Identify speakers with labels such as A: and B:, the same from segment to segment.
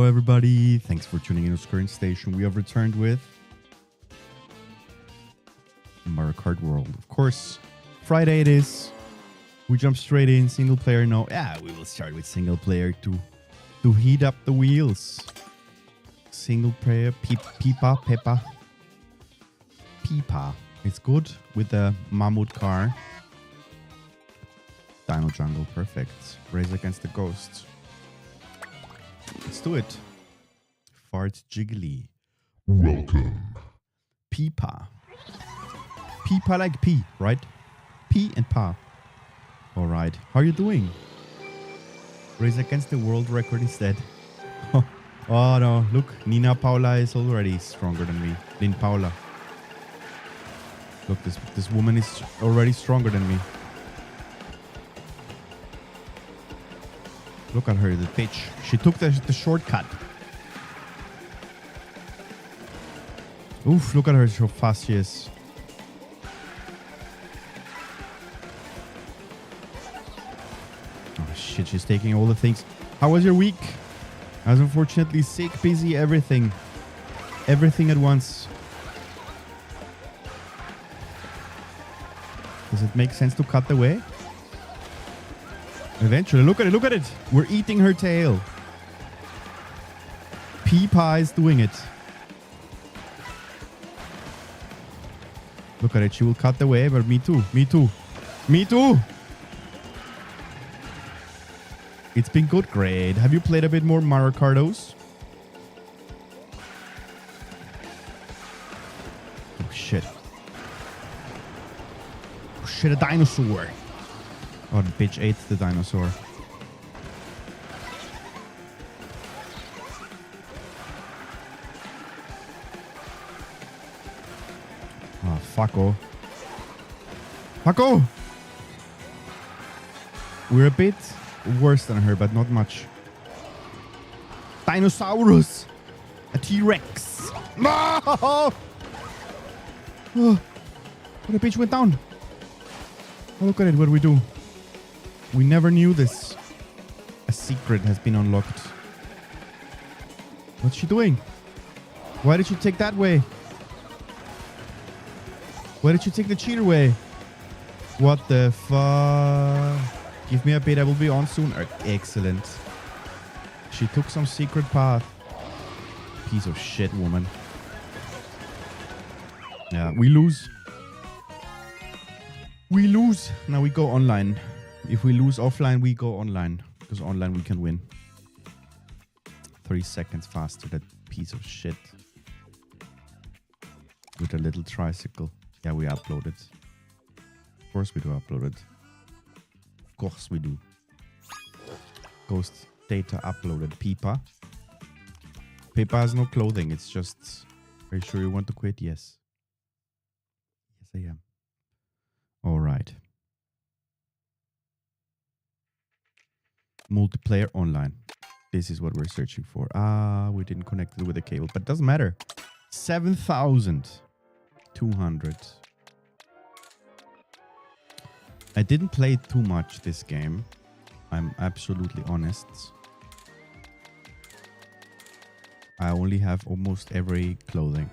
A: everybody. Thanks for tuning in to SkernStation. We have returned with Mario Kart World. Of course, Friday it is. We jump straight in. Single player, no. Yeah, we will start with single player to heat up the wheels. Single player, Peppa. It's good with the Mammoth car. Dino Jungle, perfect. Race against the ghosts. Let's do it. Fart Jiggly.
B: Welcome.
A: Peepa like pea, right? Pea and pa. Alright. How are you doing? Race against the world record instead. Oh no, look. Nina Paula is already stronger than me. Lin Paula. Look, this woman is already stronger than me. Look at her, the bitch. She took the shortcut. Oof, look at her, how fast she is. Oh shit, she's taking all the things. How was your week? I was unfortunately sick, busy, everything. Everything at once. Does it make sense to cut the way? Eventually, look at it. We're eating her tail. Peepa is doing it. Look at it. She will cut the way, but me too. It's been good. Great. Have you played a bit more Mario Kartos? Oh, shit. Oh, shit, a dinosaur. Oh, the bitch ate the dinosaur. Oh, fucko. Fucko! We're a bit worse than her, but not much. Dinosaurus! A T-Rex! No! Oh, the bitch went down. Oh, look at it. What do we do? We never knew this. A secret has been unlocked. What's she doing? Why did she take that way? Why did she take the cheater way? What the fuck? Give me a bit, I will be on soon. Excellent. She took some secret path. Piece of shit, woman. Yeah, we lose. We lose. Now we go online. If we lose offline, we go online. Because online we can win. 3 seconds faster, that piece of shit. With a little tricycle. Yeah, we uploaded. Of course we do upload it. Of course we do. Ghost data uploaded. Peepa. Peepa has no clothing. It's just... Are you sure you want to quit? Yes. Yes, I am. Alright. Multiplayer online. This is what we're searching for. We didn't connect it with a cable, but it doesn't matter. 7,200. I didn't play too much this game. I'm absolutely honest. I only have almost every clothing.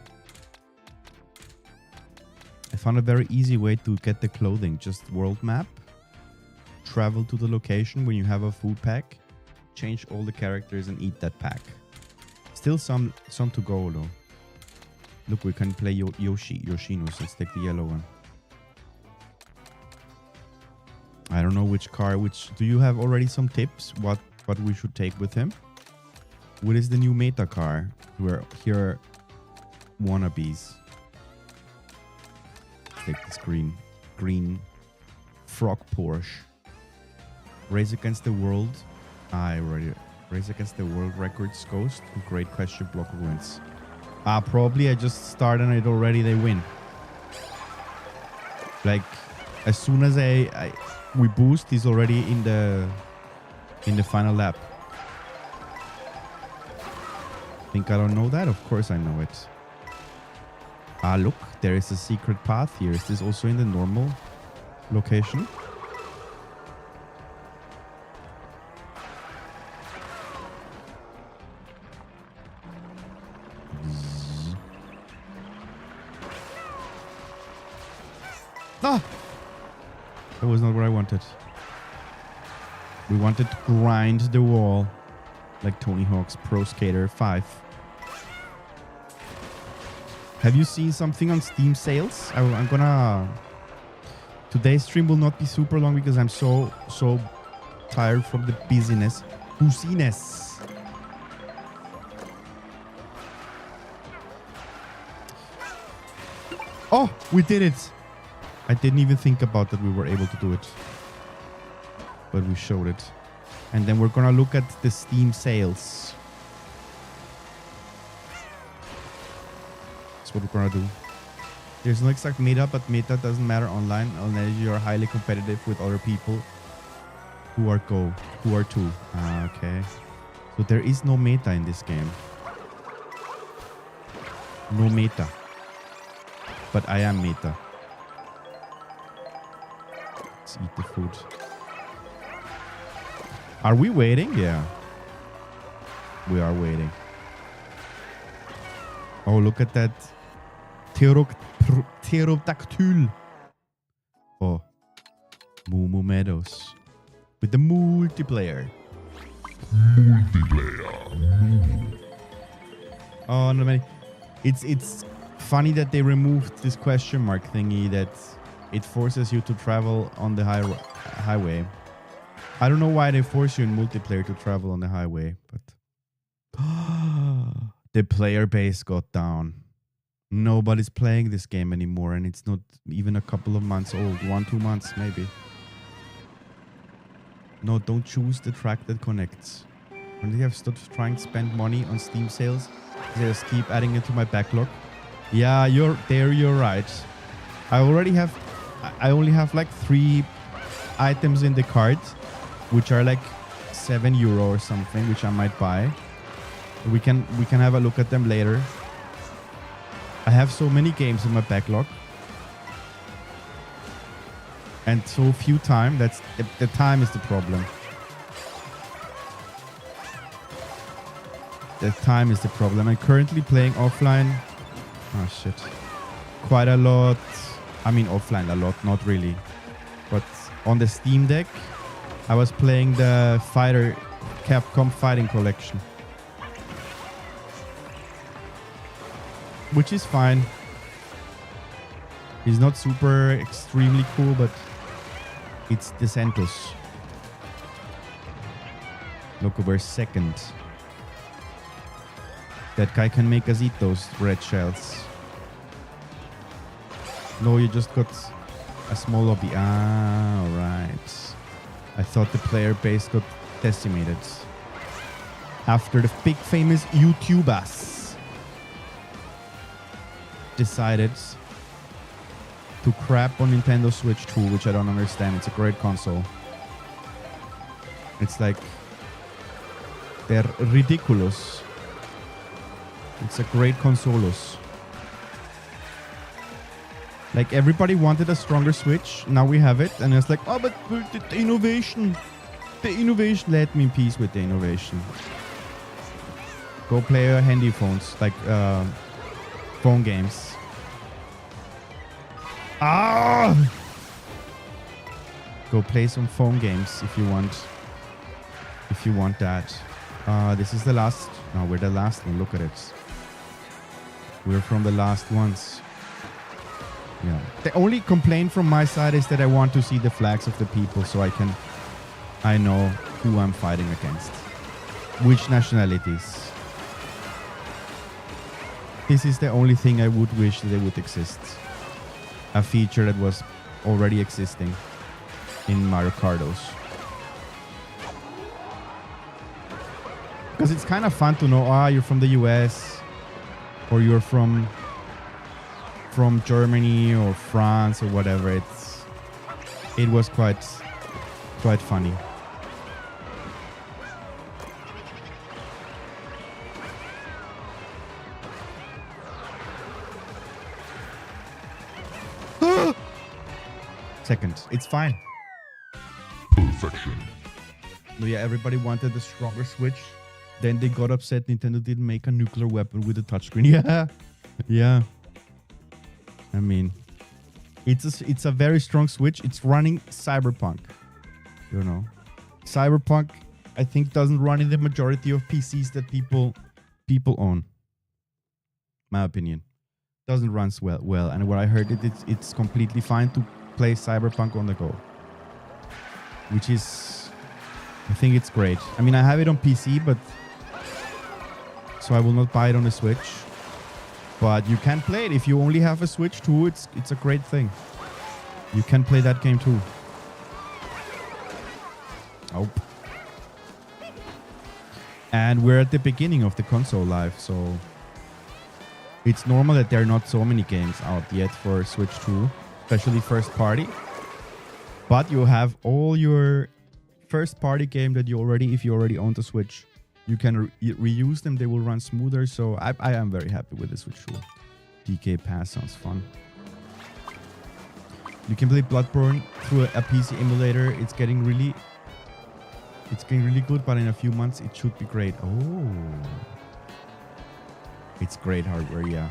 A: I found a very easy way to get the clothing. Just world map. Travel to the location when you have a food pack. Change all the characters and eat that pack. Still some to go though. Look, we can play Yoshinos. Let's take the yellow one. I don't know which car, do you have already some tips? What we should take with him? What is the new meta car? Here are wannabes. Take this green frog Porsche. Race against the world. I already race against the world records ghost. Great question. Blocker wins. Probably I just start and it already they win. Like as soon as we boost, he's already in the final lap. Think I don't know that? Of course I know it. Look, there is a secret path here. Is this also in the normal location? Ah! That was not what I wanted. We wanted to grind the wall like Tony Hawk's Pro Skater 5. Have you seen something on Steam sales? I'm gonna... Today's stream will not be super long because I'm so tired from the busyness. Busyness. Oh, we did it. I didn't even think about that we were able to do it. But we showed it. And then we're gonna look at the Steam sales. That's what we're gonna do. There's no exact meta, but meta doesn't matter online unless you're highly competitive with other people who are two. Okay. So there is no meta in this game. No meta. But I am meta. Let's eat the food. Are we waiting? Yeah. We are waiting. Oh, look at that. Pterodactyl. Oh. Moo Meadows. With the multiplayer. Oh, no, man. It's funny that they removed this question mark thingy that it forces you to travel on the highway. I don't know why they force you in multiplayer to travel on the highway, but the player base got down. Nobody's playing this game anymore, and it's not even a couple of months old. 1-2 months, maybe. No, don't choose the track that connects. When they have stopped trying to spend money on Steam sales, they just keep adding it to my backlog. Yeah, you're right. I only have like 3 items in the cart, which are like €7 or something, which I might buy. We can have a look at them later. I have so many games in my backlog. And so few time, that's the time is the problem. The time is the problem. I'm currently playing offline. Oh shit. Quite a lot. I mean offline a lot, not really. But on the Steam Deck, I was playing the Capcom Fighting Collection. Which is fine. It's not super extremely cool, but it's the Santos. Look, we're second. That guy can make us eat those red shells. No, you just got a small lobby. Ah, alright. I thought the player base got decimated. After the big famous YouTubers decided to crap on Nintendo Switch 2, which I don't understand. It's a great console. It's like they're ridiculous. It's a great consolos. Like everybody wanted a stronger Switch. Now we have it, and it's like, oh, but the innovation. The innovation. Let me in peace with the innovation. Go play your handy phones, like phone games. Ah! Go play some phone games if you want. If you want that. This is the last. No, we're the last one. Look at it. We're from the last ones. Yeah. The only complaint from my side is that I want to see the flags of the people so I know who I'm fighting against. Which nationalities. This is the only thing I would wish that they would exist. A feature that was already existing in Mario Kartos. Because it's kind of fun to know, you're from the US or you're from Germany or France or whatever. It was quite funny. Second, it's fine.
B: Perfection.
A: No, yeah, everybody wanted the stronger Switch. Then they got upset Nintendo didn't make a nuclear weapon with a touchscreen. Yeah. Yeah. I mean, It's a very strong Switch. It's running Cyberpunk. You know, Cyberpunk I think doesn't run in the majority of PCs that people own. My opinion, doesn't run well. And what I heard, it's completely fine to play Cyberpunk on the go, which is, I think it's great. I mean, I have it on PC, but so I will not buy it on the Switch. But you can play it if you only have a Switch too. It's a great thing. You can play that game too. Oh. And we're at the beginning of the console life, so it's normal that there are not so many games out yet for Switch 2, especially first party. But you have all your first party game that if you already own the Switch, you can reuse them. They will run smoother. So I am very happy with the Switch 2. DK Pass sounds fun. You can play Bloodborne through a PC emulator. It's getting really good, but in a few months it should be great. Oh, it's great hardware, yeah.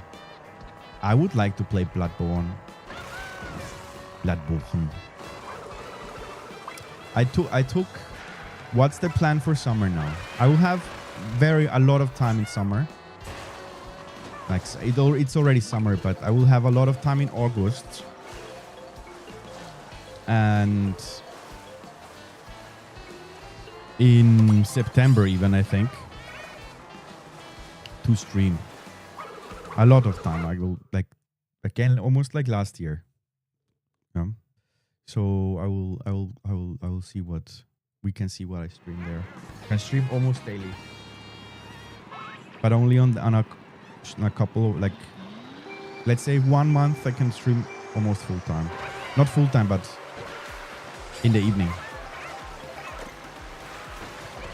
A: I would like to play Bloodborne. I took. What's the plan for summer now? I will have a lot of time in summer. Like it's already summer, but I will have a lot of time in August. And in September even, I think, to stream. A lot of time. I will, like, again, almost like last year. Yeah. So I will see what we can see what I stream there. I can stream almost daily, but only on a couple of, like, let's say 1 month I can stream almost full time. Not full time, but in the evening.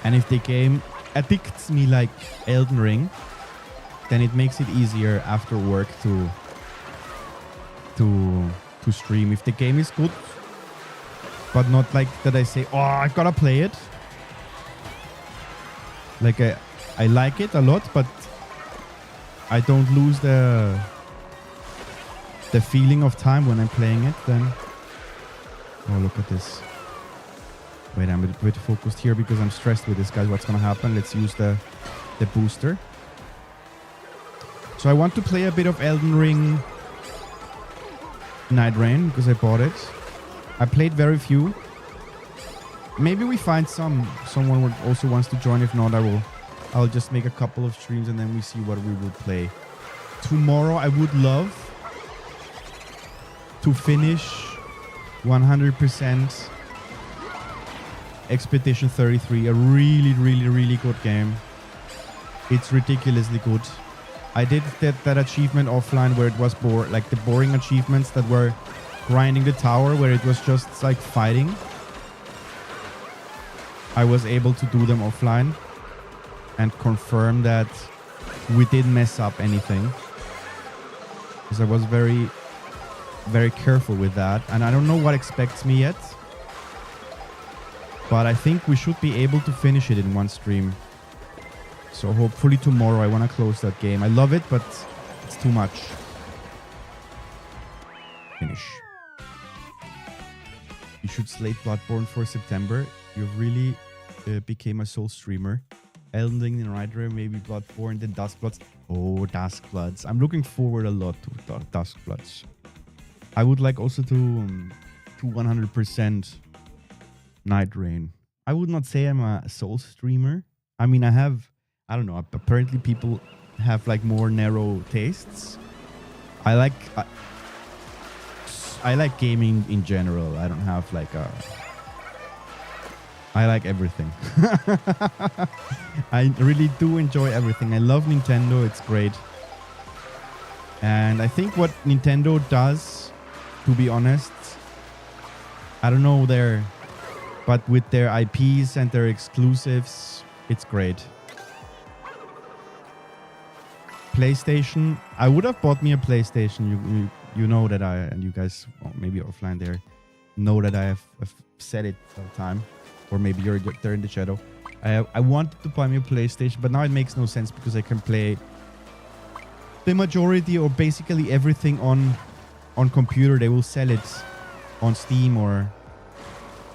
A: And if the game addicts me like Elden Ring, then it makes it easier after work to stream. If the game is good, but not like that I say, oh, I gotta play it. Like I like it a lot, but I don't lose the feeling of time when I'm playing it, then... Oh, look at this. Wait, I'm a bit focused here because I'm stressed with this, guys. What's gonna happen? Let's use the booster. So I want to play a bit of Elden Ring Night Rain because I bought it. I played very few. Maybe we find someone who also wants to join. If not, I'll just make a couple of streams and then we see what we will play. Tomorrow I would love to finish 100% Expedition 33, a really good game. It's ridiculously good. I did that achievement offline where it was like the boring achievements that were grinding the tower, where it was just like fighting. I was able to do them offline and confirm that we didn't mess up anything, because I was very careful with that, and I don't know what expects me yet, but I think we should be able to finish it in one stream. So hopefully tomorrow I want to close that game. I love it, but it's too much. Finish. You should slate Bloodborne for September. You've really became a soul streamer. Elden Ring and Rider, maybe Bloodborne, then Duskbloods. Oh, Duskbloods. I'm looking forward a lot to Duskbloods. I would like also to 100% Night Rain. I would not say I'm a soul streamer. I mean, I don't know, apparently people have like more narrow tastes. I like gaming in general. I don't have like I like everything. I really do enjoy everything. I love Nintendo. It's great. And I think what Nintendo does, to be honest, I don't know but with their IPs and their exclusives, it's great. PlayStation, I would have bought me a PlayStation. You know that and you guys, maybe offline there, know that I have said it all the time, or maybe you're there in the shadow. I wanted to buy me a PlayStation, but now it makes no sense because I can play the majority or basically everything on on computer, they will sell it on Steam, or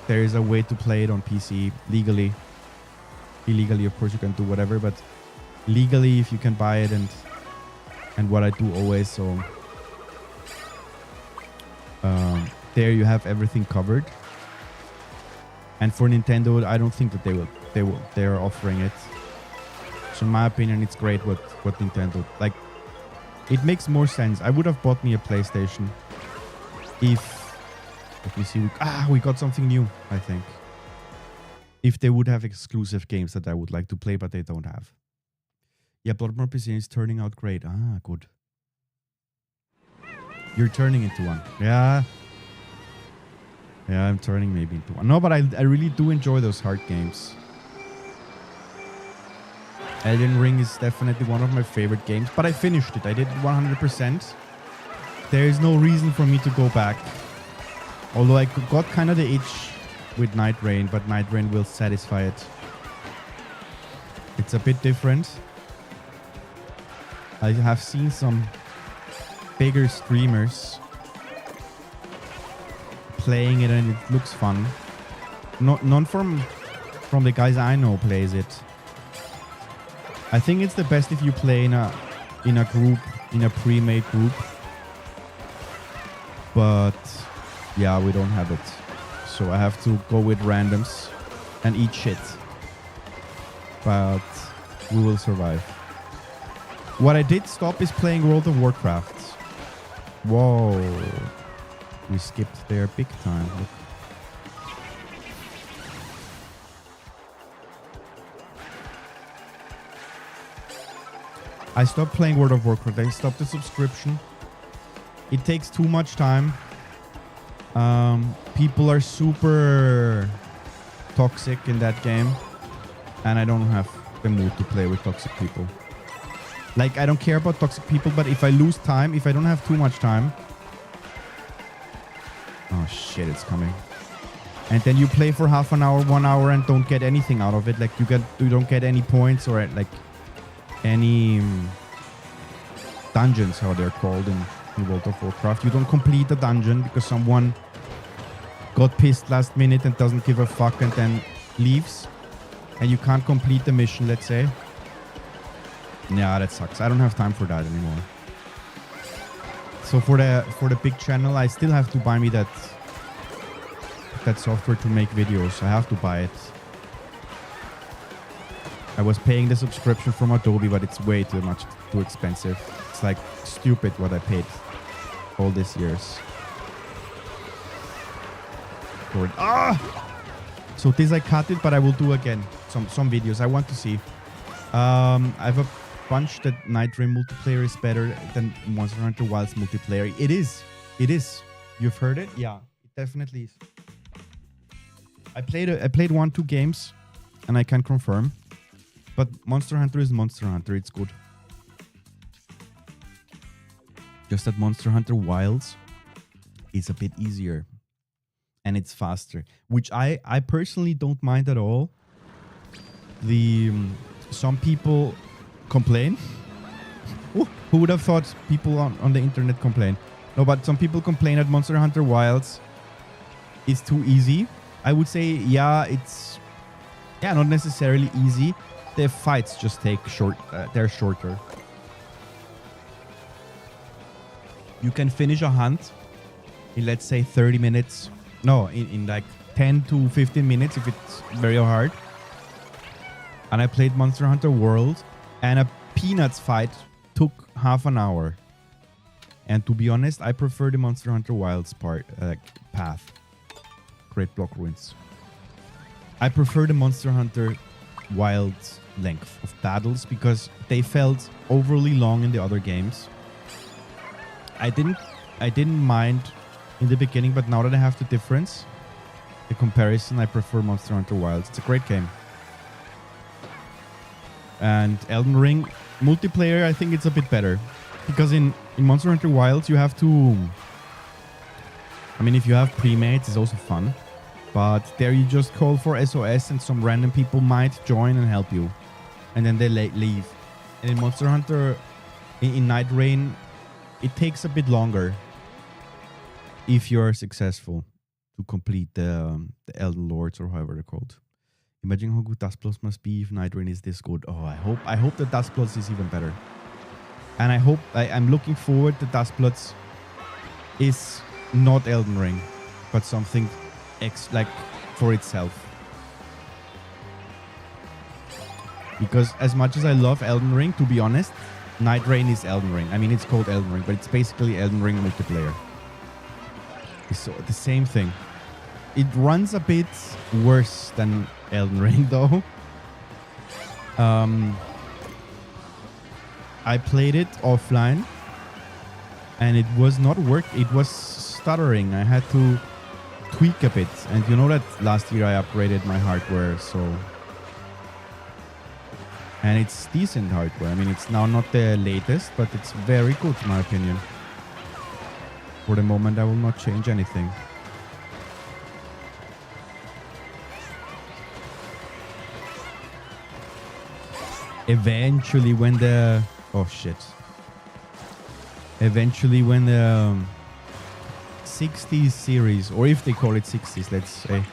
A: there is a way to play it on PC legally. Illegally, of course, you can do whatever, but legally, if you can buy it, and what I do always, so there you have everything covered. And for Nintendo, I don't think that they are offering it. So in my opinion, it's great what Nintendo, like, it makes more sense. I would have bought me a PlayStation if, let me see, we got something new, I think. If they would have exclusive games that I would like to play, but they don't have. Yeah, Bloodborne PC is turning out great. Ah, good. You're turning into one. Yeah. Yeah, I'm turning maybe into one. No, but I really do enjoy those hard games. Elden Ring is definitely one of my favorite games, but I finished it. I did it 100%. There is no reason for me to go back. Although I got kind of the itch with Night Rain, but Night Rain will satisfy it. It's a bit different. I have seen some bigger streamers playing it and it looks fun. None from the guys I know plays it. I think it's the best if you play in a group, in a pre-made group. But yeah, we don't have it. So I have to go with randoms and eat shit. But we will survive. What I did stop is playing World of Warcraft. Whoa. We skipped there big time. Look. I stopped playing World of Warcraft. I stopped the subscription. It takes too much time. People are super toxic in that game. And I don't have the mood to play with toxic people. Like, I don't care about toxic people, but if I lose time, if I don't have too much time... Oh shit, it's coming. And then you play for half an hour, 1 hour, and don't get anything out of it. Like, you don't get any points or, like, any dungeons, how they're called in World of Warcraft. You don't complete the dungeon because someone got pissed last minute and doesn't give a fuck and then leaves. And you can't complete the mission, let's say. Yeah, that sucks. I don't have time for that anymore. So for the big channel, I still have to buy me that software to make videos. I have to buy it. I was paying the subscription from Adobe, but it's way too expensive. It's like stupid what I paid all these years. For it. So this I cut it, but I will do again some videos. I want to see. I have a bunch that Night Rain multiplayer is better than Monster Hunter Wilds multiplayer. It is. You've heard it? Yeah, it definitely is. I played 1-2 games, and I can confirm. But Monster Hunter is Monster Hunter. It's good. Just that Monster Hunter Wilds is a bit easier. And it's faster. Which I personally don't mind at all. Some people complain. Ooh, who would have thought people on the internet complain? No, but some people complain that Monster Hunter Wilds is too easy. I would say, yeah, it's... Yeah, not necessarily easy. The fights just take they're shorter. You can finish a hunt in, let's say, 30 minutes. No, in like 10 to 15 minutes if it's very hard. And I played Monster Hunter World, and a Peanuts fight took half an hour. And to be honest, I prefer the Monster Hunter Wilds path. Great Block Ruins. I prefer the Monster Hunter Wilds length of battles because they felt overly long in the other games. I didn't mind in the beginning, but now that I have the difference, the comparison, I prefer Monster Hunter Wilds. It's a great game. And Elden Ring multiplayer, I think it's a bit better because in Monster Hunter Wilds you have to... I mean, if you have pre-mates, it's also fun. But there you just call for SOS and some random people might join and help you. And then they leave. And in Monster Hunter, in Night Rain, it takes a bit longer. if you are successful to complete the Elden Lords or however they're called. Imagine how good Dustbloods must be if Night Rain is this good. Oh, I hope that Dustbloods is even better. And I'm looking forward that Dustbloods is not Elden Ring, but something like for itself. Because as much as I love Elden Ring, to be honest, Night Rain is Elden Ring. I mean, it's called Elden Ring, but it's basically Elden Ring multiplayer. It's the same thing. It runs a bit worse than Elden Ring, though. I played it offline, and it was not working. It was stuttering. I had to tweak a bit. And you know that last year I upgraded my hardware, so... And it's decent hardware. I mean, it's now not the latest, but it's very good, in my opinion. For the moment, I will not change anything. Eventually, when the... Oh, shit. Eventually, when the 60s series, or if they call it 60s, let's say,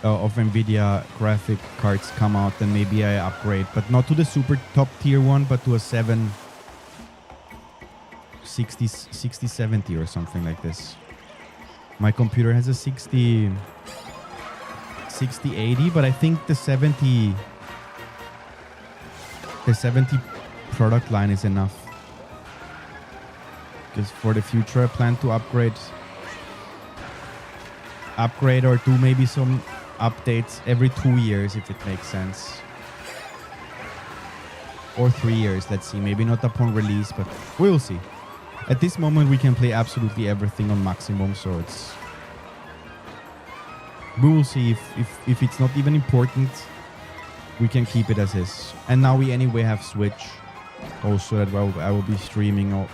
A: of NVIDIA graphic cards come out, then maybe I upgrade. But not to the super top tier one, but to a 6070 or something like this. My computer has a 6080, but I think the 70 product line is enough. Because for the future I plan to upgrade or do maybe some updates every 2 years if it makes sense. Or 3 years, let's see. Maybe not upon release, but we'll see. At this moment we can play absolutely everything on maximum, so it's... We will see if it's not even important. We can keep it as is. And now we anyway have Switch. Also that I will be streaming all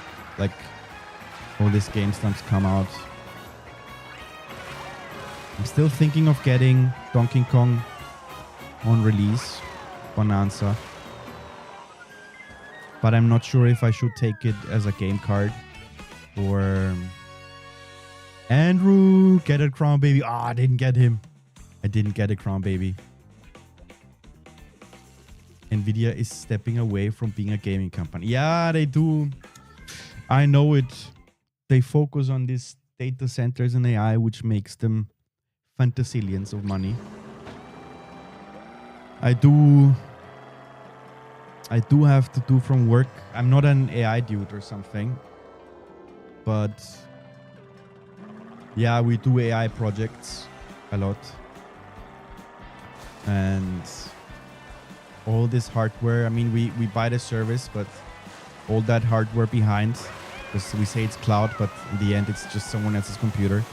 A: these game stamps come out. I'm still thinking of getting Donkey Kong on release. Bonanza. But I'm not sure if I should take it as a game card. Or... Andrew, get a crown baby. Ah, I didn't get him. I didn't get a crown baby. NVIDIA is stepping away from being a gaming company. Yeah, they do. I know it. They focus on these data centers and AI, which makes them fantasilions of money. I do have to do from work. I'm not an AI dude or something. But yeah, we do AI projects a lot. And all this hardware, I mean, we buy the service, but all that hardware behind, because we say it's cloud, but in the end, it's just someone else's computer.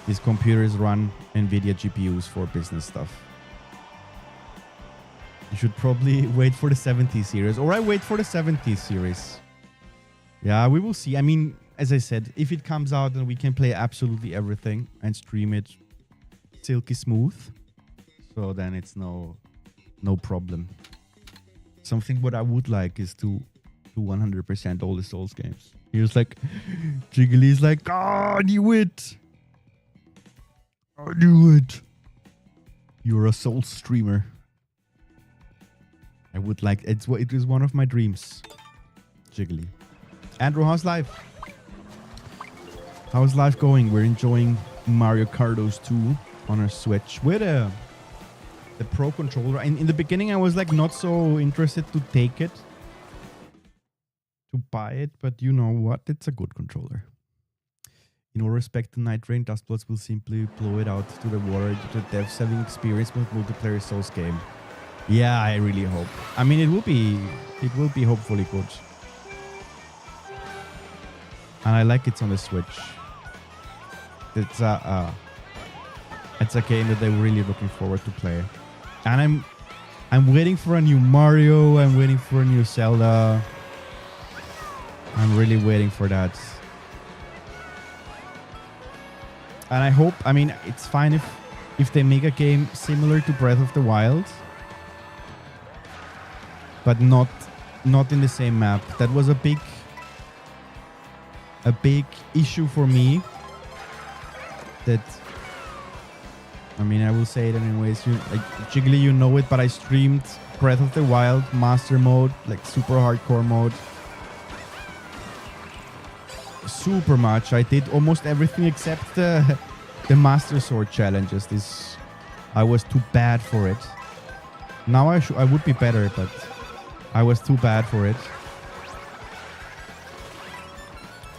A: These computers run NVIDIA GPUs for business stuff. You should probably wait for the 70 series, or I wait for the 70 series. Yeah, we will see. I mean, as I said, if it comes out, then we can play absolutely everything and stream it silky smooth. So then it's no problem. Something what I would like is to do 100% all the Souls games. He was like, Jiggly's like, oh, I knew it. I knew it. You're a Souls streamer. I would like, it is one of my dreams. Jiggly. Andrew, how's life? How's life going? We're enjoying Mario Kart 2 on our Switch with the Pro controller. And in the beginning, I was like not so interested to take it, to buy it, but you know what? It's a good controller. In all respect to Night Rain, Dustbloods will simply blow it out to the water due to devs having experience with multiplayer Souls game. Yeah, I really hope. I mean, it will be hopefully good. And I like it's on the Switch. It's a game that I'm really looking forward to play. And I'm waiting for a new Mario. I'm waiting for a new Zelda. I'm really waiting for that. And I hope, I mean, it's fine if they make a game similar to Breath of the Wild, but not in the same map. That was a big issue for me that... I mean, I will say it anyways. Jiggly, you know it, but I streamed Breath of the Wild Master Mode, like super hardcore mode. Super much. I did almost everything except the Master Sword challenges. I was too bad for it. Now I would be better, but I was too bad for it.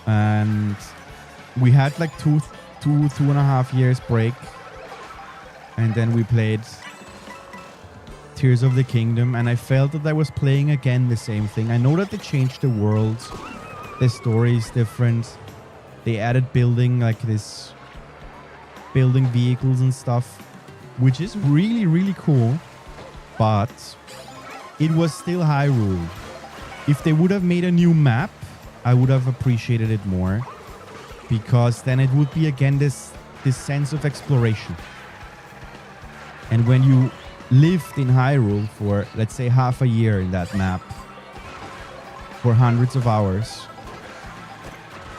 A: And we had like two and a half years break. And then we played Tears of the Kingdom, and I felt that I was playing again the same thing. I know that they changed the world. The story is different. They added building, like this, building vehicles and stuff, which is really, really cool. But it was still Hyrule. If they would have made a new map, I would have appreciated it more, because then it would be again this sense of exploration. And when you lived in Hyrule for, let's say, half a year in that map, for hundreds of hours,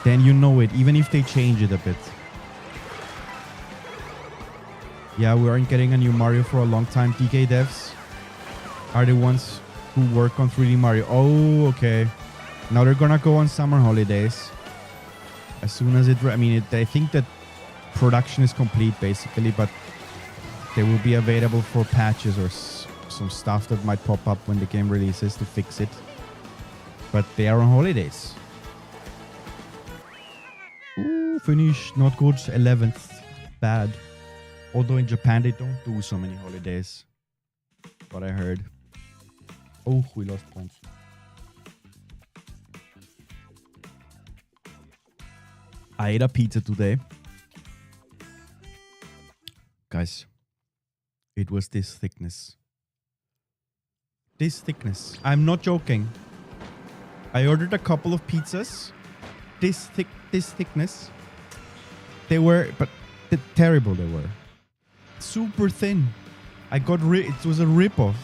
A: then you know it, even if they change it a bit. Yeah, we aren't getting a new Mario for a long time. DK devs are the ones who work on 3D Mario. Oh, okay. Now they're gonna go on summer holidays. As soon as I think that production is complete, basically, but they will be available for patches or some stuff that might pop up when the game releases to fix it. But they are on holidays. Ooh, finish. Not good. 11th. Bad. Although in Japan they don't do so many holidays. What I heard. Oh, we lost points. I ate a pizza today. Guys. It was this thickness. This thickness. I'm not joking. I ordered a couple of pizzas. This thickness. They were, but terrible they were. Super thin. It was a rip-off.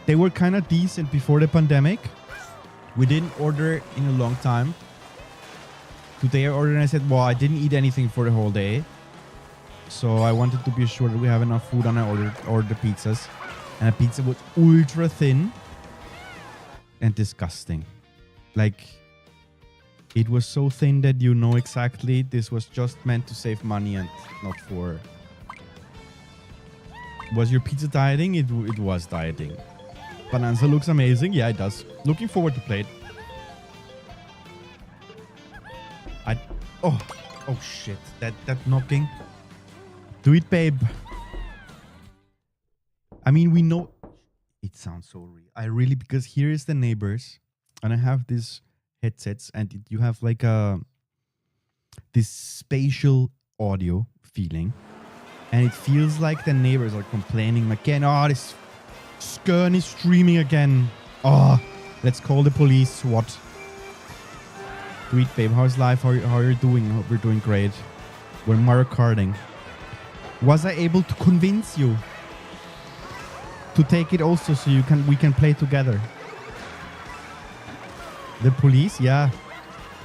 A: They were kind of decent before the pandemic. We didn't order in a long time. Today I ordered and I said, well, I didn't eat anything for the whole day. So I wanted to be sure that we have enough food, and I ordered the pizzas. And the pizza was ultra thin and disgusting. Like, it was so thin that you know exactly this was just meant to save money and not for... Was your pizza dieting? It was dieting. Bonanza looks amazing. Yeah, it does. Looking forward to play it. Oh shit. That knocking. Do it, babe. I mean, we know... It sounds so real. Because here is the neighbors, and I have these headsets, and you have like this spatial audio feeling, and it feels like the neighbors are complaining again. Oh, this Skern is streaming again. Oh, let's call the police. What? Do it, babe. How's life? How are you doing? Hope you're doing great. We're Mario Karting. Was I able to convince you to take it also so we can play together? The police? Yeah.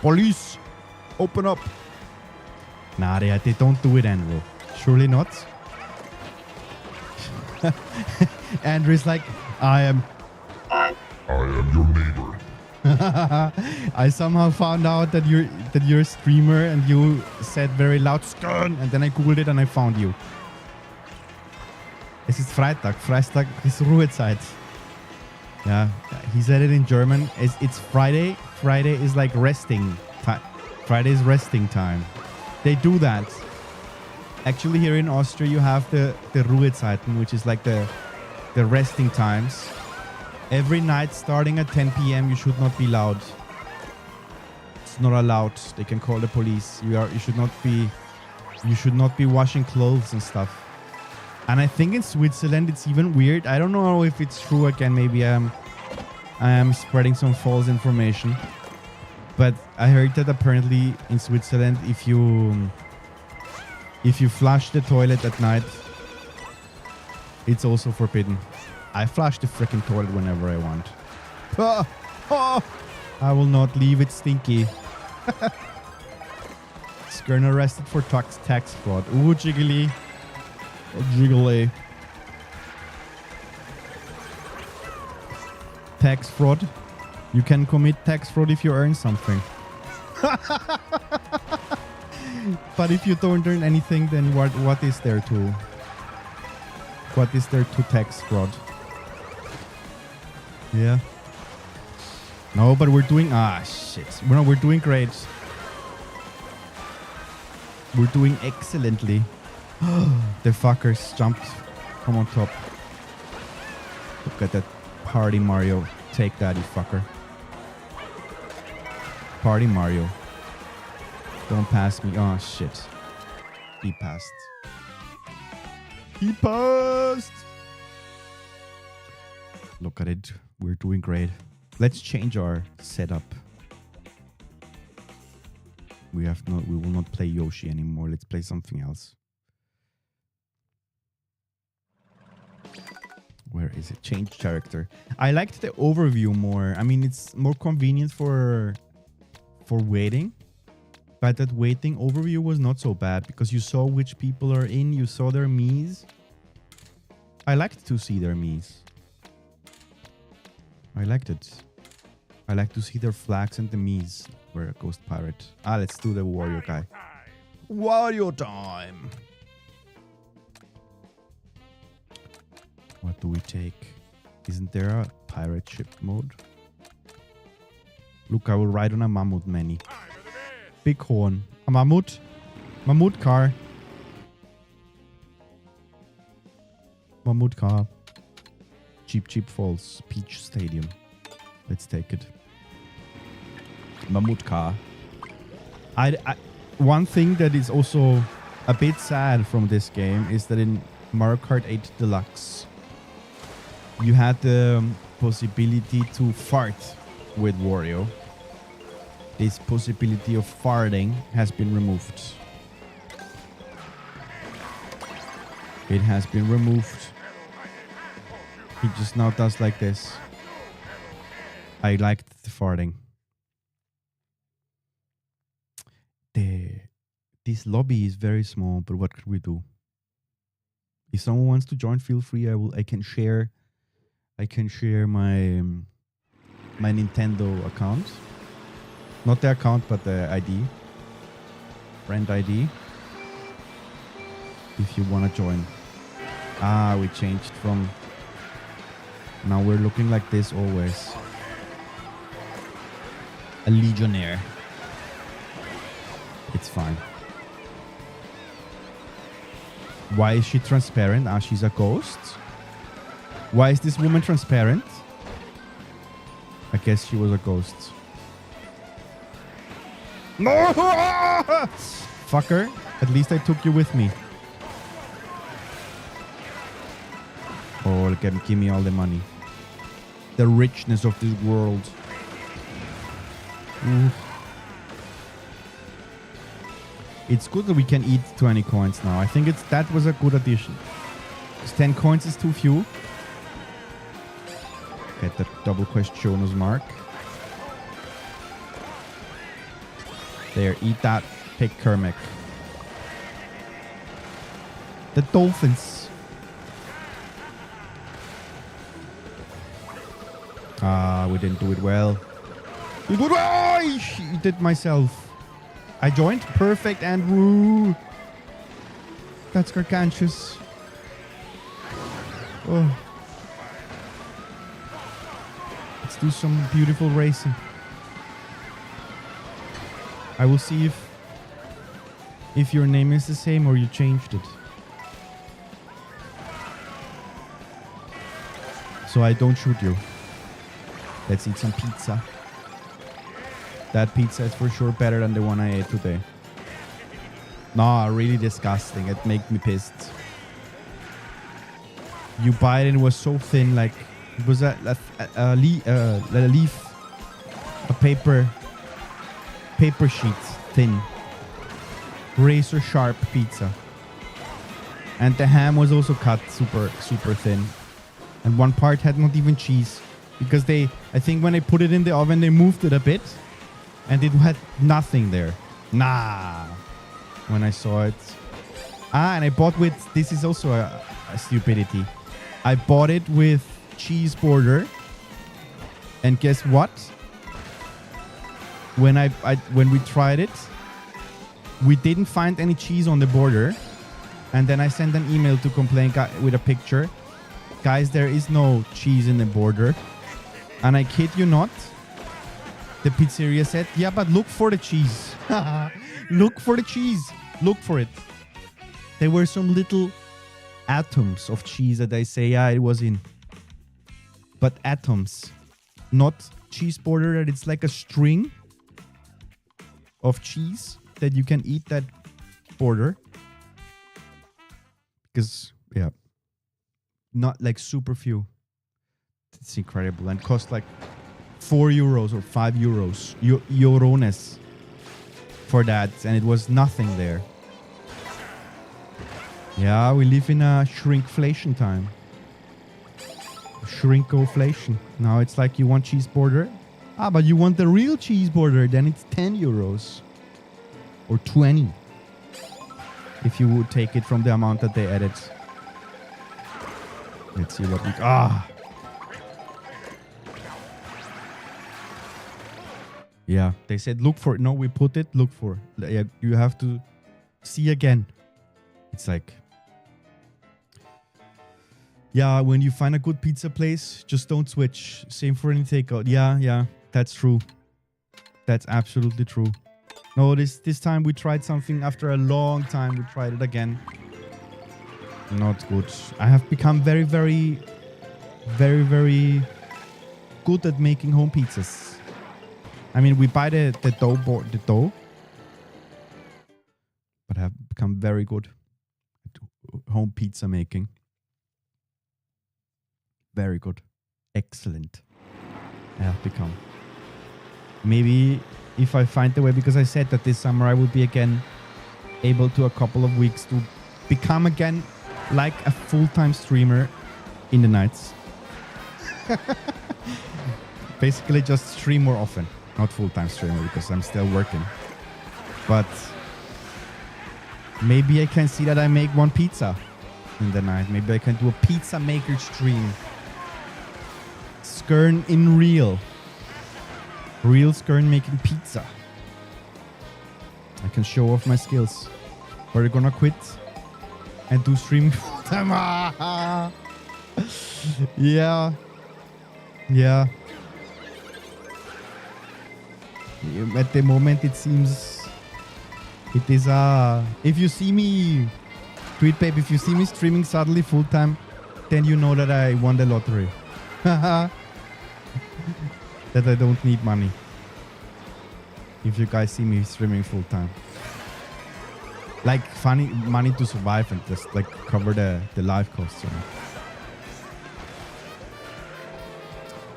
A: Police! Open up! Nah, they don't do it, Andrew. Surely not. Andrew's like, I am
B: your neighbor.
A: I somehow found out that you're a streamer, and you said very loud Skern, and then I googled it and I found you. Es ist Freitag. Freitag ist Ruhezeit. Yeah, he said it in German. It's Friday. Friday is like resting time. Friday is resting time. They do that. Actually, here in Austria, you have the Ruhezeiten, which is like the resting times. Every night starting at 10 p.m. you should not be loud. It's not allowed. They can call the police. You should not be washing clothes and stuff. And I think in Switzerland it's even weird. I don't know if it's true. Again, maybe I am spreading some false information. But I heard that apparently in Switzerland, if you flush the toilet at night, it's also forbidden. I flush the freaking toilet whenever I want. I will not leave it stinky. Skern arrested for tax fraud. Ooh, jiggly. Oh, jiggly. Tax fraud. You can commit tax fraud if you earn something. But if you don't earn anything, then what is there to tax fraud? Yeah. No, but we're doing shit. We're doing great. We're doing excellently. The fuckers jumped from on top. Look at that party Mario. Take that, you fucker. Party Mario. Don't pass me. Oh, shit. He passed. He passed! Look at it. We're doing great. Let's change our setup. We will not play Yoshi anymore. Let's play something else. Where is it? Change character. I liked the overview more. I mean, it's more convenient for waiting. But that waiting overview was not so bad because you saw which people are in. You saw their Miis. I liked to see their Miis. I liked it. I like to see their flags and the Miis. We're a ghost pirate. Let's do the warrior guy. Warrior time! What do we take? Isn't there a pirate ship mode? Look, I will ride on a mammoth many. Big horn. A mammoth. Mammoth car. Mammoth car. Cheap Falls. Peach Stadium. Let's take it. Mammoth car. One thing that is also a bit sad from this game is that in Mario Kart 8 Deluxe, you had the possibility to fart with Wario. This possibility of farting has been removed. It has been removed. He just now does like this. I liked the farting. This lobby is very small, but what could we do? If someone wants to join, feel free. I can share my my Nintendo account. Not the account, but the ID. Friend ID. If you want to join. We changed from... Now we're looking like this always. A legionnaire. It's fine. Why is she transparent? She's a ghost. Why is this woman transparent? I guess she was a ghost. No! Fucker. At least I took you with me. Oh, give me all the money. The richness of this world. It's good that we can eat 20 coins now. I think that was a good addition. 10 coins is too few. Get that double questioner's mark. There, eat that pig Kermit. The dolphins. We didn't do it well. We did I did myself. I joined. Perfect and woo. That's gargantuous. Oh. Let's do some beautiful racing. I will see if your name is the same or you changed it. So I don't shoot you. Let's eat some pizza. That pizza is for sure better than the one I ate today. Nah, really disgusting. It made me pissed. You buy it and it was so thin, like it was a leaf, a paper sheet thin, razor sharp pizza. And the ham was also cut super thin, and one part had not even cheese because I think when they put it in the oven they moved it a bit. And it had nothing there. Nah. when I saw it. And I bought with, this is also a stupidity. I bought it with cheese border. And guess what? When when we tried it, we didn't find any cheese on the border. And then I sent an email to complain with a picture. Guys, there is no cheese in the border. And I kid you not, the pizzeria said, yeah, but look for the cheese. Look for the cheese. Look for it. There were some little atoms of cheese that I say, yeah, it was in. But atoms, not cheese border, that it's like a string of cheese that you can eat that border. Because, yeah, not like super few. It's incredible and cost like 4 euros or 5 euros. Eurones for that. And it was nothing there. Yeah, we live in a shrinkflation time. Shrinkoflation. Now it's like you want cheese border. Ah, but you want the real cheese border. Then it's 10 euros. Or 20. If you would take it from the amount that they added. Let's see what we... Ah! Yeah, they said look for it. No, we put it, look for it. Yeah, you have to see again. It's like... Yeah, when you find a good pizza place, just don't switch. Same for any takeout. Yeah, that's true. That's absolutely true. No, this time we tried something after a long time. We tried it again. Not good. I have become very, very, very, very good at making home pizzas. I mean, we buy the dough, but I have become very good at home pizza making. Very good. Excellent. I have become. Maybe if I find the way, because I said that this summer I would be again able to a couple of weeks to become again like a full-time streamer in the nights. Basically just stream more often. Not full-time streamer because I'm still working. But maybe I can see that I make one pizza in the night. Maybe I can do a pizza maker stream. Skern in real. Real Skern making pizza. I can show off my skills. We're gonna quit and do streaming full time. Yeah. At the moment it seems it is if you see me tweet babe, if you see me streaming suddenly full time, then you know that I won the lottery. That I don't need money. If you guys see me streaming full time. Like funny money to survive and just like cover the life costs, you know.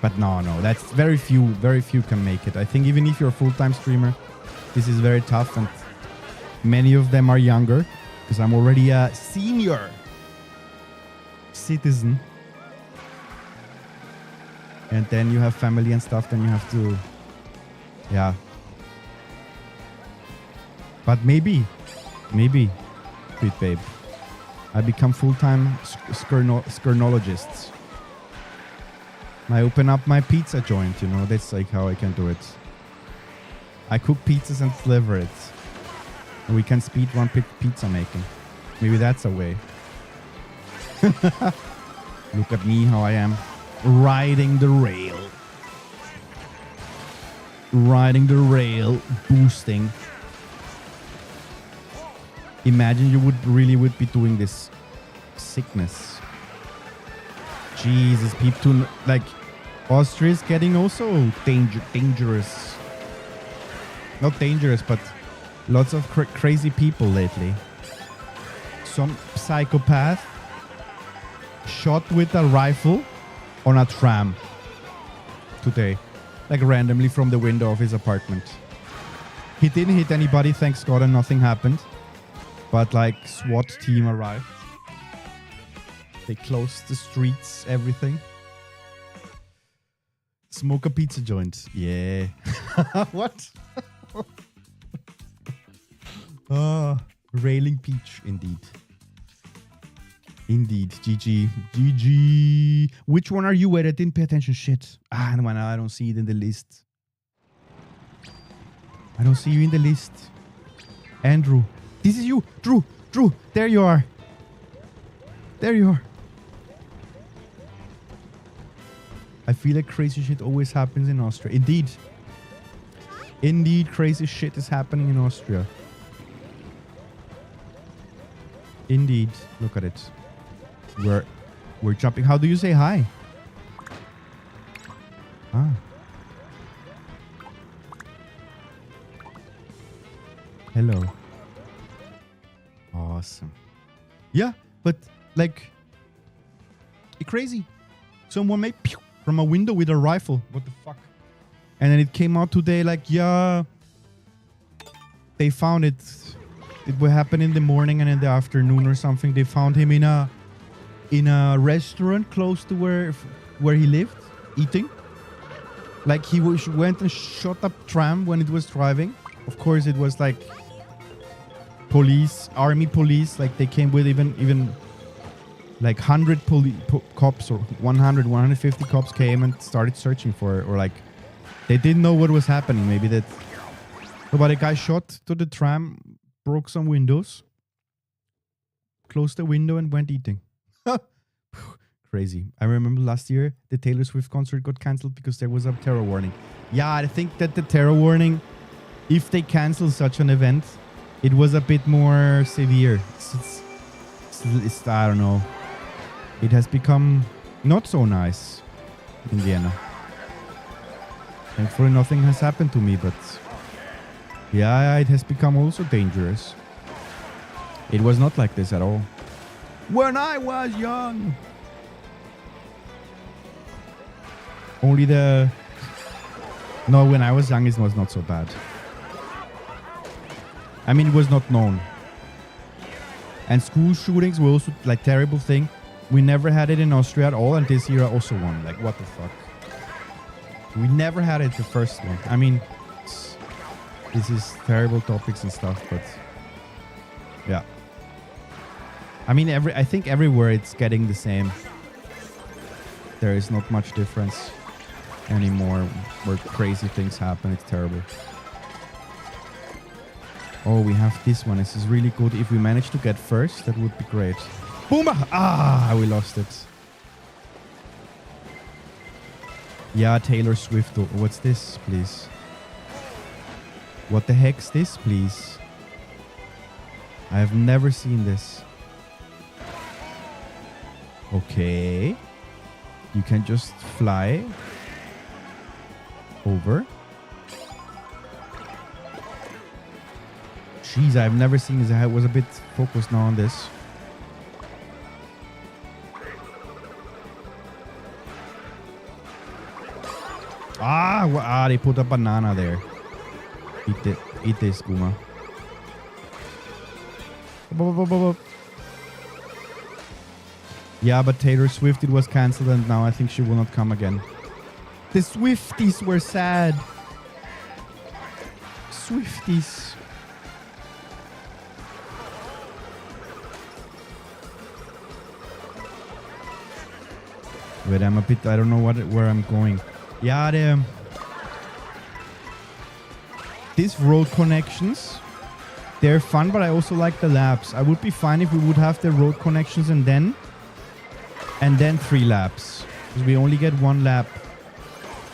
A: But no, that's very few can make it. I think even if you're a full-time streamer, this is very tough and many of them are younger because I'm already a senior citizen. And then you have family and stuff, then you have to, yeah. But maybe, sweet babe, I become full-time skernologist. I open up my pizza joint, you know, that's like how I can do it. I cook pizzas and deliver it. And we can speed run pizza making. Maybe that's a way. Look at me, how I am. Riding the rail. Boosting. Imagine you would be doing this. Sickness. Jesus, people, like, Austria is getting also dangerous. Not dangerous, but lots of crazy people lately. Some psychopath shot with a rifle on a tram today, like randomly from the window of his apartment. He didn't hit anybody, thanks God, and nothing happened. But like SWAT team arrived. They closed the streets, everything. Smoke a pizza joint. Yeah. What? Oh, Railing Peach, indeed. Indeed. GG. GG. Which one are you? Wait, I didn't pay attention. Shit. Ah, no, I don't see it in the list. I don't see you in the list. Andrew. This is you. Drew. Drew. There you are. There you are. I feel like crazy shit always happens in Austria. Indeed. Indeed, crazy shit is happening in Austria. Indeed. Look at it. We're jumping. How do you say hi? Ah. Hello. Awesome. Yeah, but like crazy. Someone made pew from a window with a rifle. What the fuck? And then it came out today like, yeah, they found it. It will happen in the morning and in the afternoon or something. They found him in a restaurant close to where he lived, eating. Like he went and shot up tram when it was driving. Of course, it was like police, army police. Like they came with even like 100 cops or 100, 150 cops came and started searching for it. Or like they didn't know what was happening. Maybe that. But a guy shot to the tram, broke some windows, closed the window and went eating. Crazy. I remember last year the Taylor Swift concert got cancelled because there was a terror warning. Yeah, I think that the terror warning, if they cancel such an event, it was a bit more severe. It's I don't know. It has become not so nice in Vienna. Thankfully nothing has happened to me, but yeah, it has become also dangerous. It was not like this at all. When I was young. Only No, when I was young it was not so bad. I mean, it was not known. And school shootings were also like terrible thing. We never had it in Austria at all, and this year also one. Like, what the fuck? We never had it the first one. I mean, this is terrible topics and stuff, but yeah. I mean, I think everywhere it's getting the same. There is not much difference anymore where crazy things happen. It's terrible. Oh, we have this one. This is really good. If we manage to get first, that would be great. Boom! Ah, we lost it. Yeah, Taylor Swift. What's this, please? What the heck's this, please? I have never seen this. Okay. You can just fly over. Jeez, I've never seen this. I was a bit focused now on this. They put a banana there. Eat this, Guma. Yeah, but Taylor Swift, it was cancelled and now I think she will not come again. The Swifties were sad. Swifties. Wait, I'm a bit, I don't know where I'm going. Yeah, these road connections, they're fun, but I also like the laps. I would be fine if we would have the road connections and then 3 laps. Because we only get 1 lap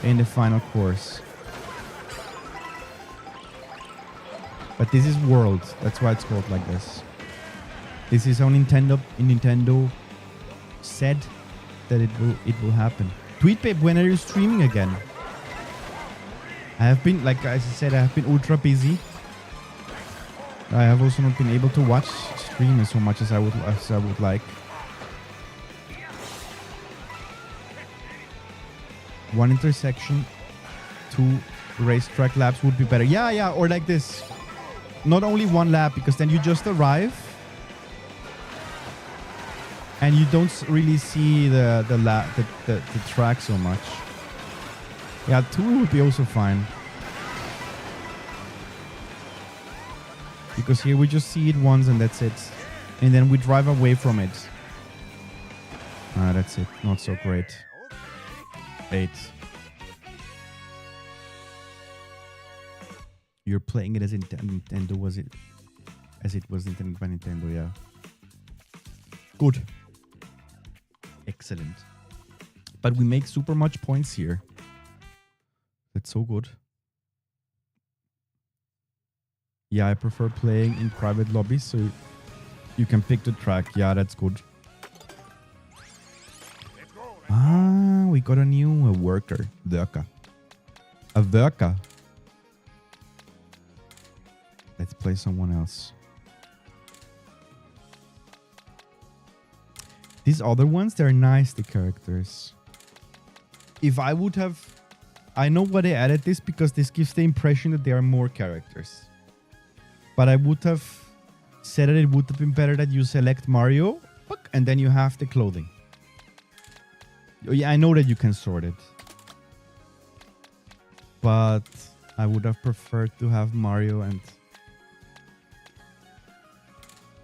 A: in the final course. But this is World. That's why it's called like this. This is how Nintendo said that it will happen. Tweet Babe, when are you streaming again? I have been, like as I said, I have been ultra busy. I have also not been able to watch stream as much as I would like. 1 intersection, 2 racetrack laps would be better. Yeah, or like this. Not only 1 lap, because then you just arrive and you don't really see the track so much. Yeah, 2 would be also fine. Because here we just see it once and that's it. And then we drive away from it. Ah, that's it. Not so great. 8. You're playing it as Nintendo, was it? As it was intended by Nintendo, yeah. Good. Excellent. But we make super much points here. That's so good. Yeah, I prefer playing in private lobbies so you can pick the track. Yeah, that's good. Ah, we got a new worker. Worker. A worker. Let's play someone else. These other ones, they're nice, the characters. If I would have... I know why they added this because this gives the impression that there are more characters. But I would have said that it would have been better that you select Mario and then you have the clothing. Yeah, I know that you can sort it. But I would have preferred to have Mario and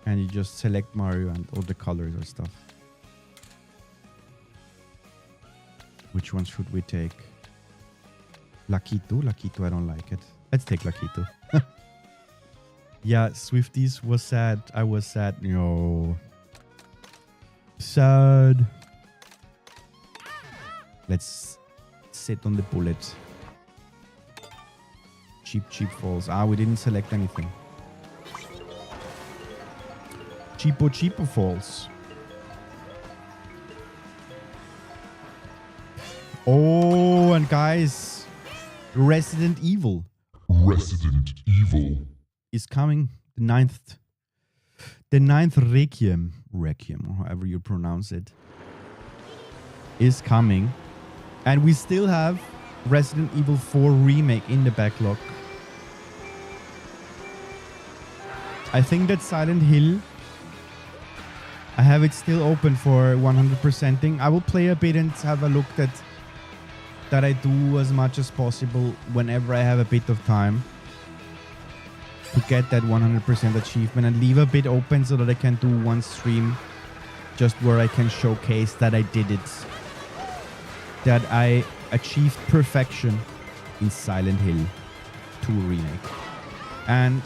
A: you just select Mario and all the colors or stuff. Which one should we take? Lakitu? Lakitu, I don't like it. Let's take Lakitu. Yeah, Swifties was sad. I was sad. No. Sad. Let's sit on the bullet. Cheap falls. Ah, we didn't select anything. Cheapo falls. Oh, and guys, Resident Evil.
B: Resident Evil
A: Is coming. The ninth Requiem, or however you pronounce it, is coming. And we still have Resident Evil 4 Remake in the backlog. I think that Silent Hill, I have it still open for 100%ing. I will play a bit and have a look that I do as much as possible whenever I have a bit of time to get that 100% achievement and leave a bit open so that I can do one stream just where I can showcase that I did it. That I achieved perfection in Silent Hill 2 Remake. And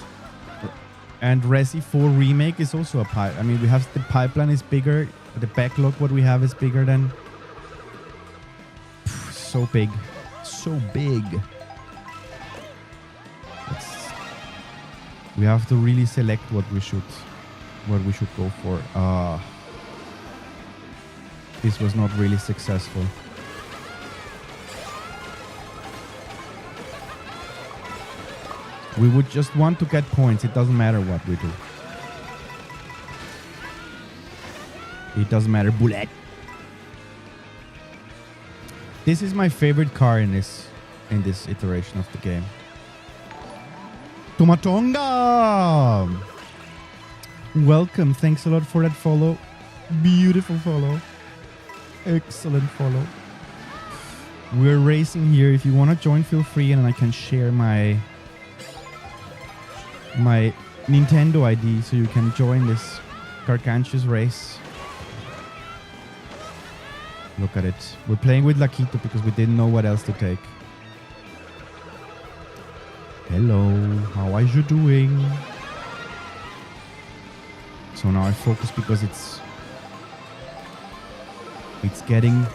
A: Resi 4 Remake is also a pipe. I mean, we have the pipeline is bigger. The backlog, what we have, is bigger than... So big. So big. We have to really select what we should go for. This was not really successful. We would just want to get points. It doesn't matter what we do. It doesn't matter. Bullet. This is my favorite car in this iteration of the game. Tomatonga! Welcome. Thanks a lot for that follow. Beautiful follow. Excellent follow. We're racing here. If you want to join, feel free, and I can share my Nintendo ID so you can join this gargantuous race. Look at it. We're playing with Lakitu because we didn't know what else to take. Hello, how are you doing? So now I focus because it's getting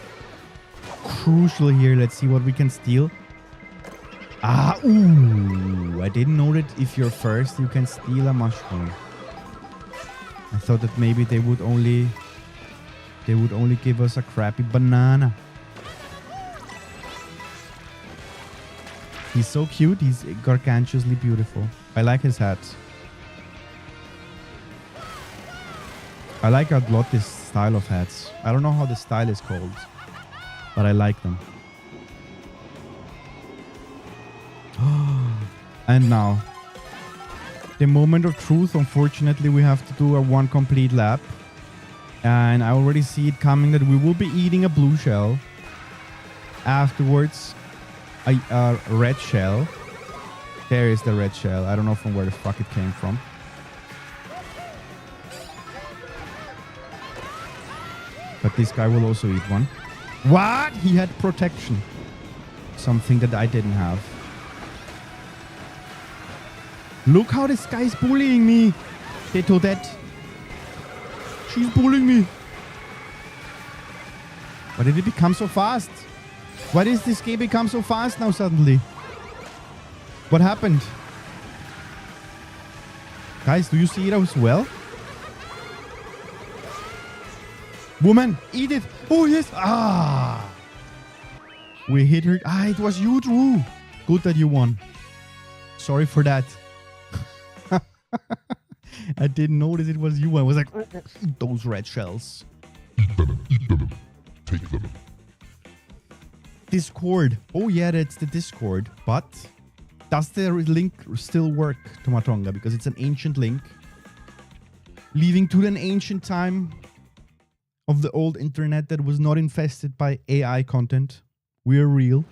A: crucial here. Let's see what we can steal. Ah, ooh! I didn't know that if you're first, you can steal a mushroom. I thought that maybe they would only give us a crappy banana. He's so cute. He's gargantuously beautiful. I like his hat. I like a lot this style of hats. I don't know how the style is called, but I like them. And now, the moment of truth. Unfortunately, we have to do a one complete lap. And I already see it coming that we will be eating a blue shell. Afterwards, a red shell. There is the red shell. I don't know from where the fuck it came from. But this guy will also eat one. What? He had protection. Something that I didn't have. Look how this guy is bullying me. Toadette. She's bullying me. Why did it become so fast? Why does this game become so fast now suddenly? What happened? Guys, do you see it as well? Woman, eat it. Oh, yes. Ah. We hit her. Ah, it was you, Drew. Good that you won. Sorry for that. I didn't notice it was you. I was like, eat those red shells.
B: Eat them, eat them. Take them.
A: Discord. Oh, yeah, that's the Discord. But does the link still work, Tomatonga? Because it's an ancient link. Leading to an ancient time of the old internet that was not infested by AI content. We're real.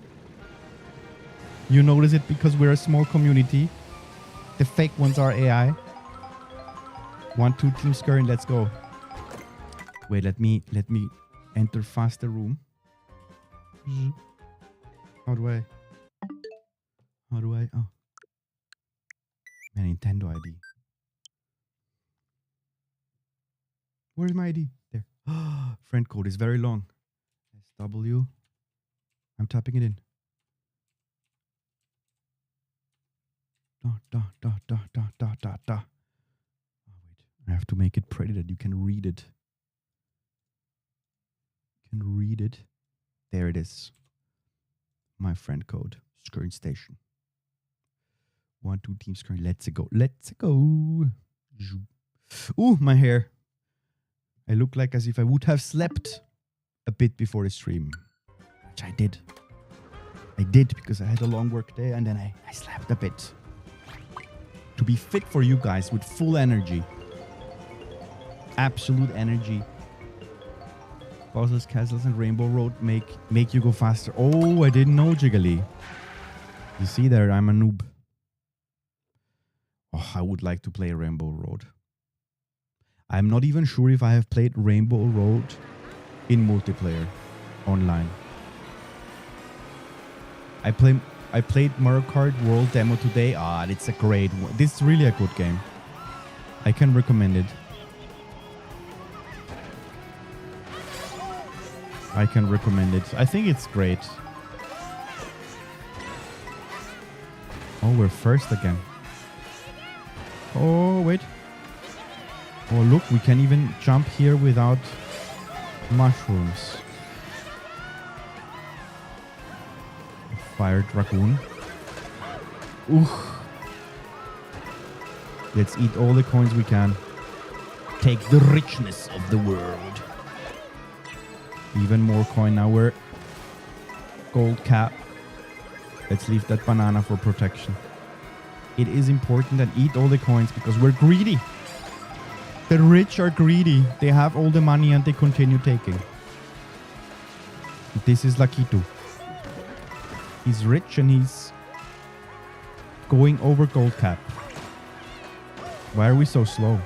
A: You notice it because we're a small community. The fake ones are AI. 1, 2, Team Skern, let's go. Wait, let me enter faster room. How do I? Oh. My Nintendo ID. Where's my ID? There. Friend code is very long. SW. I'm typing it in. Da. Oh, wait. I have to make it pretty that you can read it. You can read it. There it is. My friend code. SkernStation. 1, 2, Team Skern. Let's go. Let's go. Ooh, my hair. I look like as if I would have slept a bit before the stream. Which I did. I did because I had a long work day and then I slept a bit. To be fit for you guys with full energy. Absolute energy. Bowser's Castles and Rainbow Road make you go faster. Oh, I didn't know, Jiggly. You see there, I'm a noob. Oh, I would like to play Rainbow Road. I'm not even sure if I have played Rainbow Road in multiplayer online. I played Mario Kart World Demo today. Ah, it's a great one. This is really a good game. I can recommend it. I can recommend it. I think it's great. Oh, we're first again. Oh, wait. Oh, look, we can even jump here without mushrooms. Fire Dragoon. Ooh. Let's eat all the coins we can. Take the richness of the world. Even more coin now. We're gold cap. Let's leave that banana for protection. It is important that eat all the coins because we're greedy. The rich are greedy. They have all the money and they continue taking. This is Lakitu. He's rich and he's going over gold cap. Why are we so slow?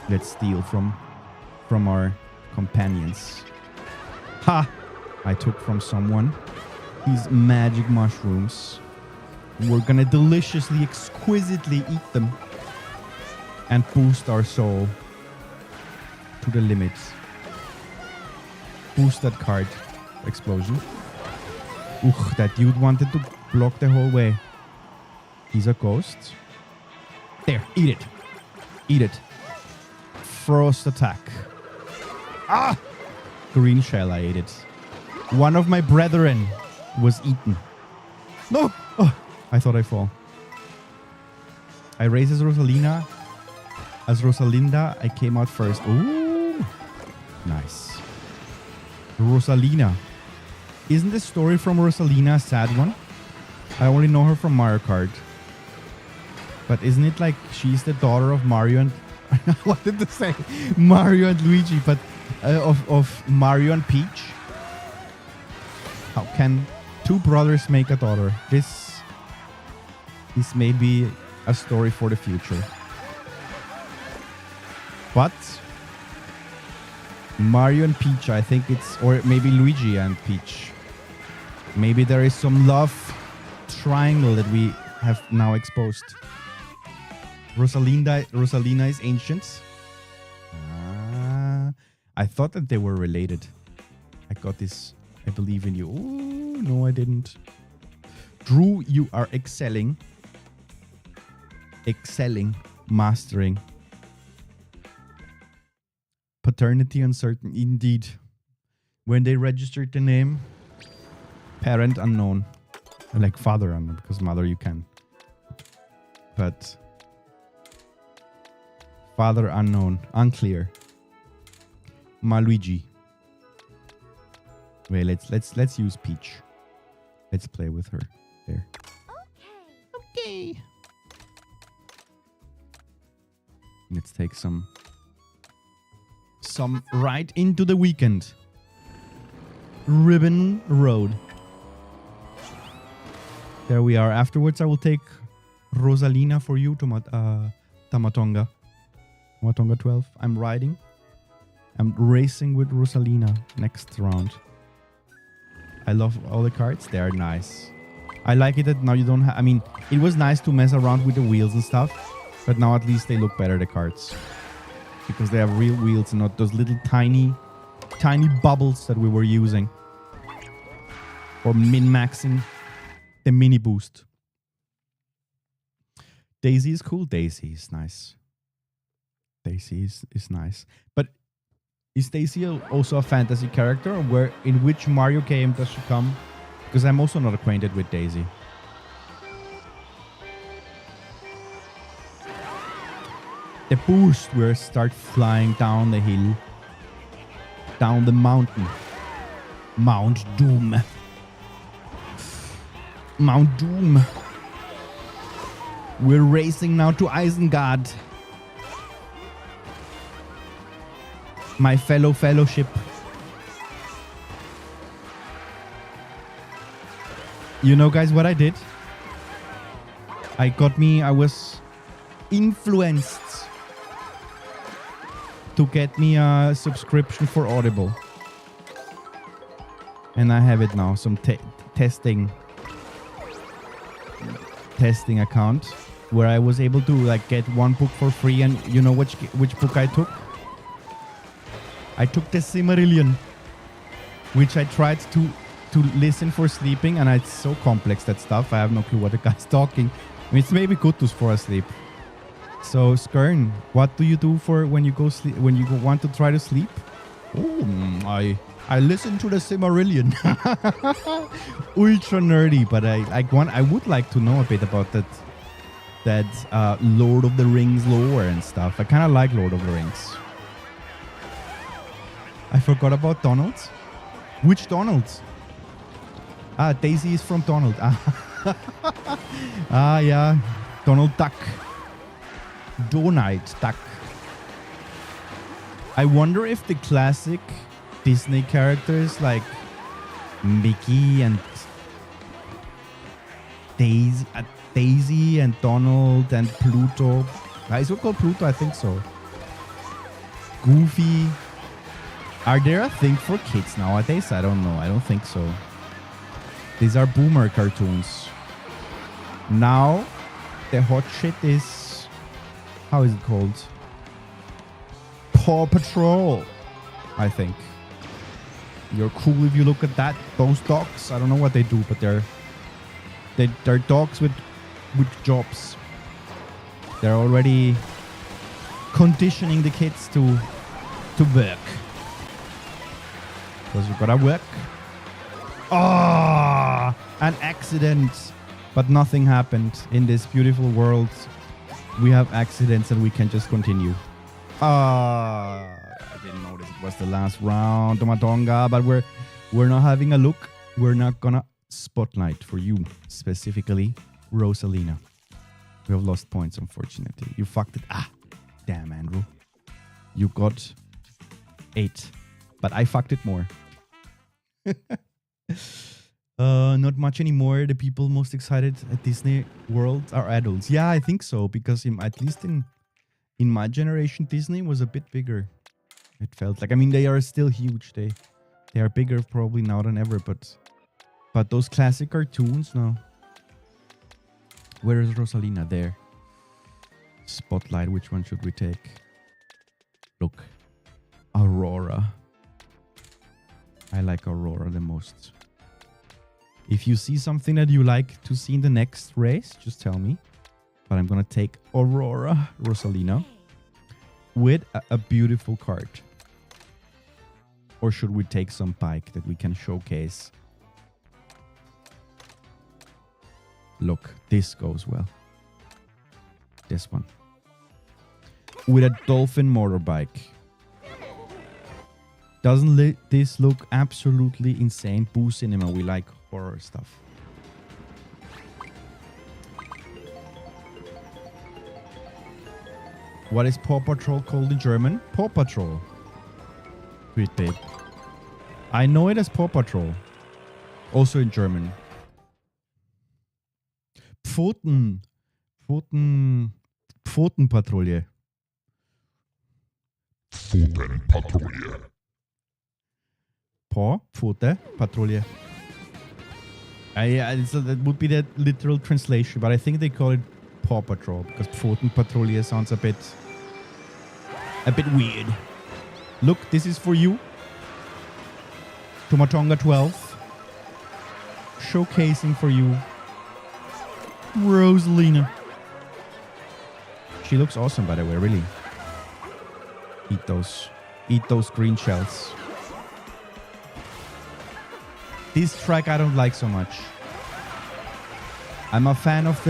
A: Let's steal from our companions. Ha! I took from someone these magic mushrooms. We're gonna deliciously, exquisitely eat them and boost our soul to the limits. Boost that card. Explosion. Ooh, that dude wanted to block the whole way. He's a ghost. There, eat it. Eat it. Frost attack. Ah! Green shell, I ate it. One of my brethren was eaten. No! Oh, I thought I fall. I raised as Rosalina. As Rosalinda, I came out first. Ooh! Nice. Rosalina. Isn't the story from Rosalina a sad one? I only know her from Mario Kart. But isn't it like she's the daughter of Mario and... I wanted to say Mario and Luigi, but of Mario and Peach? How can two brothers make a daughter? This may be a story for the future. But Mario and Peach, I think it's, or maybe Luigi and Peach. Maybe there is some love triangle that we have now exposed. Rosalina is ancient. I thought that they were related. I got this. I believe in you. Oh, no, I didn't. Drew, you are excelling. Excelling. Mastering. Paternity uncertain. Indeed. When they registered the name, parent unknown. Like father unknown, because mother you can. But father unknown. Unclear. Maluigi. Wait, let's use Peach. Let's play with her. There. Okay. Let's take some ride into the weekend. Ribbon Road. There we are. Afterwards, I will take Rosalina for you, Tamatonga. Tamatonga 12. I'm riding. I'm racing with Rosalina next round. I love all the carts. They are nice. I like it that now you don't have... I mean, it was nice to mess around with the wheels and stuff. But now at least they look better, the carts. Because they have real wheels and not those little tiny bubbles that we were using. For min-maxing the mini boost. Daisy is cool. Daisy is nice. Daisy is nice. But is Daisy also a fantasy character? Or in which Mario game does she come? Because I'm also not acquainted with Daisy. The boost where start flying down the hill. Down the mountain. Mount Doom. Mount Doom. We're racing now to Isengard. My fellowship. You know, guys, what I did? I was influenced to get me a subscription for Audible. And I have it now, some testing account where I was able to like get one book for free. And you know which book I took? I took the Silmarillion, which I tried to listen for sleeping, and it's so complex, that stuff. I have no clue what the guy's talking. I mean, it's maybe good to fall asleep. So Skern, what do you do for when you go sleep, when you want to try to sleep? Oh, I listen to the Silmarillion. Ultra nerdy, but I would like to know a bit about that Lord of the Rings lore and stuff. I kind of like Lord of the Rings. I forgot about Donald. Which Donald? Daisy is from Donald. Yeah. Donald Duck. Donald Duck. I wonder if the classic Disney characters like Mickey and Daisy and Donald and Pluto. Is it called Pluto? I think so. Goofy. Are there a thing for kids nowadays? I don't know. I don't think so. These are boomer cartoons. Now, the hot shit is... How is it called? Paw Patrol, I think. You're cool if you look at that. Those dogs, I don't know what they do, but they're dogs with jobs. They're already conditioning the kids to work. Because you gotta work. Ah, an accident. But nothing happened in this beautiful world. We have accidents and we can just continue. I didn't notice it was the last round, Tomatonga, but we're not having a look. We're not gonna spotlight for you, specifically Rosalina. We have lost points, unfortunately. You fucked it. Damn, Andrew. You got 8, but I fucked it more. Not much anymore. The people most excited at Disney World are adults. Yeah, I think so, because at least in my generation, Disney was a bit bigger. It felt like, I mean, they are still huge. They are bigger probably now than ever, but those classic cartoons, no. Where is Rosalina? There. Spotlight, which one should we take? Look. Aurora. I like Aurora the most. If you see something that you like to see in the next race, just tell me. But I'm gonna take Aurora Rosalina with a beautiful cart. Or should we take some bike that we can showcase? Look, this goes well. This one. With a dolphin motorbike. Doesn't this look absolutely insane? Boo Cinema, we like horror stuff. What is Paw Patrol called in German? Paw Patrol. Sweet babe. I know it as Paw Patrol. Also in German. Pfotenpatrouille.
B: Pfotenpatrouille.
A: Paw, Pfote, Patrouille. That would be the literal translation, but I think they call it Paw Patrol because Pfotenpatrouille sounds a bit weird. Look, this is for you. Tomatonga 12. Showcasing for you. Rosalina. She looks awesome, by the way, really. Eat those green shells. This track I don't like so much. I'm a fan of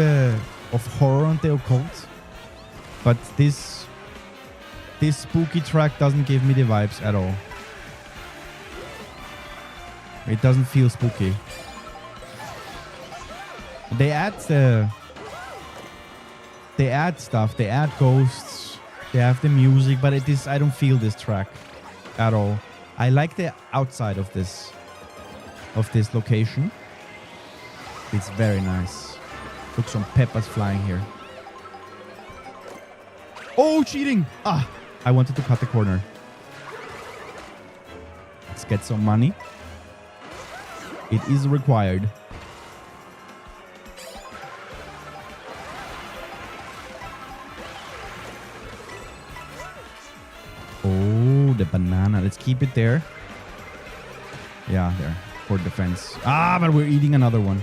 A: horror and the occult, but this spooky track doesn't give me the vibes at all. It doesn't feel spooky. They add stuff. They add ghosts. They have the music, but I don't feel this track at all. I like the outside of this location. It's very nice. Look, some peppers flying here. Oh, cheating! Ah, I wanted to cut the corner. Let's get some money. It is required. Oh, the banana. Let's keep it there. Yeah, there. For defense. Ah, but we're eating another one.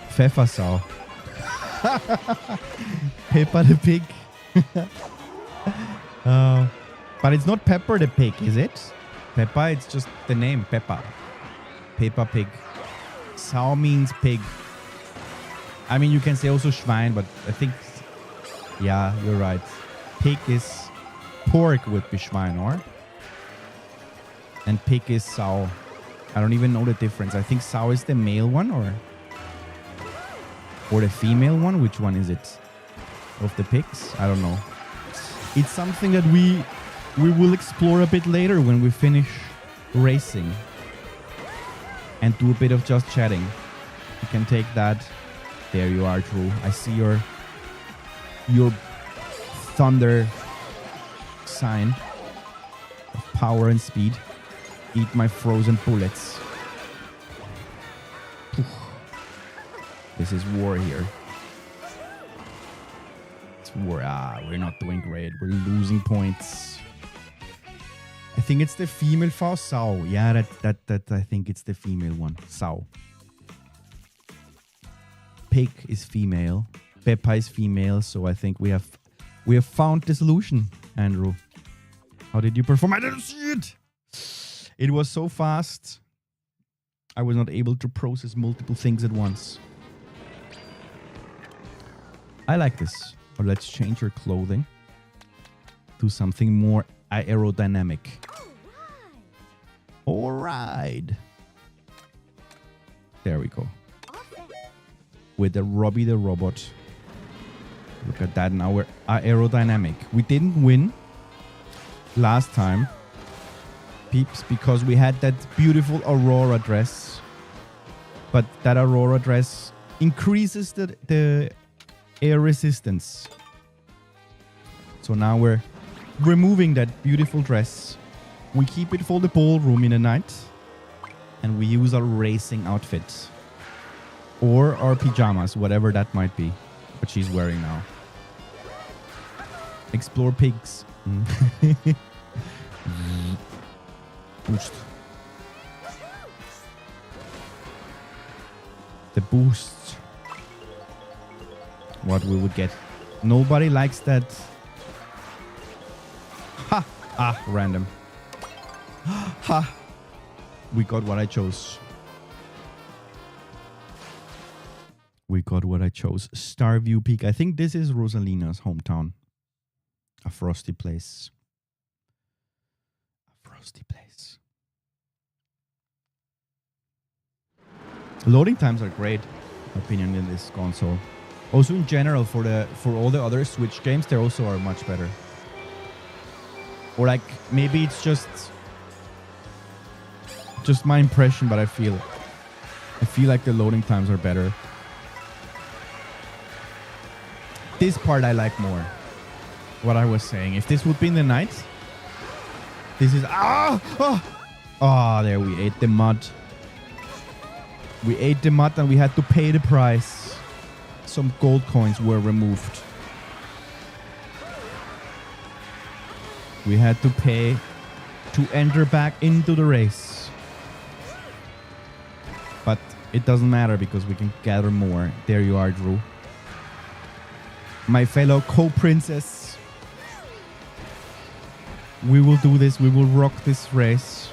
A: Pfeffersau. Peppa the pig. But it's not Pepper the pig, is it? Peppa, it's just the name, Peppa. Peppa pig. Sau means pig. I mean, you can say also Schwein, but I think... Yeah, you're right. Pig is... Pork would be Schwein, or? And pig is Sau. I don't even know the difference. I think Sau is the male one, or the female one. Which one is it? Of the pigs? I don't know. It's something that we will explore a bit later when we finish racing and do a bit of just chatting. You can take that. There you are, Drew. I see your thunder sign of power and speed. Eat my frozen bullets. This is war here. It's war. We're not doing great. We're losing points. I think it's the female fowl, Sau. Yeah, that I think it's the female one, Sau. Pig is female. Peppa is female. So I think we have found the solution, Andrew. How did you perform? I didn't see it. It was so fast. I was not able to process multiple things at once. I like this. But let's change your clothing to something more aerodynamic. All right. There we go. With the Robbie the Robot. Look at that. Now we're aerodynamic. We didn't win last time, peeps, because we had that beautiful Aurora dress. But that Aurora dress increases the air resistance. So now we're removing that beautiful dress. We keep it for the ballroom in the night. And we use our racing outfit. Or our pajamas, whatever that might be. What she's wearing now. Explore pigs. Boost. The boost. What we would get. Nobody likes that. Ha! Ah, random. Ha! We got what I chose. We got what I chose. Starview Peak. I think this is Rosalina's hometown. A frosty place. A frosty place. Loading times are great, opinion in this console. Also in general for all the other Switch games, they also are much better. Or like maybe it's just my impression, but I feel like the loading times are better. This part I like more. What I was saying. If this would be in the night, this is there we ate the mud. We ate the mud and we had to pay the price. Some gold coins were removed. We had to pay to enter back into the race. But it doesn't matter because we can gather more. There you are, Drew. My fellow co-princess. We will do this. We will rock this race.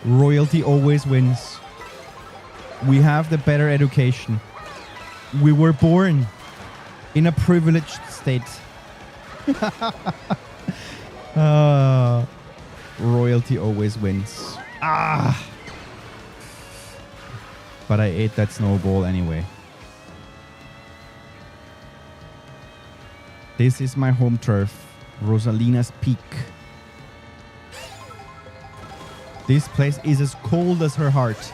A: Royalty always wins. We have the better education. We were born in a privileged state. Royalty always wins. But I ate that snowball anyway. This is my home turf. Rosalina's Peak. This place is as cold as her heart.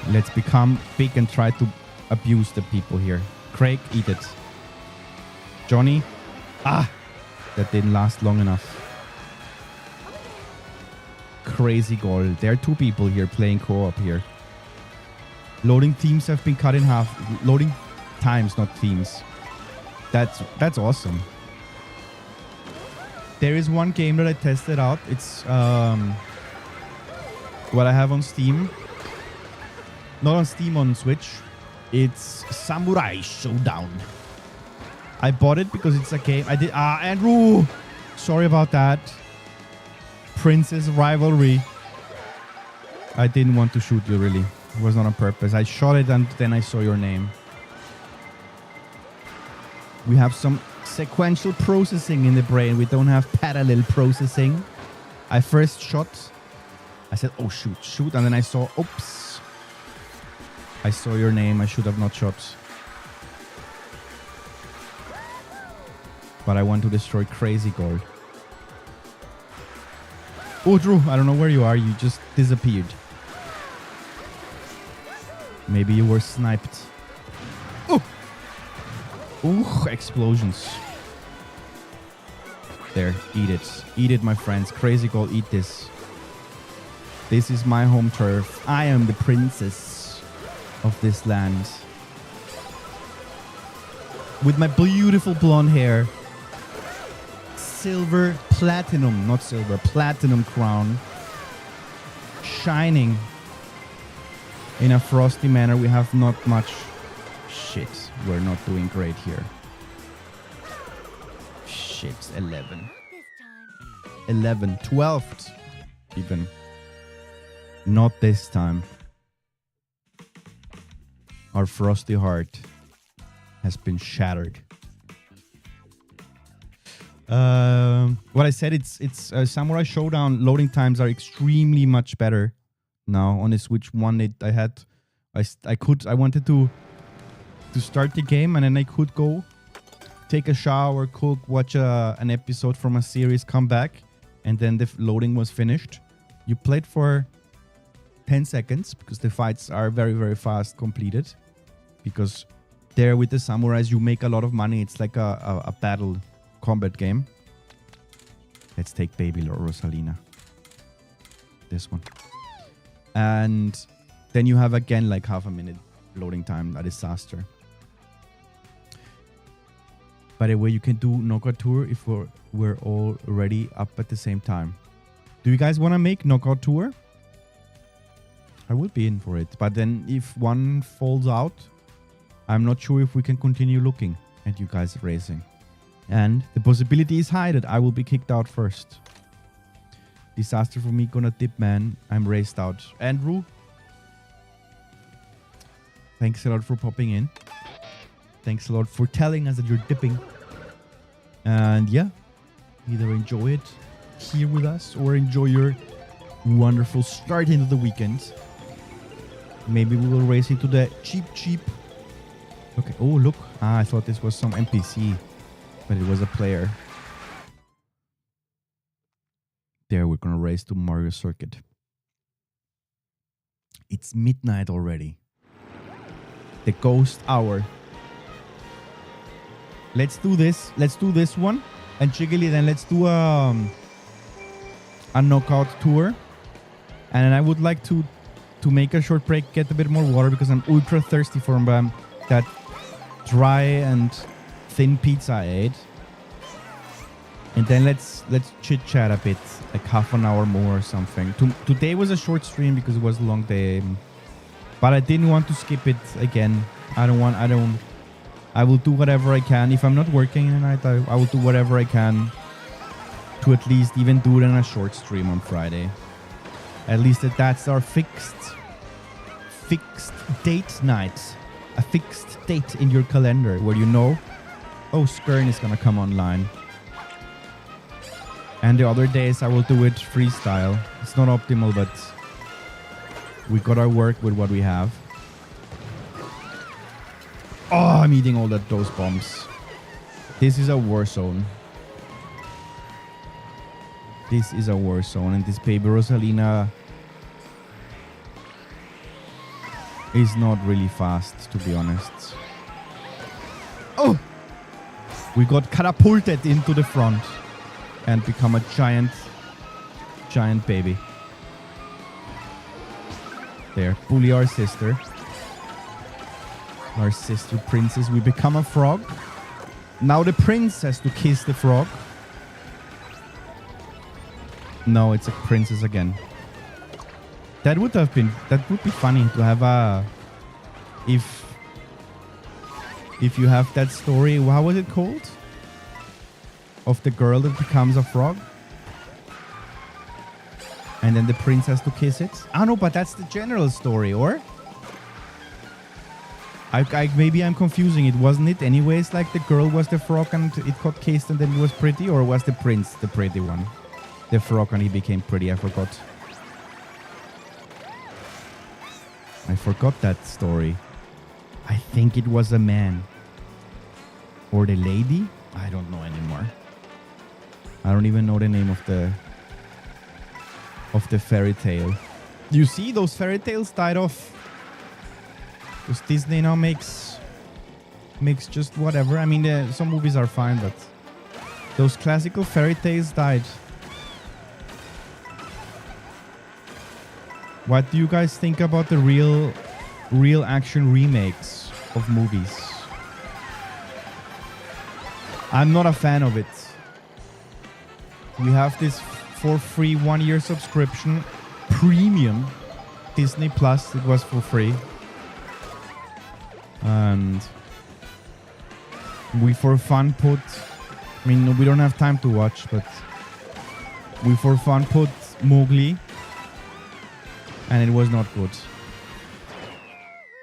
A: Let's become big and try to abuse the people here. Craig, eat it. Johnny. That didn't last long enough. Crazy goal. There are two people here playing co-op here. Loading themes have been cut in half. Loading times, not themes. That's awesome. There is one game that I tested out. It's what I have on Steam. Not on Steam, on Switch. It's Samurai Showdown. I bought it because it's a game. I did. Andrew! Sorry about that. Princess Rivalry. I didn't want to shoot you, really. It was not on purpose. I shot it and then I saw your name. We have some sequential processing in the brain. We don't have parallel processing. I first shot. I said, oh, shoot. And then I saw, oops. I saw your name. I should have not shot. But I want to destroy Crazy Gold. Oh, Drew, I don't know where you are. You just disappeared. Maybe you were sniped. Oh! Ooh, explosions. There, eat it. Eat it, my friends. Crazy Gold, eat this. This is my home turf. I am the princess of this land. With my beautiful blonde hair. Silver, platinum, not silver, platinum crown. Shining. In a frosty manner, we have not much. Shit, we're not doing great here. Shit, 11. 11, 12th even. Not this time. Our frosty heart has been shattered. What I said, it's Samurai Showdown loading times are extremely much better now on the Switch 1. I wanted to start the game and then I could go take a shower, cook, watch an episode from a series, come back, and then the loading was finished. You played for 10 seconds because the fights are very, very fast completed. Because there with the samurais, you make a lot of money. It's like a battle combat game. Let's take baby Rosalina. This one. And then you have again like half a minute loading time. A disaster. By the way, you can do Knockout Tour if we're all already up at the same time. Do you guys want to make Knockout Tour? I would be in for it. But then if one falls out, I'm not sure if we can continue looking at you guys racing. And the possibility is high that I will be kicked out first. Disaster for me, gonna dip, man. I'm raced out. Andrew, thanks a lot for popping in. Thanks a lot for telling us that you're dipping. And yeah, either enjoy it here with us or enjoy your wonderful start into the weekend. Maybe we will race into the cheap. Okay. Oh, look. I thought this was some NPC, but it was a player. There, we're gonna race to Mario Circuit. It's midnight already. The ghost hour. Let's do this. Let's do this one. And Jiggly, then let's do a knockout tour. And then I would like to make a short break, get a bit more water because I'm ultra thirsty from that dry and thin pizza I ate. And then let's chit chat a bit, like half an hour more or something. Today was a short stream because it was a long day, but I didn't want to skip it again. I will do whatever I can. If I'm not working tonight, I will do whatever I can to at least even do it in a short stream on Friday. At least that's our fixed date night. A fixed date in your calendar where you know, oh, Skern is gonna come online. And the other days I will do it freestyle. It's not optimal, but we gotta work with what we have. Oh, I'm eating all those bombs. This is a war zone. This is a war zone, and this baby Rosalina is not really fast, to be honest. Oh! We got catapulted into the front and become a giant baby. There, bully our sister. Our sister princess. We become a frog. Now the prince has to kiss the frog. No, it's a princess again. That would be funny to have a... If you have that story, how was it called? Of the girl that becomes a frog? And then the prince has to kiss it? Ah, no, but that's the general story, or? Maybe I'm confusing it. Wasn't it anyways like the girl was the frog and it got kissed and then it was pretty? Or was the prince the pretty one? The frog and he became pretty, I forgot. I forgot that story. I think it was a man. Or the lady? I don't know anymore. I don't even know the name of the fairy tale. You see, those fairy tales died off. Because Disney now makes just whatever. I mean, some movies are fine, but those classical fairy tales died. What do you guys think about the real action remakes of movies? I'm not a fan of it. We have this for free 1-year subscription, premium Disney Plus. It was for free. And we for fun put, I mean, we don't have time to watch, but we for fun put Mowgli, and it was not good.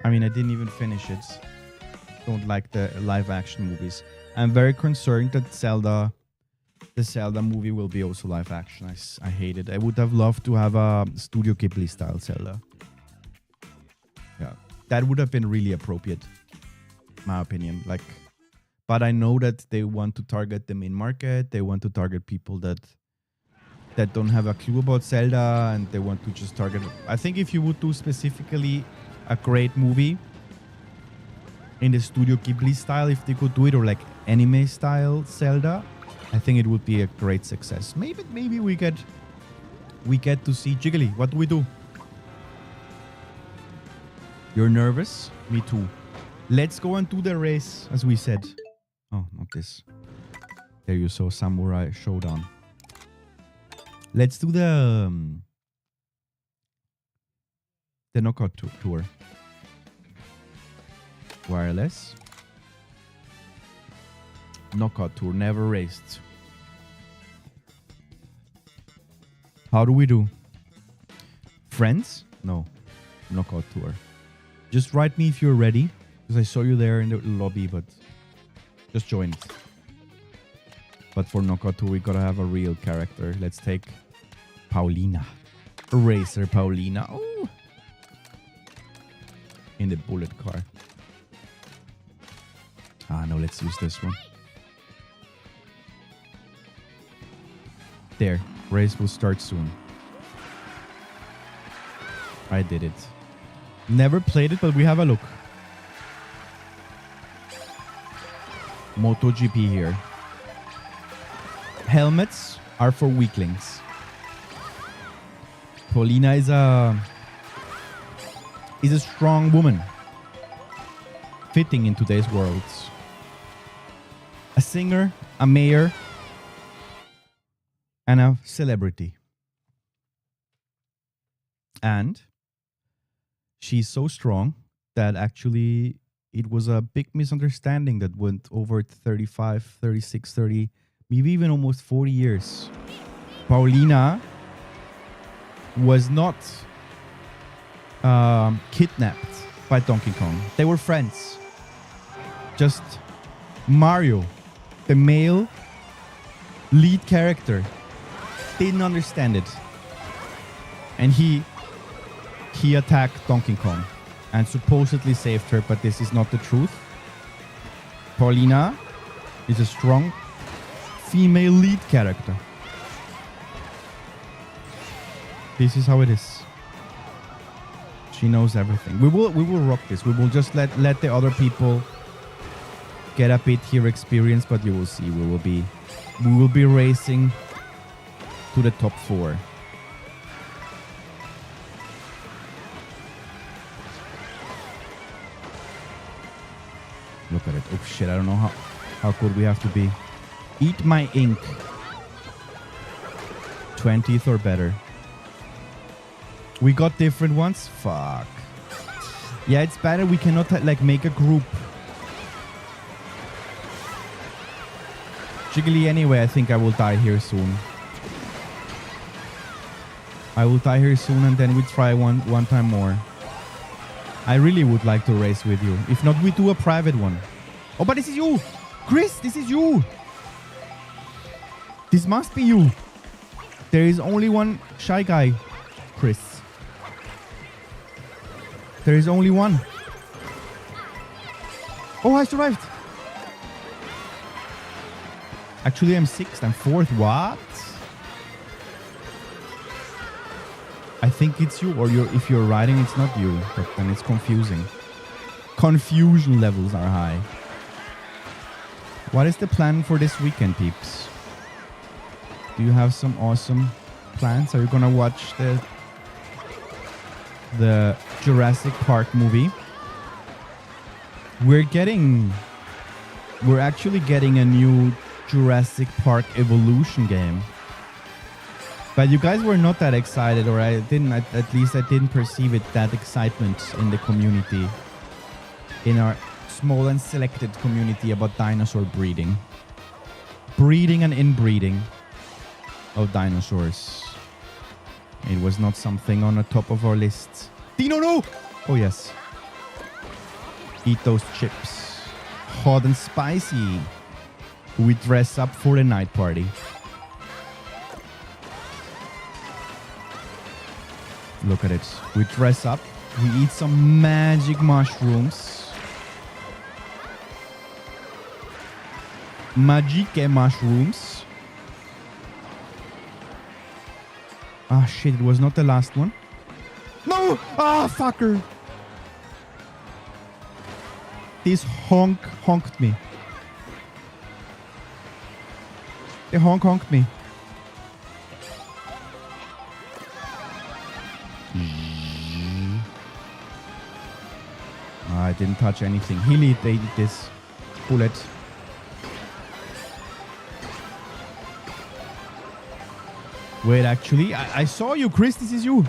A: I mean, I didn't even finish it. Don't like the live action movies. I'm very concerned that the Zelda movie will be also live action. I hate it. I would have loved to have a Studio Ghibli style Zelda. Yeah. That would have been really appropriate, my opinion. But I know that they want to target the main market. They want to target people that don't have a clue about Zelda, and they want to just target. I think if you would do specifically a great movie in the Studio Ghibli style, if they could do it, or like anime style Zelda, I think it would be a great success. Maybe we get to see Jiggly. What do we do? You're nervous? Me too. Let's go and do the race, as we said. Oh, not this. There you saw Samurai Showdown. Let's do the knockout tour. Wireless. Knockout tour, never raced. How do we do? Friends? No. Knockout tour. Just write me if you're ready. Because I saw you there in the lobby, but just join it. But for knockout tour, we gotta have a real character. Let's take Paulina. Racer Paulina. Oh! In the bullet car. Ah, no, let's use this one. There. Race will start soon. I did it. Never played it, but we have a look. MotoGP here. Helmets are for weaklings. Paulina is a strong woman. Fitting in today's world. A singer, a mayor, and a celebrity. And she's so strong that actually it was a big misunderstanding that went over 35, 36, 30, maybe even almost 40 years. Paulina was not kidnapped by Donkey Kong. They were friends. Just Mario, the male lead character, didn't understand it. And he attacked Donkey Kong and supposedly saved her, but this is not the truth. Paulina is a strong female lead character. This is how it is. She knows everything. We will rock this. We will just let the other people get a bit here experience, but you will see we will be racing to the top 4. Look at it. Oh shit, I don't know how good we have to be. Eat my ink. 20th or better. We got different ones? Fuck. Yeah, it's better we cannot like make a group. Jiggly anyway, I think I will die here soon. I will die here soon and then we try one time more. I really would like to race with you. If not, we do a private one. Oh, but this is you! Chris, this is you! This must be you. There is only one shy guy, Chris. There is only one. Oh, I survived. Actually, I'm 6th. I'm 4th. What? I think it's you, or if you're riding, it's not you. But then it's confusing. Confusion levels are high. What is the plan for this weekend, peeps? Do you have some awesome plans? Are you gonna watch the Jurassic Park movie? We're actually getting a new Jurassic Park Evolution game. But you guys were not that excited, or at least I didn't perceive it, that excitement in the community. In our small and selected community about dinosaur breeding. Breeding and inbreeding of dinosaurs. It was not something on the top of our list. Dino, no! Oh, yes. Eat those chips. Hot and spicy. We dress up for the night party. Look at it. We dress up. We eat some magic mushrooms. Magique mushrooms. Ah, shit. It was not the last one. No! Ah, fucker. This honked me. They Hong Konged me. I didn't touch anything. Healy, they did this. Bullet. Wait, actually, I saw you, Chris. This is you.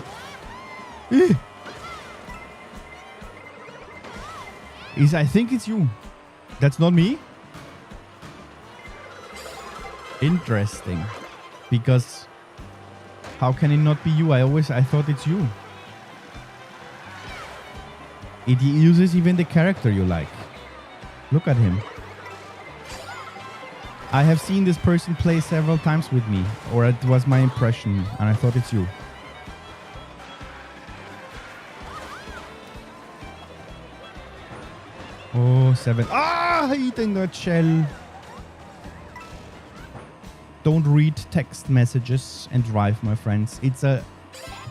A: I think it's you. That's not me? Interesting. Because how can it not be you? I thought it's you. It uses even the character you like. Look at him. I have seen this person play several times with me, or it was my impression, and I thought it's you. Oh, 7. Ah, eating that shell. Don't read text messages and drive, my friends. It's a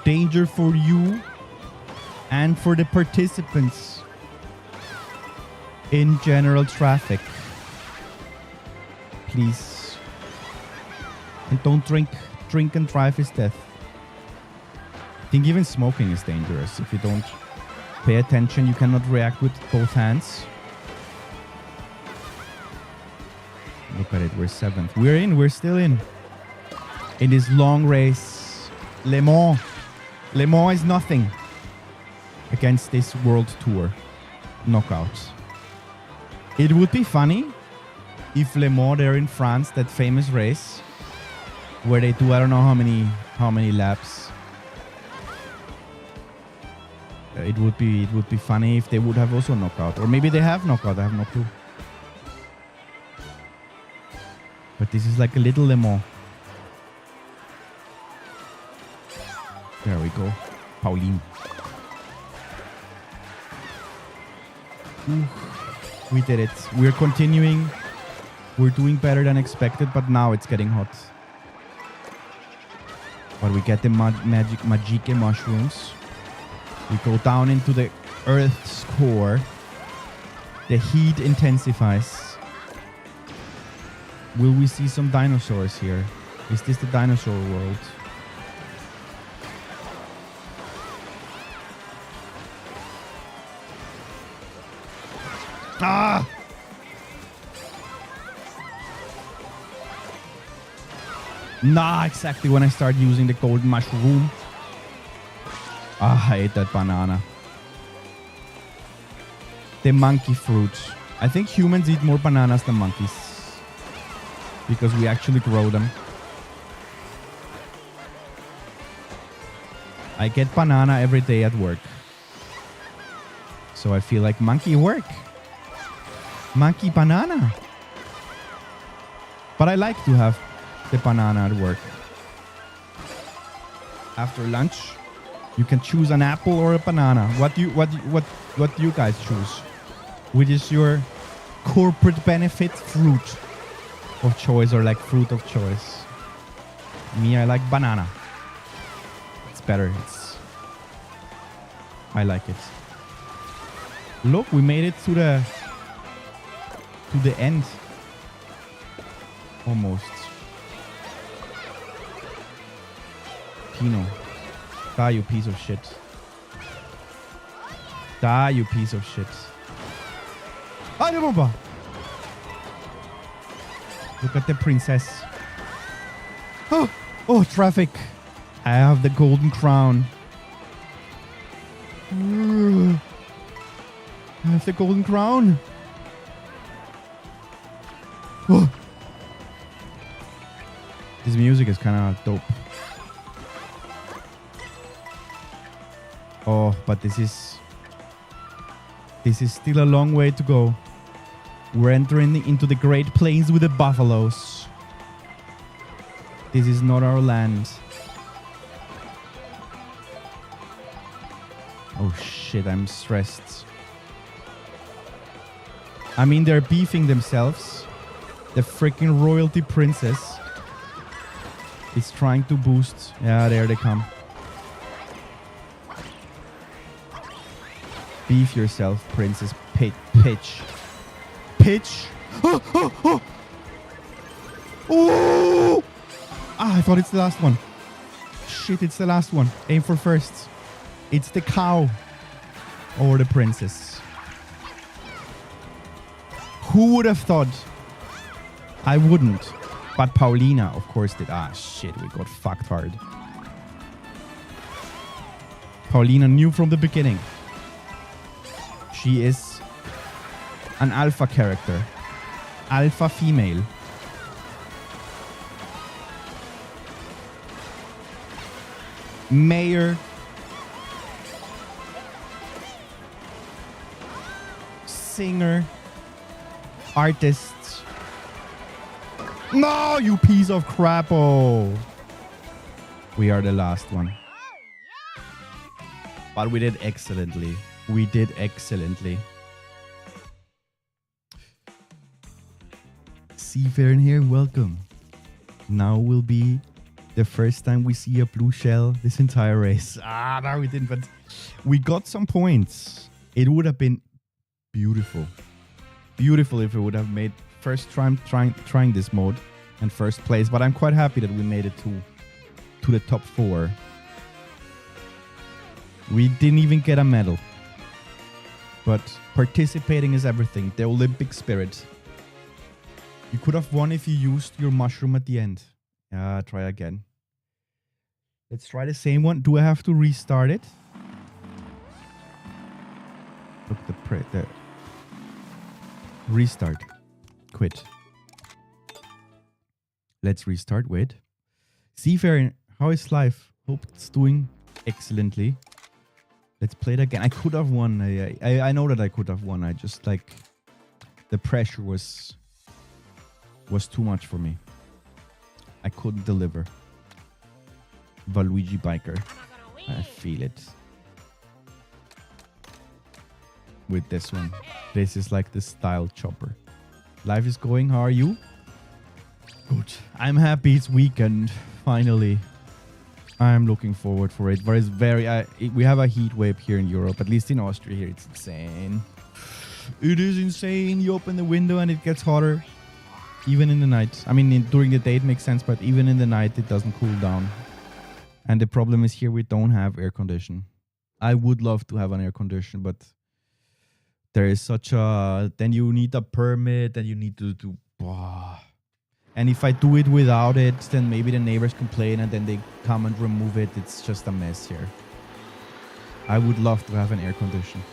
A: danger for you and for the participants in general traffic. Please. And don't drink. Drink and drive is death. I think even smoking is dangerous. If you don't pay attention, you cannot react with both hands. Look at it, we're 7th. We're in, we're still in. In this long race. Le Mans. Le Mans is nothing against this world tour knockout. It would be funny if Le Mans there in France, that famous race where they do I don't know how many laps. It would be funny if they would have also knockout, or maybe they have knockout. I have no clue. But this is like a little Le Mans. There we go, Pauline. Ooh, we did it. We're continuing. We're doing better than expected, but now it's getting hot. But we get the magic mushrooms. We go down into the Earth's core. The heat intensifies. Will we see some dinosaurs here? Is this the dinosaur world? Ah! Nah, exactly when I start using the golden mushroom. Ah, I ate that banana. The monkey fruit. I think humans eat more bananas than monkeys, because we actually grow them. I get banana every day at work. So I feel like monkey work. Monkey banana. But I like to have the banana at work. After lunch, you can choose an apple or a banana. What do you guys choose? Which is your corporate benefit fruit of choice, or like fruit of choice? Me, I like banana. It's better. I like it. Look, we made it to the end. Almost. Pino. Die, you piece of shit. Die, you piece of shit. Ah, the bomba! Look at the princess. Oh, traffic. I have the golden crown. I have the golden crown. Oh. This music is kind of dope. Oh, but this is still a long way to go. We're entering into the Great Plains with the buffaloes. This is not our land. Oh shit, I'm stressed. I mean, they're beefing themselves. The freaking royalty princess is trying to boost. Yeah, there they come. Beef yourself, princess. Pitch. Oh! I thought it's the last one. Shit, it's the last one. Aim for first. It's the cow. Or the princess. Who would have thought? I wouldn't. But Paulina, of course, did. Ah, shit, we got fucked hard. Paulina knew from the beginning. She is an alpha character. Alpha female. Mayor. Singer. Artist. No, you piece of crap. Oh. We are the last one. But we did excellently. We did excellently. Seafaring here, welcome. Now will be the first time we see a blue shell this entire race. Ah, no, we didn't, but we got some points. It would have been beautiful. Beautiful if we would have made first time trying this mode and first place, but I'm quite happy that we made it to the top 4. We didn't even get a medal. But participating is everything. The Olympic spirit. You could have won if you used your mushroom at the end. Try again. Let's try the same one. Do I have to restart it? Look, the restart. Quit. Let's restart. Wait. Seafaring, how is life? Hope it's doing excellently. Let's play it again. I could have won. I know that I could have won. I just like the pressure was too much for me. I couldn't deliver. Valuigi Biker. I feel it. With this one. This is like the style chopper. Life is going. How are you? Good. I'm happy it's weekend. Finally. I'm looking forward for it. But it's very... we have a heat wave here in Europe. At least in Austria here. It's insane. It is insane. You open the window and it gets hotter. Even in the night. I mean, during the day it makes sense. But even in the night it doesn't cool down. And the problem is here we don't have air condition. I would love to have an air condition. But there is such a... Then you need a permit. And you need to do... And if I do it without it, then maybe the neighbors complain and then they come and remove it. It's just a mess here. I would love to have an air condition.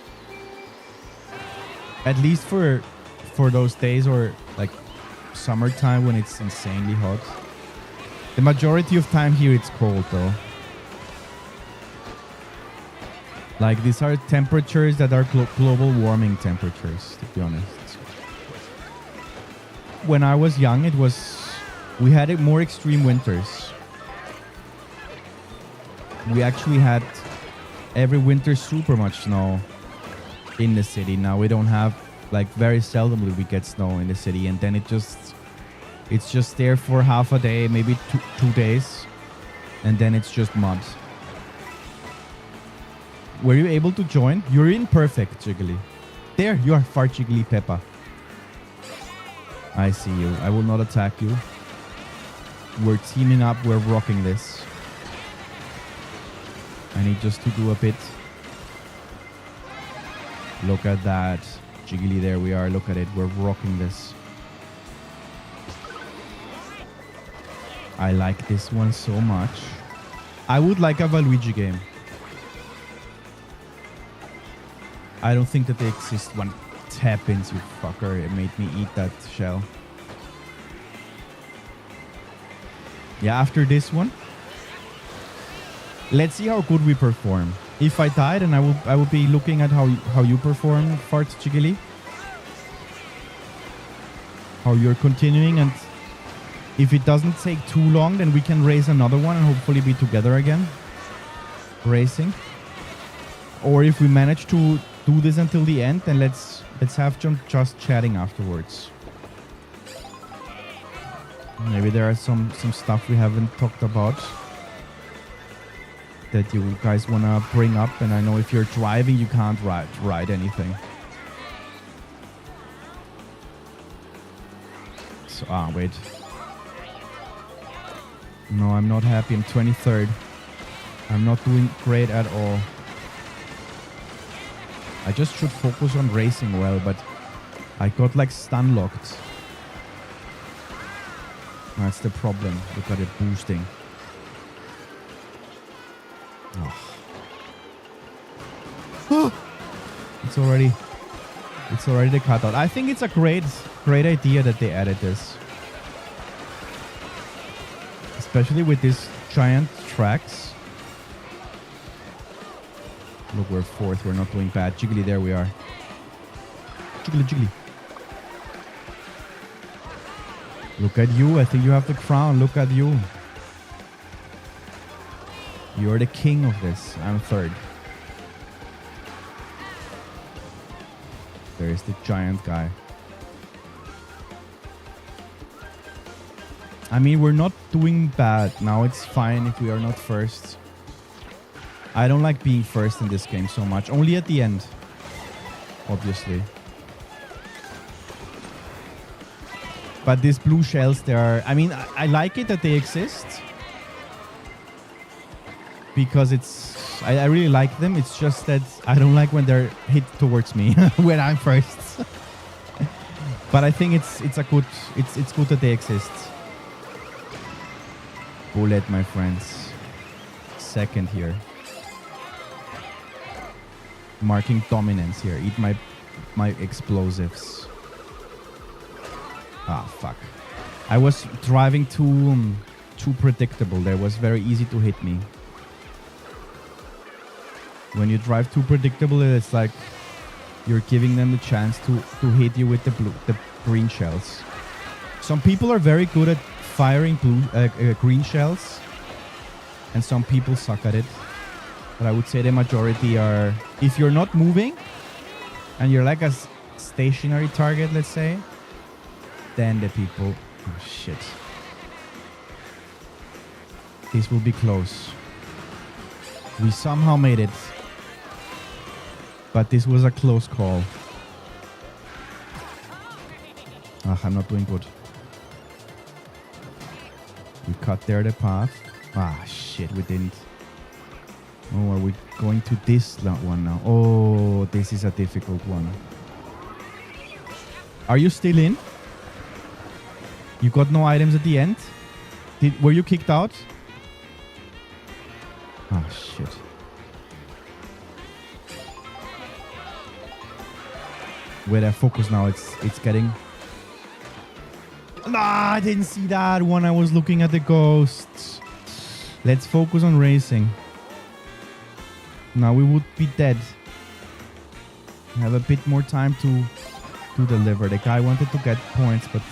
A: At least for those days or like summertime when it's insanely hot. The majority of time here it's cold though. Like these are temperatures that are global warming temperatures, to be honest. When I was young, we had more extreme winters. We actually had every winter super much snow in the city. Now we don't have, like very seldomly we get snow in the city, and then it's just there for half a day, maybe two days, and then it's just mud. Were you able to join? You're in perfect, Jiggly. There, you are far Jiggly Peppa. I see you. I will not attack you. We're teaming up. We're rocking this. I need just to do a bit. Look at that. Jiggly, there we are. Look at it. We're rocking this. I like this one so much. I would like a Valuigi game. I don't think that they exist. One tap-ins, you fucker. It made me eat that shell. Yeah, after this one, let's see how good we perform. If I die, then I will be looking at how you perform, Farts Jiggly. How you're continuing, and if it doesn't take too long, then we can race another one and hopefully be together again. Racing. Or if we manage to do this until the end, then let's have just chatting afterwards. Maybe there are some stuff we haven't talked about that you guys want to bring up. And I know if you're driving, you can't ride anything. So, wait. No, I'm not happy. I'm 23rd. I'm not doing great at all. I just should focus on racing well, but I got like stun locked. That's the problem. Look at it boosting. Oh. It's already the cutout. I think it's a great idea that they added this. Especially with these giant tracks. Look, we're 4th. We're not doing bad. Jiggly, there we are. Jiggly, jiggly. Look at you. I think you have the crown. Look at you. You're the king of this. I'm 3rd. There's the giant guy. I mean, we're not doing bad. Now it's fine if we are not 1st. I don't like being 1st in this game so much. Only at the end. Obviously. But these blue shells, they are... I mean, I like it that they exist. Because it's... I really like them. It's just that I don't like when they're hit towards me when I'm 1st. But I think it's good that they exist. Bullet, my friends. 2nd here. Marking dominance here. Eat my explosives. Ah, fuck. I was driving too predictable. That was very easy to hit me. When you drive too predictable, it's like you're giving them the chance to hit you with the green shells. Some people are very good at firing green shells, and some people suck at it. But I would say the majority are... If you're not moving, and you're like a stationary target, let's say, then the people... Oh, shit. This will be close. We somehow made it. But this was a close call. I'm not doing good. We cut there the path. Shit, we didn't. Oh, are we going to this one now? Oh, this is a difficult one. Are you still in? You got no items at the end? Were you kicked out? Shit. Where I focus now, it's getting... I didn't see that one. I was looking at the ghosts. Let's focus on racing. Now we would be dead. Have a bit more time to deliver. The guy wanted to get points, but...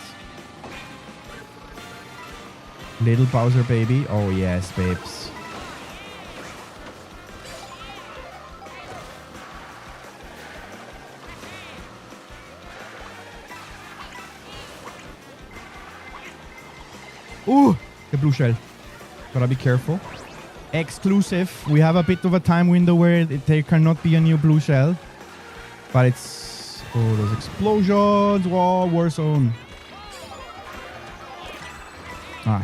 A: Little Bowser baby. Oh yes, babes. Ooh, the blue shell. Gotta be careful. Exclusive. We have a bit of a time window where there cannot be a new blue shell. But it's... Oh, those explosions. Whoa, war zone.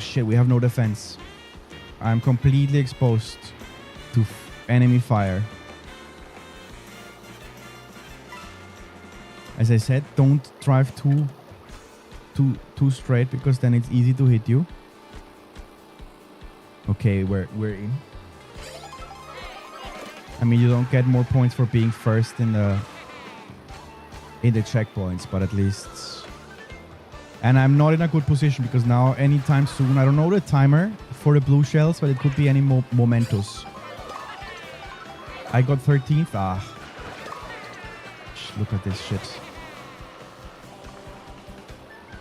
A: Shit, we have no defense. I'm completely exposed to enemy fire. As I said, don't drive too straight, because then it's easy to hit you. Okay, we're in. I mean, you don't get more points for being 1st in the checkpoints, but at least... And I'm not in a good position, because now anytime soon, I don't know the timer for the blue shells, but it could be any momentous. I got 13th. Look at this shit.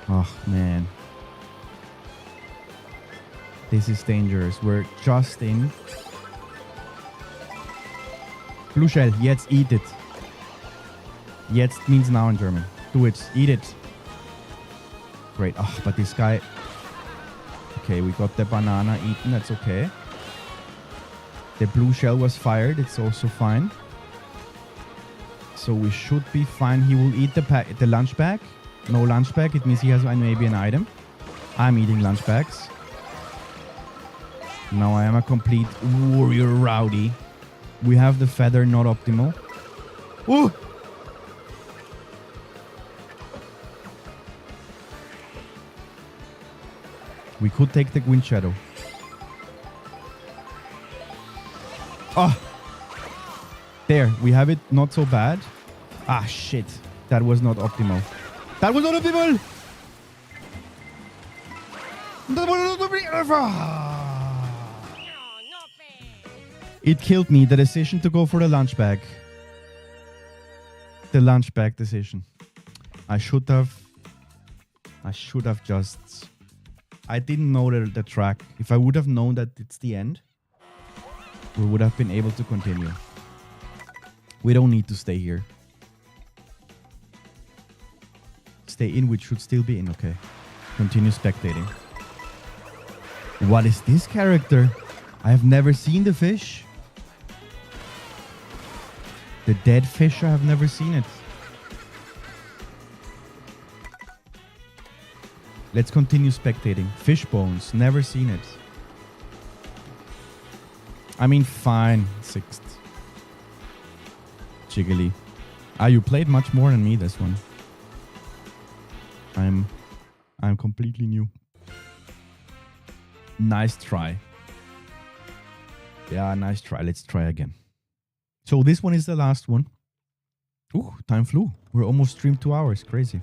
A: Oh, man. This is dangerous. We're just in. Blue shell. Jetzt eat it. Jetzt means now in German. Do it. Eat it. Great. But this guy... Okay, we got the banana eaten. That's okay. The blue shell was fired. It's also fine. So we should be fine. He will eat the lunch bag. No lunch bag. It means he has maybe an item. I'm eating lunch bags. Now I am a complete warrior rowdy. We have the feather not optimal. Ooh! We could take the wind shadow. Oh! There, we have it not so bad. Ah, shit. That was not optimal. That was not optimal! That was not optimal! It killed me, the decision to go for the lunch bag. The lunch bag decision. I should have just... I didn't know the track. If I would have known that it's the end, we would have been able to continue. We don't need to stay here. Stay in, which should still be in. Okay. Continue spectating. What is this character? I have never seen the fish. The dead fish, I have never seen it. Let's continue spectating. Fish bones, never seen it. I mean, fine. 6th. Jiggly. Ah, you played much more than me this one. I'm completely new. Nice try. Yeah, nice try. Let's try again. So this one is the last one. Ooh, time flew. We're almost streamed 2 hours. Crazy.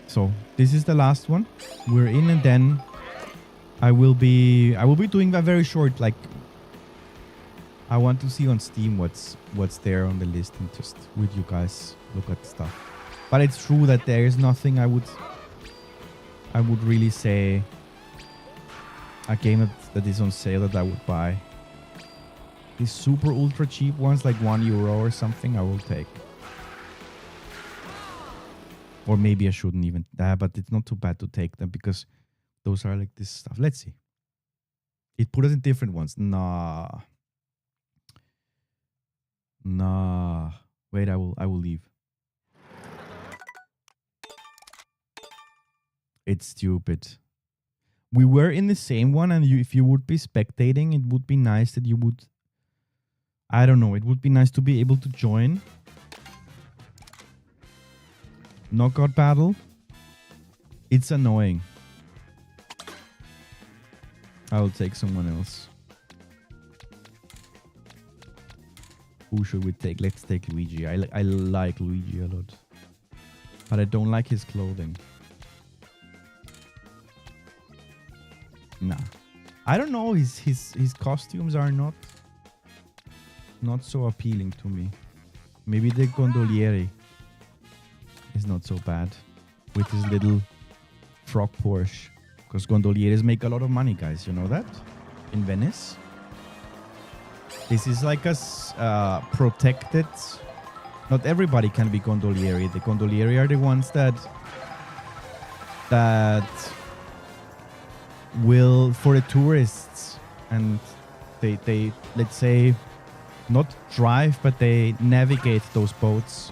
A: So this is the last one. We're in, and then I will be doing a very short, like, I want to see on Steam what's there on the list and just with you guys look at stuff. But it's true that there is nothing I would really say a game that is on sale that I would buy. These super ultra cheap ones, like €1 or something, I will take. Or maybe I shouldn't even. But it's not too bad to take them because those are like this stuff. Let's see. It put us in different ones. Nah. Wait, I will leave. It's stupid. We were in the same one, and if you would be spectating, it would be nice that you would... I don't know. It would be nice to be able to join. Knockout battle. It's annoying. I will take someone else. Who should we take? Let's take Luigi. I like Luigi a lot. But I don't like his clothing. Nah. I don't know. His costumes are not so appealing to me. Maybe the gondoliere is not so bad with his little frog Porsche. Because gondolieres make a lot of money, guys. You know that? In Venice. This is like a protected... Not everybody can be gondoliere. The gondoliere are the ones that will, for the tourists, and they let's say, not drive, but they navigate those boats.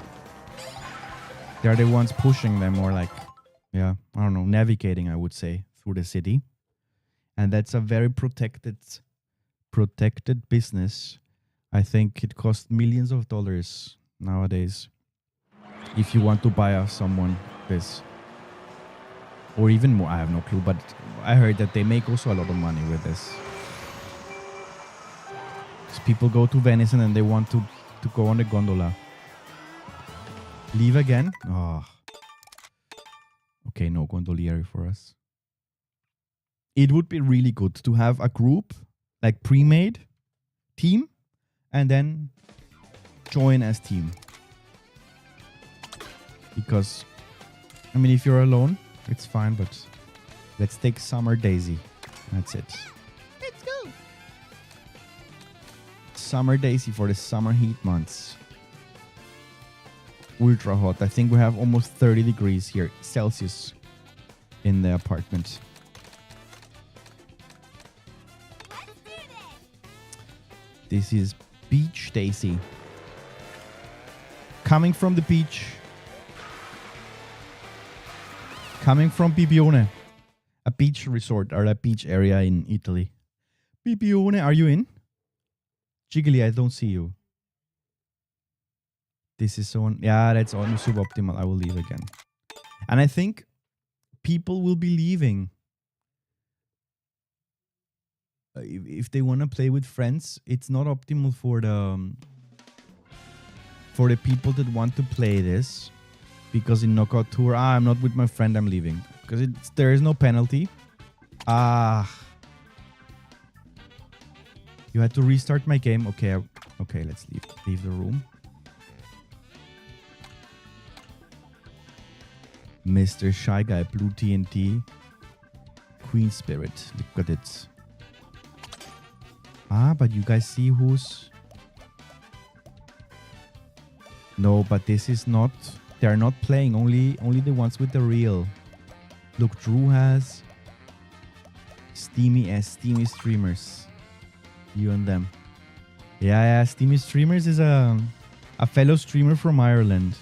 A: They are the ones pushing them, or like, yeah, I don't know, navigating, I would say, through the city. And that's a very protected business. I think it costs millions of dollars nowadays if you want to buy off someone this. Or even more, I have no clue, but I heard that they make also a lot of money with this. So people go to Venice and then they want to go on the gondola. Leave again? Oh. Okay, no gondoliere for us. It would be really good to have a group, like pre-made team, and then join as team. Because, I mean, if you're alone, it's fine, but let's take Summer Daisy. That's it.
C: Let's go.
A: Summer Daisy for the summer heat months. Ultra hot. I think we have almost 30 degrees here, Celsius, in the apartment. This is Beach Daisy. Coming from the beach. Coming from Bibione. A beach resort or a beach area in Italy. Pipione, are you in? Jiggly, I don't see you. This is on. Yeah, that's on suboptimal. I will leave again. And I think people will be leaving. If they want to play with friends, it's not optimal for the people that want to play this. Because in Knockout Tour, I'm not with my friend, I'm leaving. Because there is no penalty. You had to restart my game. Okay, okay, let's leave the room. Mr. Shy Guy, Blue TNT, Queen Spirit. Look at it. But you guys see who's... No, but this is not... They're not playing, only the ones with the real. Look, Drew has... Steamy streamers. You and them. Yeah, Steamy Streamers is a fellow streamer from Ireland.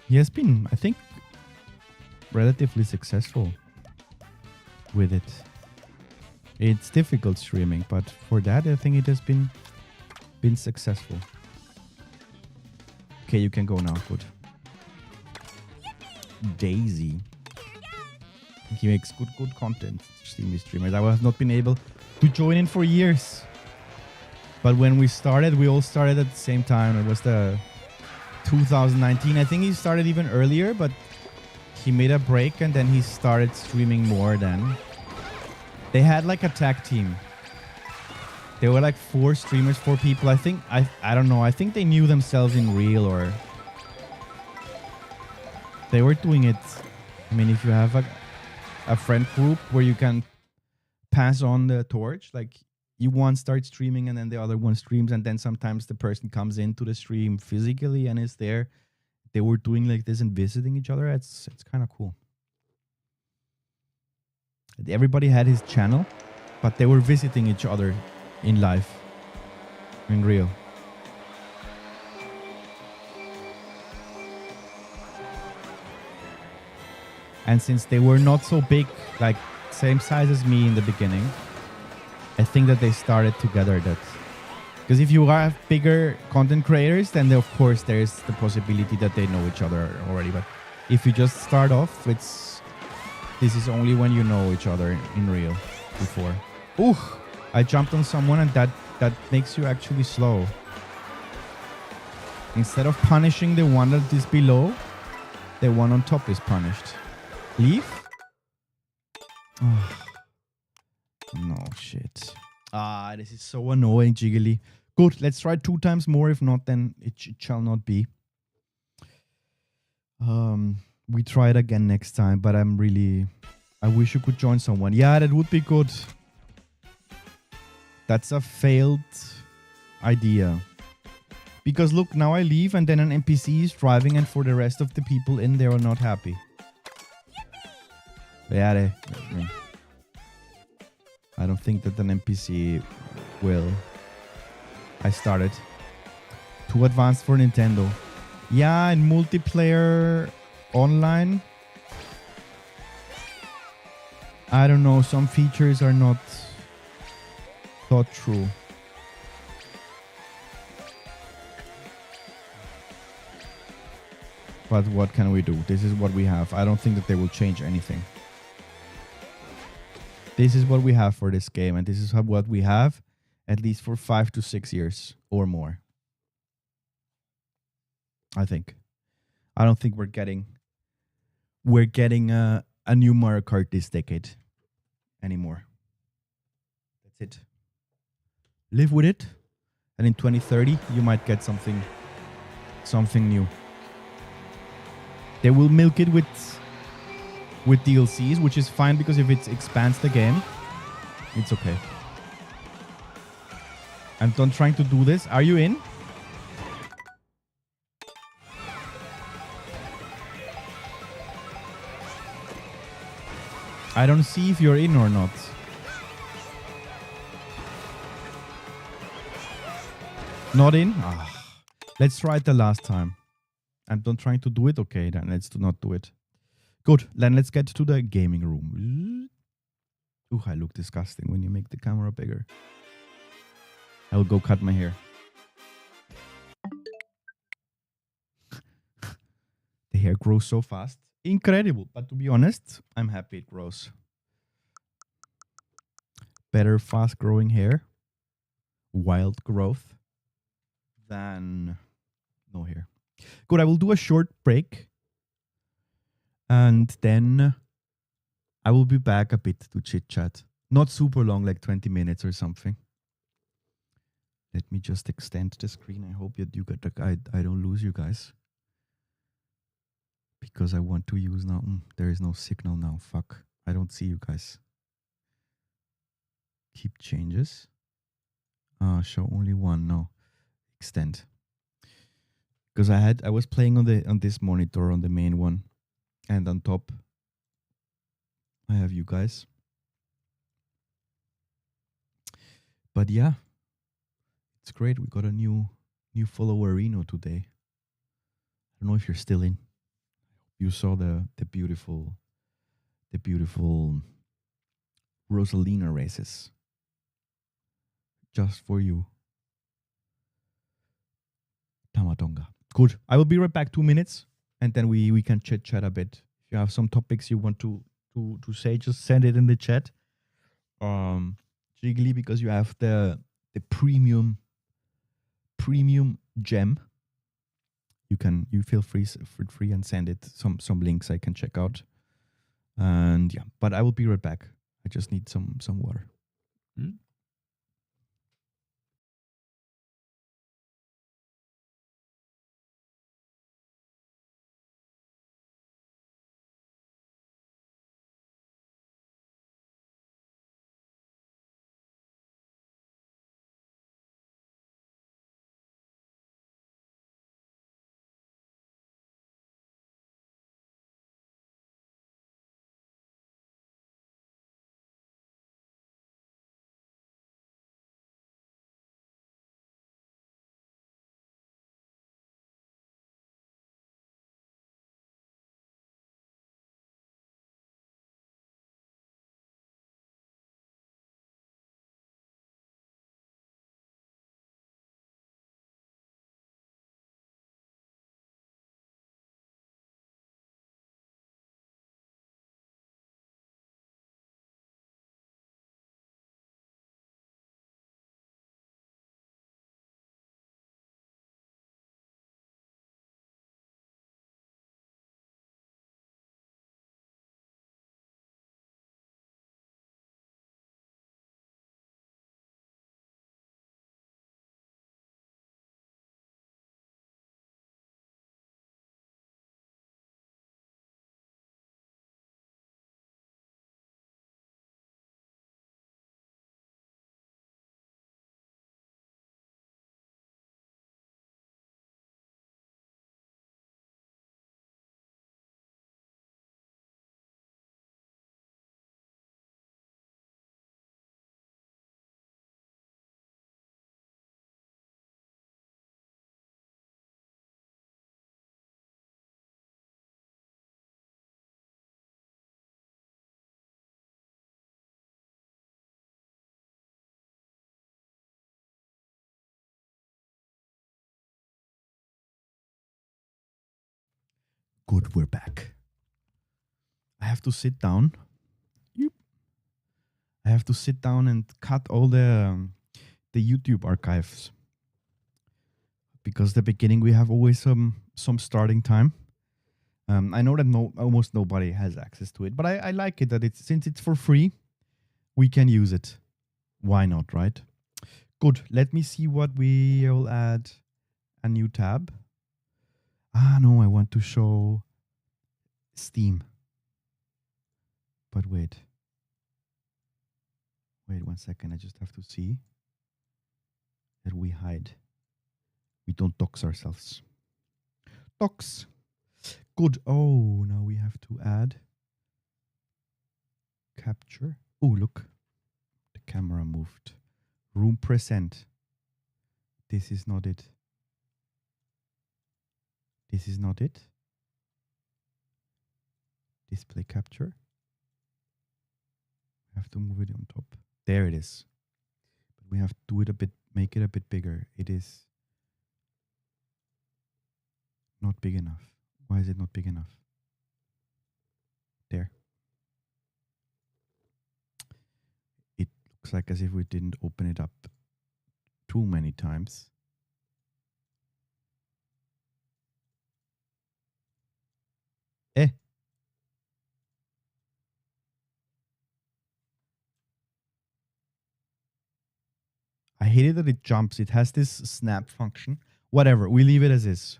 A: He has been, I think, relatively successful with it. It's difficult streaming, but for that, I think it has been successful. Okay, you can go now. Good. Daisy. He makes good content. Steamy Streamers. I have not been able to join in for years. But when we started, we all started at the same time. It was the 2019. I think he started even earlier, but he made a break and then he started streaming more then. They had like a tag team. They were like 4 streamers, 4 people. I think, I don't know. I think they knew themselves in real or... They were doing it. I mean, if you have a friend group where you can pass on the torch, like you one starts streaming and then the other one streams and then sometimes the person comes into the stream physically and is there. They were doing like this and visiting each other. It's kind of cool. Everybody had his channel, but they were visiting each other in life, in real. And since they were not so big, like same size as me in the beginning, I think that they started together. That because if you have bigger content creators, then of course there's the possibility that they know each other already. But if you just start off, this is only when you know each other in real before. Ooh, I jumped on someone and that makes you actually slow. Instead of punishing the one that is below, the one on top is punished. Leave? Oh. No, shit. This is so annoying, Jiggly. Good, let's try 2 times more. If not, then it shall not be. We try it again next time, but I wish you could join someone. Yeah, that would be good. That's a failed idea. Because look, now I leave and then an NPC is driving and for the rest of the people in there are not happy. Yeah, I don't think that an NPC will. I started. Too advanced for Nintendo. Yeah, in multiplayer online. I don't know, some features are not thought through. But what can we do? This is what we have. I don't think that they will change anything. This is what we have for this game, and this is what we have at least for 5 to 6 years or more. I think. I don't think we're getting a new Mario Kart this decade anymore. That's it. Live with it, and in 2030 you might get something new. They will milk it with DLCs, which is fine because if it expands the game, it's okay. I'm done trying to do this. Are you in? I don't see if you're in or not. Not in? Let's try it the last time. I'm done trying to do it. Okay, then let's not do it. Good. Then let's get to the gaming room. Ooh, I look disgusting when you make the camera bigger. I will go cut my hair. The hair grows so fast. Incredible. But to be honest, I'm happy it grows. Better fast growing hair, wild growth, than no hair. Good. I will do a short break. And then I will be back a bit to chit chat. Not super long, like 20 minutes or something. Let me just extend the screen. I hope that you get I don't lose you guys. Because I want to use now. There is no signal now. Fuck. I don't see you guys. Keep changes. Show only one. No. Extend. Because I was playing on this monitor, on the main one. And on top I have you guys. But yeah. It's great. We got a new followerino today. I don't know if you're still in. You saw the beautiful Rosalina races. Just for you. Tamatonga. Good. I will be right back 2 minutes and then we can chat a bit. If you have some topics you want to say, just send it in the chat. Jiggly, because you have the premium gem. You feel free and send it some links I can check out. And yeah, but I will be right back. I just need some water. Good, we're back. I have to sit down. I have to sit down and cut all the YouTube archives. Because the beginning we have always some starting time. I know that almost nobody has access to it, but I like it that since it's for free, we can use it. Why not, right? Good. Let me see what we'll add. A new tab. No, I want to show Steam. But wait 1 second. I just have to see that we hide. We don't dox ourselves. Dox. Good. Oh, now we have to add capture. Oh, look. The camera moved. Room present. This is not it. This is not it. Display capture. I have to move it on top. There it is. But we have to do it a bit, make it a bit bigger. It is not big enough. Why is it not big enough? There. It looks like as if we didn't open it up too many times. I hate it that it jumps. It has this snap function. Whatever. We leave it as is.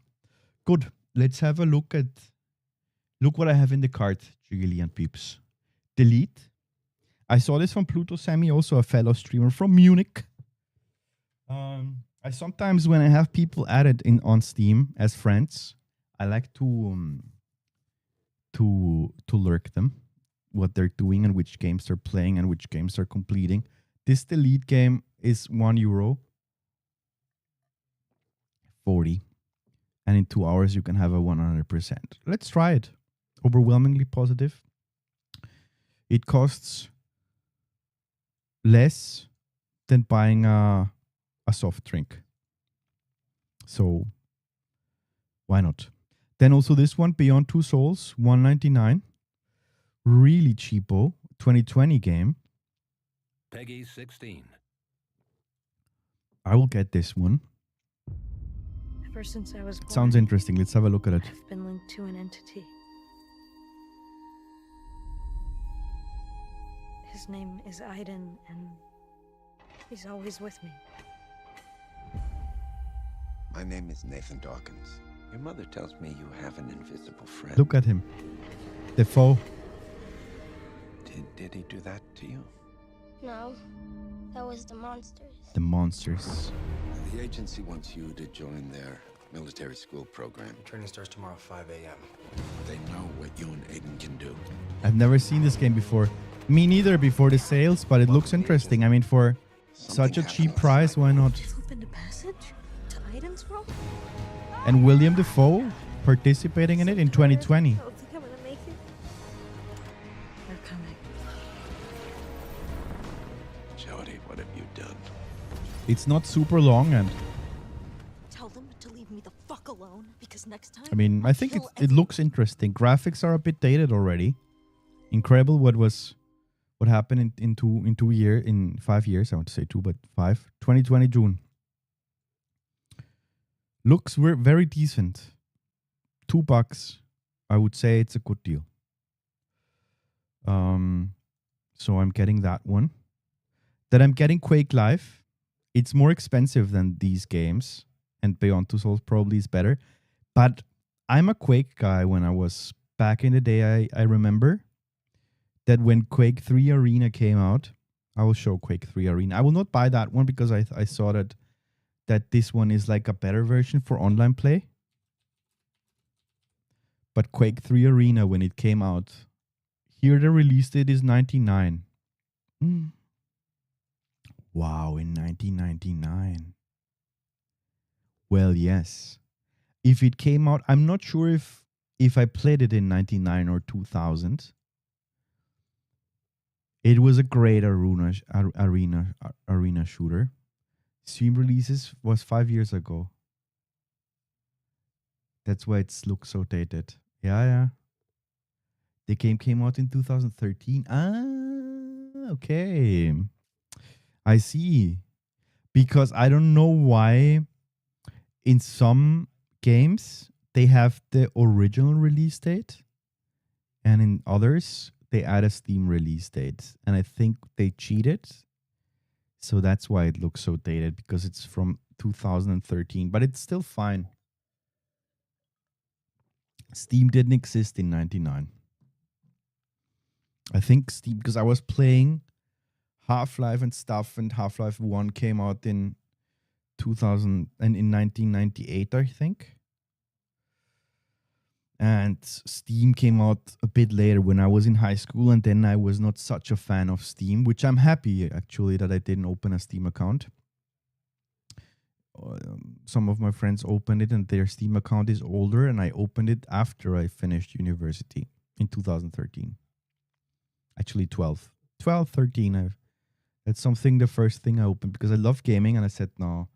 A: Good. Let's have a look at... Look what I have in the cart, Jiggly and peeps. Delete. I saw this from Pluto Sammy, also a fellow streamer from Munich. I sometimes, when I have people added in on Steam as friends, I like to lurk them, what they're doing and which games they're playing and which games they're completing. This delete game is €1, 40, and in 2 hours you can have a 100%. Let's try it. Overwhelmingly positive. It costs less than buying a soft drink. So why not? Then also this one, Beyond Two Souls, $1.99. Really cheapo, 2020 game.
C: Peggy 16.
A: I will get this one.
D: Ever since I was born,
A: Sounds interesting. Let's have a look at it.
D: I've been linked to an entity. His name is Aiden, and he's always with me.
E: My name is Nathan Dawkins. Your mother tells me you have an invisible friend.
A: Look at him. The foe.
E: Did he do that to you?
F: No, that was the monsters.
A: The monsters.
E: The agency wants you to join their military school program.
G: Training starts tomorrow at 5 a.m.
E: They know what you and Aiden can do.
A: I've never seen this game before. Me neither before the sales, but it looks interesting. I mean, for such a cheap price, why not?
D: Open the passage to Aiden's room?
A: And William Dafoe participating in it in 2020.
D: I don't think I'm gonna make it. They're coming.
E: Jody, what have you done?
A: It's not super long, and
D: Tell them to leave me the fuck alone, because next time.
A: I mean, I think it looks interesting. Graphics are a bit dated already. Incredible what happened in 5 years. I want to say 2, but 5. 2020 June. Looks very decent. $2. I would say it's a good deal. So I'm getting that one. Then I'm getting Quake Live. It's more expensive than these games, and Beyond Two Souls probably is better. But I'm a Quake guy. When I was back in the day, I remember that when Quake 3 Arena came out, I will show Quake 3 Arena. I will not buy that one because I saw that this one is like a better version for online play. But Quake 3 Arena, when it came out, here the release date is 99. Wow, in 1999. Well, yes. If it came out, I'm not sure if I played it in 99 or 2000. It was a great arena shooter. Steam releases was 5 years ago. That's why it looks so dated. Yeah. The game came out in 2013. Ah, okay. I see. Because I don't know why in some games they have the original release date, and in others they add a Steam release date. And I think they cheated. So that's why it looks so dated, because it's from 2013. But it's still fine. Steam didn't exist in 99. I think Steam, because I was playing Half-Life and stuff, and Half-Life 1 came out in 2000 and in 1998, I think. And Steam came out a bit later when I was in high school, and then I was not such a fan of Steam, which I'm happy actually that I didn't open a Steam account. Some of my friends opened it and their Steam account is older, and I opened it after I finished university. in 2013. Actually 12. 12, 13. That's something, the first thing I opened because I love gaming and I said, no,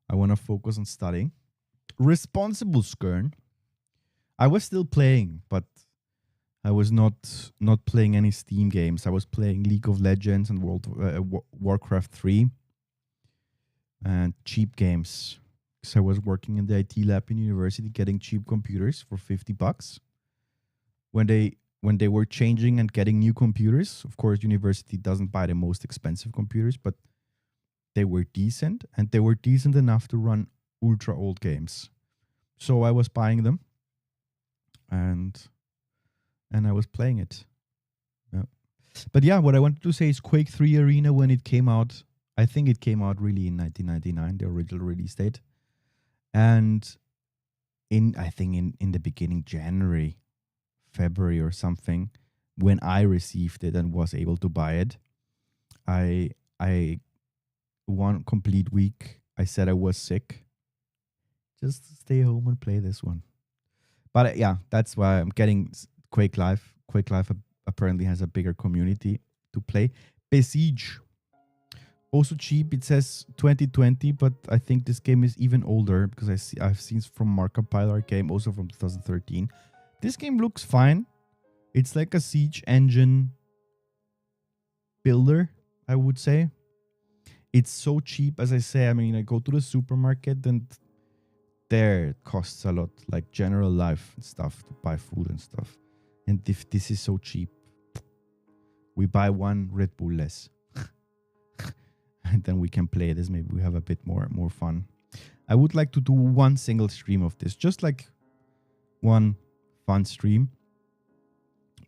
A: I want to focus on studying. Responsible Skern. I was still playing, but I was not playing any Steam games. I was playing League of Legends and Warcraft 3 and cheap games. Because I was working in the IT lab in university getting cheap computers for $50. When they were changing and getting new computers, of course, university doesn't buy the most expensive computers, but they were decent, and they were decent enough to run ultra old games. So I was buying them, and I was playing it. Yeah. But yeah, what I wanted to say is Quake 3 Arena, when it came out, I think it came out really in 1999, the original release date. And I think in the beginning, January, February or something, when I received it and was able to buy it, I one complete week, I said I was sick. Just stay home and play this one. But yeah, that's why I'm getting Quake Live. Quake Live apparently has a bigger community to play. Besiege. Also cheap. It says 2020, but I think this game is even older because I've seen from Markiplier game, also from 2013. This game looks fine. It's like a siege engine builder, I would say. It's so cheap, as I say. I mean, I go to the supermarket and there it costs a lot, like general life and stuff, to buy food and stuff. And if this is so cheap, we buy one Red Bull less. And then we can play this. Maybe we have a bit more fun. I would like to do one single stream of this, just like one fun stream.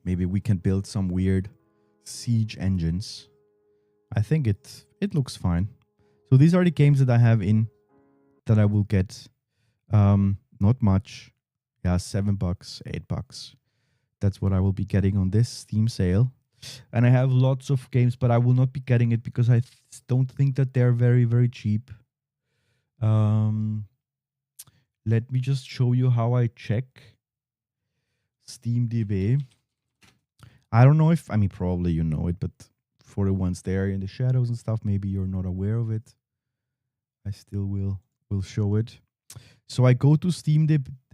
A: Maybe we can build some weird siege engines. I think it looks fine. So these are the games that I have in that I will get. Not much. Yeah, $7, $8. That's what I will be getting on this Steam sale. And I have lots of games, but I will not be getting it because I don't think that they're very, very cheap. Let me just show you how I check SteamDB. I don't know if, I mean, probably you know it, but for the ones there in the shadows and stuff, maybe you're not aware of it. I still will show it. So I go to Steam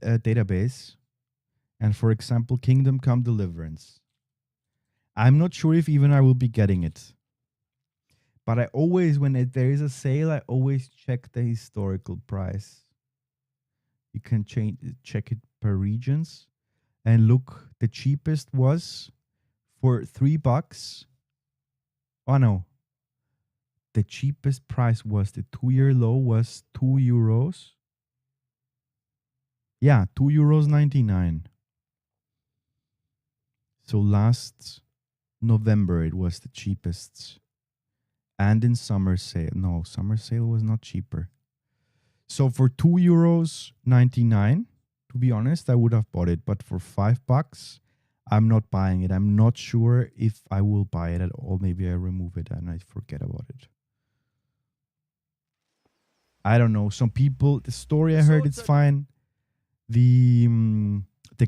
A: database, and for example, Kingdom Come Deliverance. I'm not sure if even I will be getting it. But I always, when there is a sale, I always check the historical price. You can check it per regions. And look, the cheapest was for $3. Oh no. The cheapest price was, the 2-year low was €2. Yeah, €2.99. So last November it was the cheapest. And in summer sale. No, summer sale was not cheaper. So for €2.99, to be honest, I would have bought it. But for $5, I'm not buying it. I'm not sure if I will buy it at all. Maybe I remove it and I forget about it. I don't know. Some people, the story I heard, it's fine. The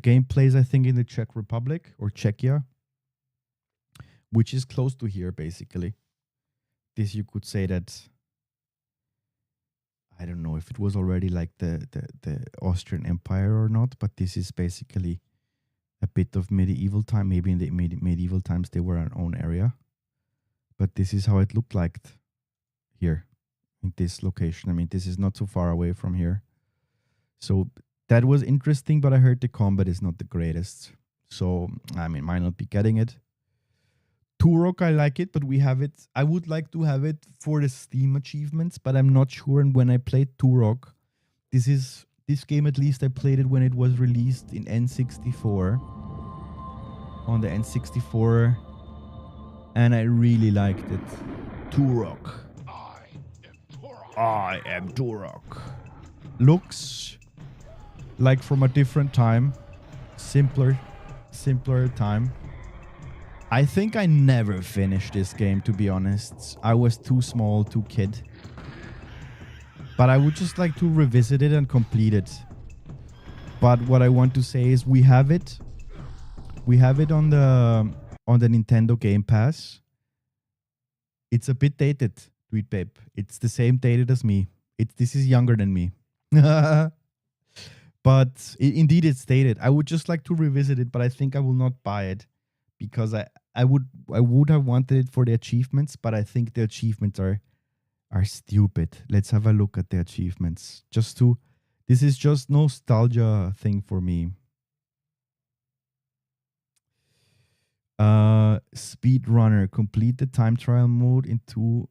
A: game plays, I think, in the Czech Republic or Czechia, which is close to here, basically. This, you could say that, I don't know if it was already like the Austrian Empire or not, but this is basically a bit of medieval time. Maybe in the medieval times they were an own area. But this is how it looked like here in this location. I mean, this is not so far away from here. So that was interesting, but I heard the combat is not the greatest. So, I mean, might not be getting it. Turok, I like it, but we have it. I would like to have it for the Steam achievements, but I'm not sure. And when I played Turok, this game, at least I played it when it was released in N64. On the N64. And I really liked it. Turok. I am Turok. Looks like from a different time. Simpler time. I think I never finished this game, to be honest. I was too small, too kid. But I would just like to revisit it and complete it. But what I want to say is we have it We have it on the Nintendo Game Pass. It's a bit dated, Tweet Babe. It's the same dated as me. This is younger than me. But indeed, it's dated. I would just like to revisit it, but I think I will not buy it because I would have wanted it for the achievements, but I think the achievements are stupid. Let's have a look at the achievements. This is just nostalgia thing for me. Speedrunner, complete the time trial mode in 2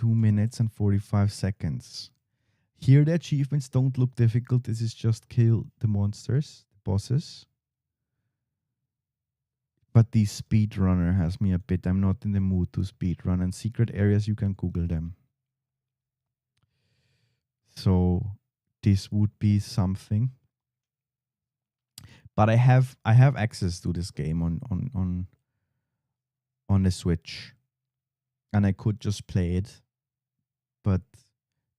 A: minutes and 45 seconds. Here the achievements don't look difficult. This is just kill the monsters, the bosses. But the speedrunner has me a bit. I'm not in the mood to speedrun. And secret areas, you can Google them. So this would be something. But I have access to this game on the Switch. And I could just play it. But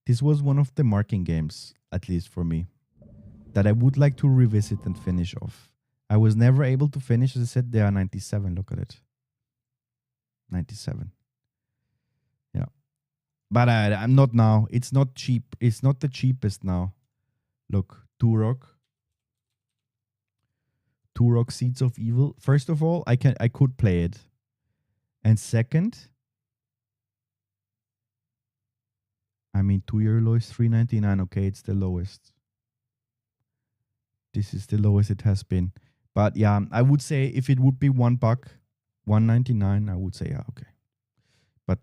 A: this was one of the marking games, at least for me, that I would like to revisit and finish off. I was never able to finish. As I said, they are 97. Look at it. 97. Yeah. But I'm not now. It's not cheap. It's not the cheapest now. Look, Turok. Turok Seeds of Evil. First of all, I could play it. And second, I mean, 2 year low is $3.99. Okay, it's the lowest. This is the lowest it has been. But yeah, I would say if it would be $1, $1.99, I would say, yeah, okay. But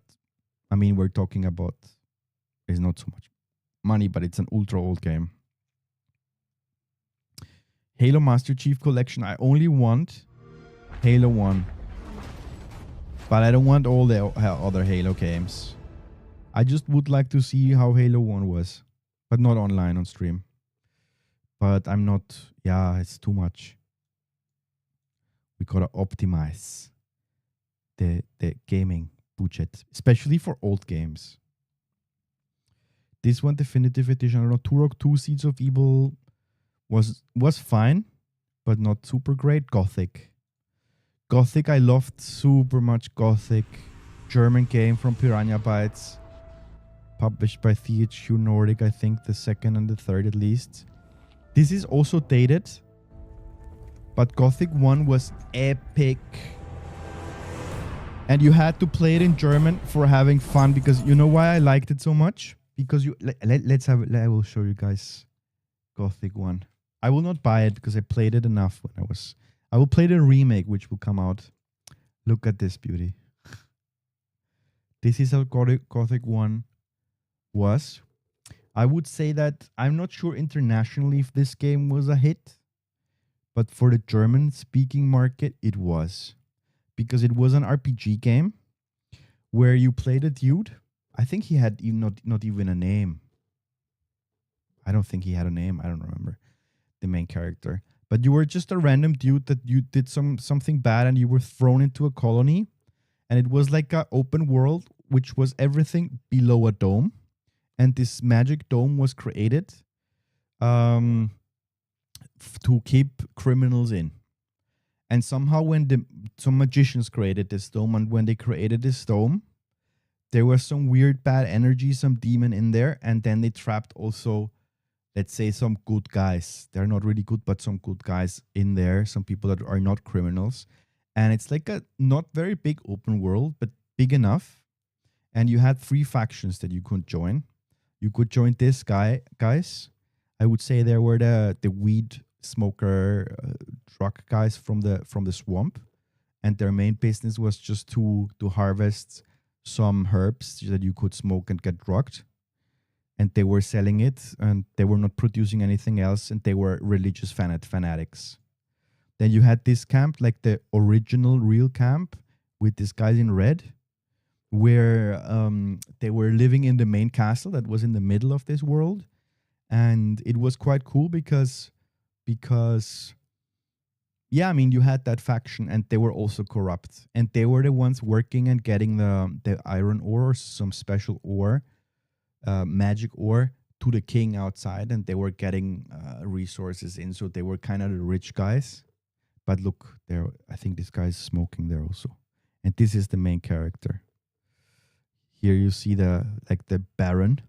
A: I mean, we're talking about, it's not so much money, but it's an ultra old game. Halo Master Chief Collection. I only want Halo 1. But I don't want all the other Halo games. I just would like to see how Halo 1 was. But not online, on stream. But I'm not... Yeah, it's too much. We gotta optimize the gaming budget. Especially for old games. This one, Definitive Edition. I don't know. Turok 2 Seeds of Evil was fine. But not super great. Gothic. Gothic, I loved super much Gothic. German game from Piranha Bytes. Published by THQ Nordic, I think the second and the third at least. This is also dated. But Gothic 1 was epic. And you had to play it in German for having fun. Because you know why I liked it so much? Because let's have it. I will show you guys Gothic 1. I will not buy it because I played it enough when I will play the remake which will come out. Look at this beauty. This is how Gothic 1 was. I would say that I'm not sure internationally if this game was a hit, but for the German speaking market it was, because it was an RPG game where you played a dude. I think he had not even a name. I don't think he had a name. I don't remember the main character, but you were just a random dude that you did something bad and you were thrown into a colony, and it was like an open world which was everything below a dome. And this magic dome was created to keep criminals in. And somehow when some magicians created this dome, and when they created this dome, there was some weird bad energy, some demon in there. And then they trapped also, let's say, some good guys. They're not really good, but some good guys in there. Some people that are not criminals. And it's like a not very big open world, but big enough. And you had 3 factions that you could join. You could join this guys. I would say there were the weed smoker drug guys from the swamp, and their main business was just to harvest some herbs that you could smoke and get drugged. And they were selling it, and they were not producing anything else, and they were religious fanatics. Then you had this camp, like the original real camp, with these guys in red, where they were living in the main castle that was in the middle of this world. And it was quite cool because yeah, I mean, you had that faction, and they were also corrupt, and they were the ones working and getting the iron ore, or some special ore, magic ore, to the king outside, and they were getting resources in, so they were kind of the rich guys. But look, there. I think this guy is smoking there also. And this is the main character. Here you see the Baron.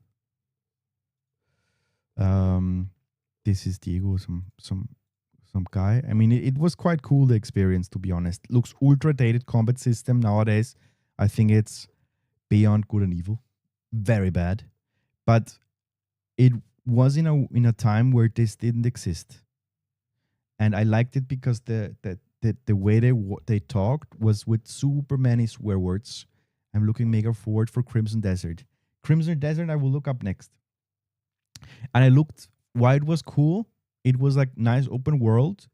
A: This is Diego, some guy. I mean, it was quite cool, the experience, to be honest. Looks ultra dated combat system nowadays. I think it's beyond good and evil. Very bad. But it was in a time where this didn't exist. And I liked it because the way they talked was with super many swear words. I'm looking mega forward for Crimson Desert. Crimson Desert I will look up next. And I looked why it was cool. It was like nice open world.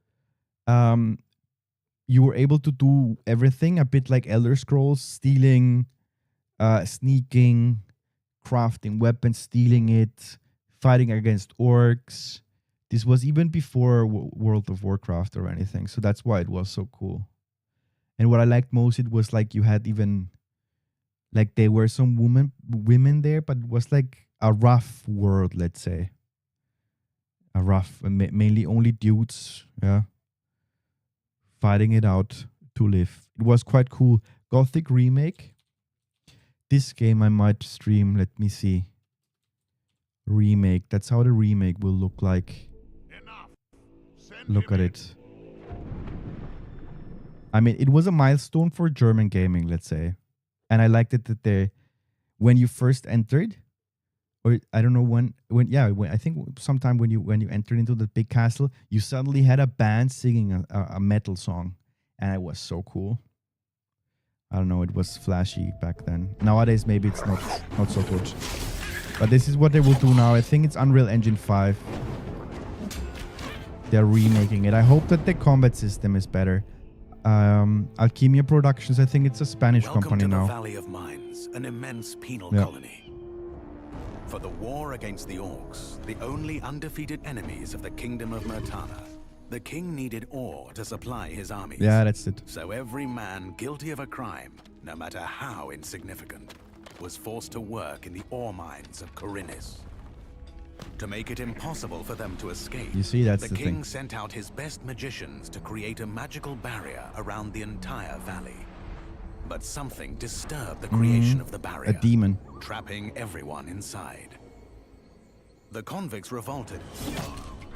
A: You were able to do everything, a bit like Elder Scrolls, stealing, sneaking, crafting weapons, stealing it, fighting against orcs. This was even before World of Warcraft or anything. So that's why it was so cool. And what I liked most, it was like you had even, like there were some women there, but it was like a rough world, let's say. A rough, mainly only dudes, yeah, fighting it out to live. It was quite cool. Gothic remake. This game I might stream. Let me see. Remake. That's how the remake will look like. Look at it. I mean, it was a milestone for German gaming, let's say. And I liked it that when you first entered, or I don't know when I think sometime when you entered into the big castle, you suddenly had a band singing a metal song, and it was so cool. I don't know, it was flashy back then. Nowadays maybe it's not so good, but this is what they will do now. I think it's Unreal Engine 5. They're remaking it. I hope that the combat system is better. Alchemia Productions, I think it's a Spanish company now.
C: Welcome to the Valley of Mines, an immense penal colony. For the war against the orcs, the only undefeated enemies of the Kingdom of Murtana, the king needed ore to supply his armies.
A: Yeah, that's it.
C: So every man guilty of a crime, no matter how insignificant, was forced to work in the ore mines of Korinis. To make it impossible for them to escape,
A: you see, that's
C: the
A: the
C: king
A: thing.
C: sent out his best magicians to create a magical barrier around the entire valley. But something disturbed the creation of the barrier,
A: a demon,
C: trapping everyone inside. The convicts revolted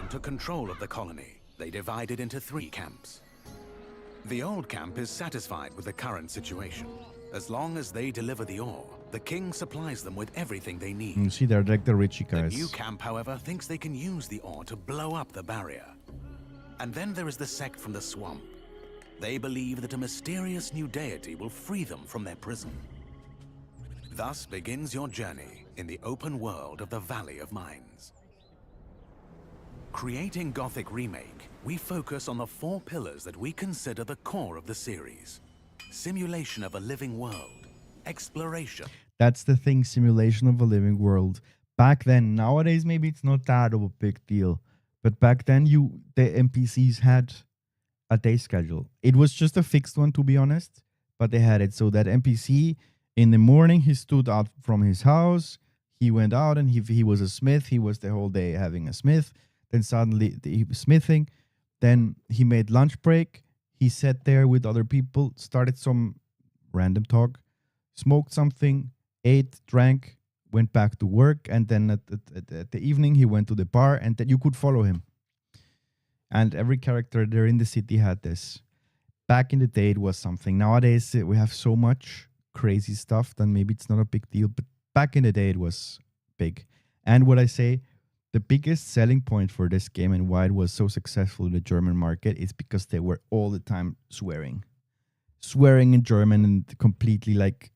C: and took control of the colony. They divided into 3 camps. The old camp is satisfied with the current situation. As long as they deliver the ore, the king supplies them with everything they need.
A: You see, they're like the Richie guys.
C: The new camp, however, thinks they can use the ore to blow up the barrier. And then there is the sect from the swamp. They believe that a mysterious new deity will free them from their prison. Thus begins your journey in the open world of the Valley of Mines. Creating Gothic Remake, we focus on the 4 pillars that we consider the core of the series. Simulation of a living world, exploration.
A: That's the thing, simulation of a living world. Back then, nowadays maybe it's not that of a big deal, but back then the NPCs had a day schedule. It was just a fixed one, to be honest, but they had it. So that NPC, in the morning, he stood out from his house, he went out and he was a smith. He was the whole day having a smith. Then suddenly he was smithing. Then he made lunch break. He sat there with other people, started some random talk, smoked something, ate, drank, went back to work. And then at the evening, he went to the bar, and then you could follow him. And every character there in the city had this. Back in the day, it was something. Nowadays, we have so much crazy stuff that maybe it's not a big deal. But back in the day, it was big. And what I say, the biggest selling point for this game and why it was so successful in the German market is because they were all the time swearing. Swearing in German and completely like...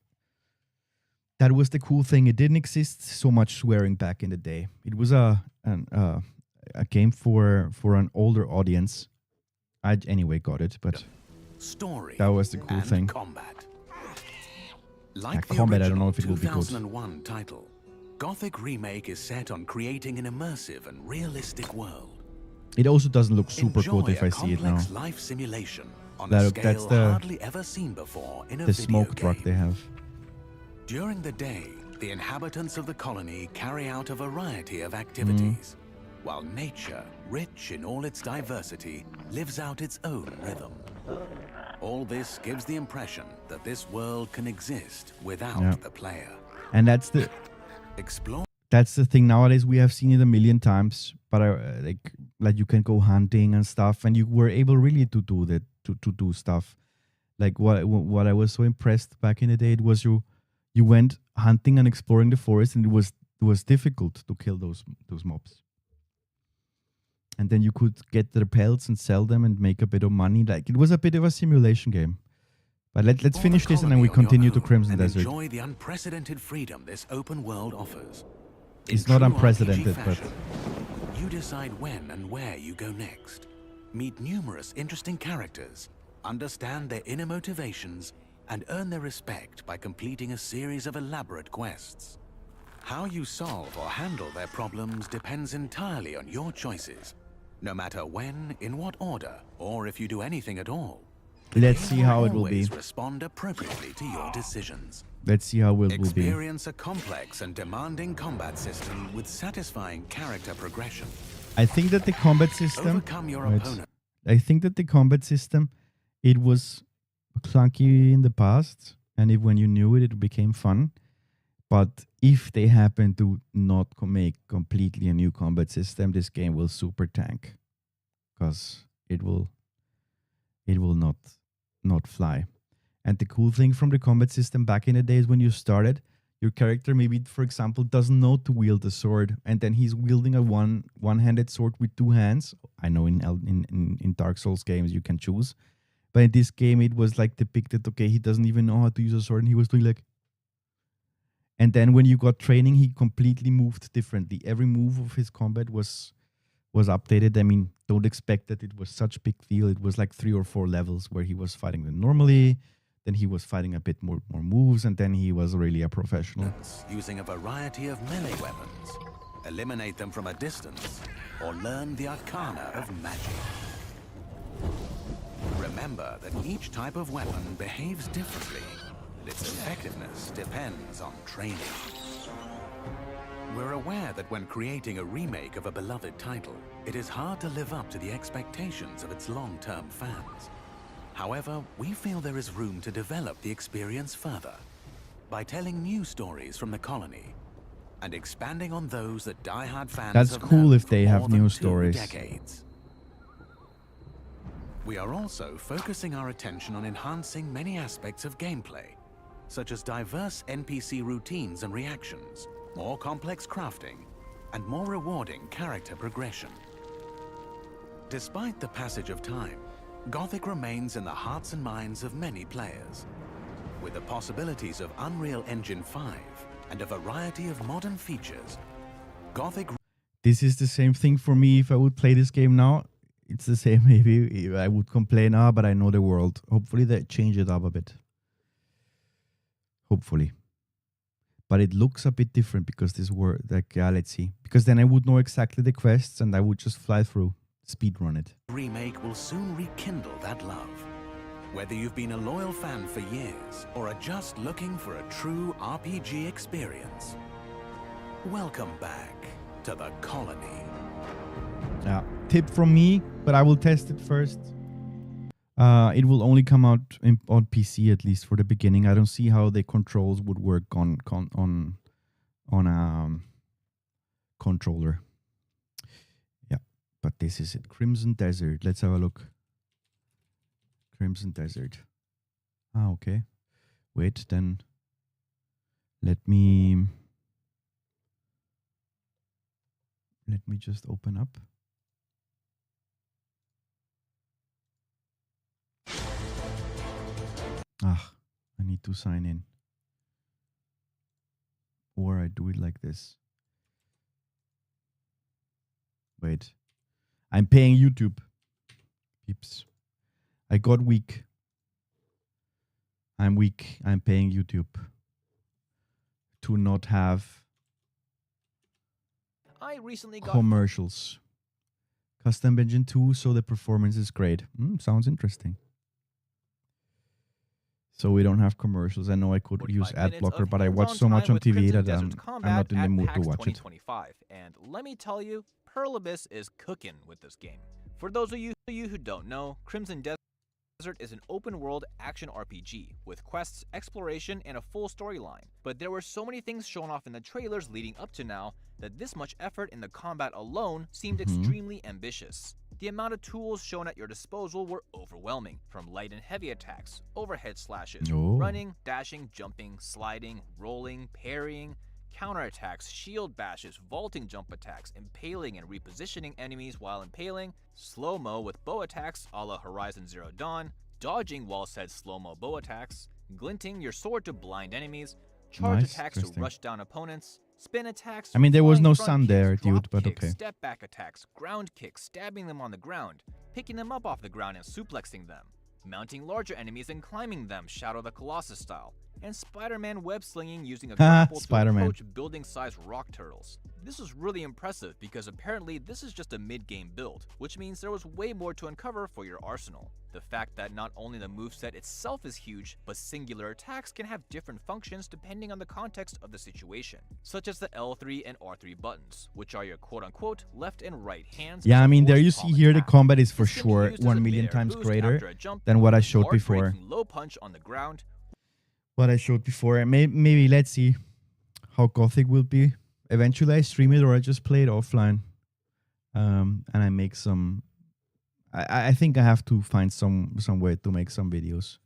A: That was the cool thing. It didn't exist so much swearing back in the day. It was a game for an older audience. I anyway got it, but
C: story
A: that was the cool
C: and
A: thing.
C: Combat. Like the
A: combat, I don't know
C: original
A: if it will be good.
C: 2001 title, Gothic Remake is set on creating an immersive and realistic world.
A: It also doesn't look super
C: Enjoy
A: good if I see it now.
C: complex life simulation on a scale hardly ever seen before in a
A: the
C: video
A: smoke truck
C: game.
A: they have.
C: During the day, the inhabitants of the colony carry out a variety of activities. while nature, rich in all its diversity, lives out its own rhythm. All this gives the impression that this world can exist without the player.
A: And that's the
C: Explore.
A: That's the thing nowadays. We have seen it a million times, but like you can go hunting and stuff, and you were able really to do that, to do stuff. Like what I was so impressed back in the day, it was you went hunting and exploring the forest, and it was difficult to kill those mobs. And then you could get their pelts and sell them and make a bit of money. Like it was a bit of a simulation game. But let's finish this and then we continue to Crimson Desert.
C: Enjoy the unprecedented freedom this open world offers.
A: It's not unprecedented, but
C: you decide when and where you go next. Meet numerous interesting characters, understand their inner motivations, and earn their respect by completing a series of elaborate quests. How you solve or handle their problems depends entirely on your choices, no matter when, in what order, or if you do anything at all.
A: let's see how it will be.
C: Always respond appropriately to your decisions.
A: Let's see how it will be.
C: Experience a complex and demanding combat system with satisfying character progression.
A: I think that the combat system...
C: Overcome your opponent.
A: I think that the combat system, it was clunky in the past, and when you knew it, it became fun. But if they happen to not make completely a new combat system, this game will super tank, because it will not fly. And the cool thing from the combat system back in the days when you started, your character maybe, for example, doesn't know to wield a sword, and then he's wielding a one-handed sword with two hands. I know in Dark Souls games you can choose, but in this game it was like depicted. Okay, he doesn't even know how to use a sword, and he was doing like. And then when you got training, he completely moved differently. Every move of his combat was updated. I mean, don't expect that it was such a big deal. It was like 3 or 4 levels where he was fighting them normally. Then he was fighting a bit more moves, and then he was really a professional.
C: Using a variety of melee weapons, eliminate them from a distance, or learn the arcana of magic. Remember that each type of weapon behaves differently, and its effectiveness depends on training. We're aware that when creating a remake of a beloved title, it is hard to live up to the expectations of its long-term fans. However, we feel there is room to develop the experience further by telling new stories from the colony and expanding on those that die-hard fans
A: That's
C: have
A: cool
C: known
A: if
C: for
A: they
C: more
A: have
C: than
A: new
C: 2
A: stories.
C: decades. We are also focusing our attention on enhancing many aspects of gameplay, such as diverse NPC routines and reactions, more complex crafting, and more rewarding character progression. Despite the passage of time, Gothic remains in the hearts and minds of many players. With the possibilities of Unreal Engine 5 and a variety of modern features, Gothic...
A: This is the same thing for me if I would play this game now. It's the same. Maybe I would complain, but I know the world. Hopefully they change it up a bit. Hopefully. But it looks a bit different because this word, like, let's see. Because then I would know exactly the quests and I would just fly through, speedrun it.
C: Remake will soon rekindle that love. Whether you've been a loyal fan for years or are just looking for a true RPG experience, welcome back to the colony.
A: Yeah, tip from me, but I will test it first. It will only come out on PC, at least for the beginning. I don't see how the controls would work on a controller. Yeah, but this is it. Crimson Desert. Let's have a look. Crimson Desert. Okay. Wait, then let me just open up. I need to sign in. Or I do it like this. Wait. I'm paying YouTube. Peeps. I got weak. I'm weak. I'm paying YouTube to not have
H: I recently got
A: commercials. Custom engine 2, so the performance is great. Sounds interesting. So we don't have commercials. I know I could use ad blocker, but I watch so much on TV that I'm not in the mood to watch it.
H: And let me tell you, Pearl Abyss is cooking with this game. For those of you who don't know, Crimson Desert is an open-world action RPG with quests, exploration, and a full storyline. But there were so many things shown off in the trailers leading up to now that this much effort in the combat alone seemed extremely ambitious. The amount of tools shown at your disposal were overwhelming, from light and heavy attacks, overhead slashes, running, dashing, jumping, sliding, rolling, parrying, counterattacks, shield bashes, vaulting jump attacks, impaling and repositioning enemies while impaling, slow-mo with bow attacks a la Horizon Zero Dawn, dodging while said slow-mo bow attacks, glinting your sword to blind enemies, charge attacks to rush down opponents, spin attacks.
A: I mean, there was
H: flying
A: no
H: front
A: sun
H: kicks,
A: there,
H: drop
A: dude, but
H: kicks,
A: okay.
H: Step back attacks, ground kicks, stabbing them on the ground, picking them up off the ground and suplexing them, mounting larger enemies and climbing them Shadow of the Colossus style, and Spider-Man web slinging using a grapple to approach building-sized rock turtles. This was really impressive because apparently this is just a mid-game build, which means there was way more to uncover for your arsenal. The fact that not only the moveset itself is huge, but singular attacks can have different functions depending on the context of the situation, such as the L3 and R3 buttons, which are your quote-unquote left and right hands.
A: Yeah, I mean, there you see here the combat is for sure 1 million times greater than what I showed before.
H: Low punch on the ground.
A: What I showed before. Maybe let's see how Gothic will be. Eventually I stream it or I just play it offline. And I make some... I think I have to find some way to make some videos.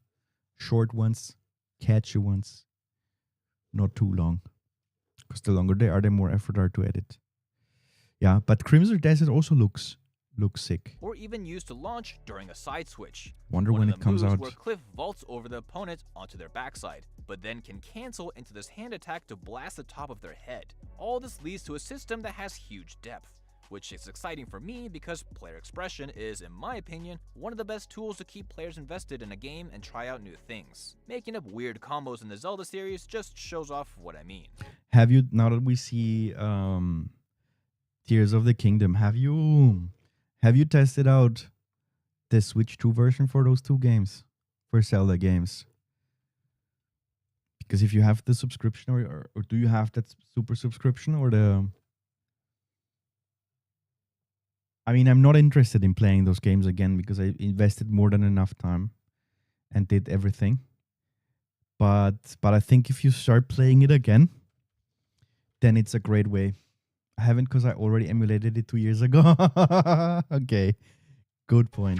A: Short ones, catchy ones, not too long. Because the longer they are, the more effort are to edit. Yeah, but Crimson Desert also looks sick.
H: Or even used to launch during a side switch.
A: Wonder when it comes out.
H: Where Cliff vaults over the opponent onto their backside, but then can cancel into this hand attack to blast the top of their head. All this leads to a system that has huge depth, which is exciting for me because player expression is, in my opinion, one of the best tools to keep players invested in a game and try out new things. Making up weird combos in the Zelda series just shows off what I mean.
A: Have you, now that we see Tears of the Kingdom, have you tested out the Switch 2 version for those two games, for Zelda games? Because if you have the subscription, or do you have that super subscription, or the... I mean, I'm not interested in playing those games again because I invested more than enough time and did everything. But I think if you start playing it again, then it's a great way. I haven't because I already emulated it 2 years ago. Okay, good point.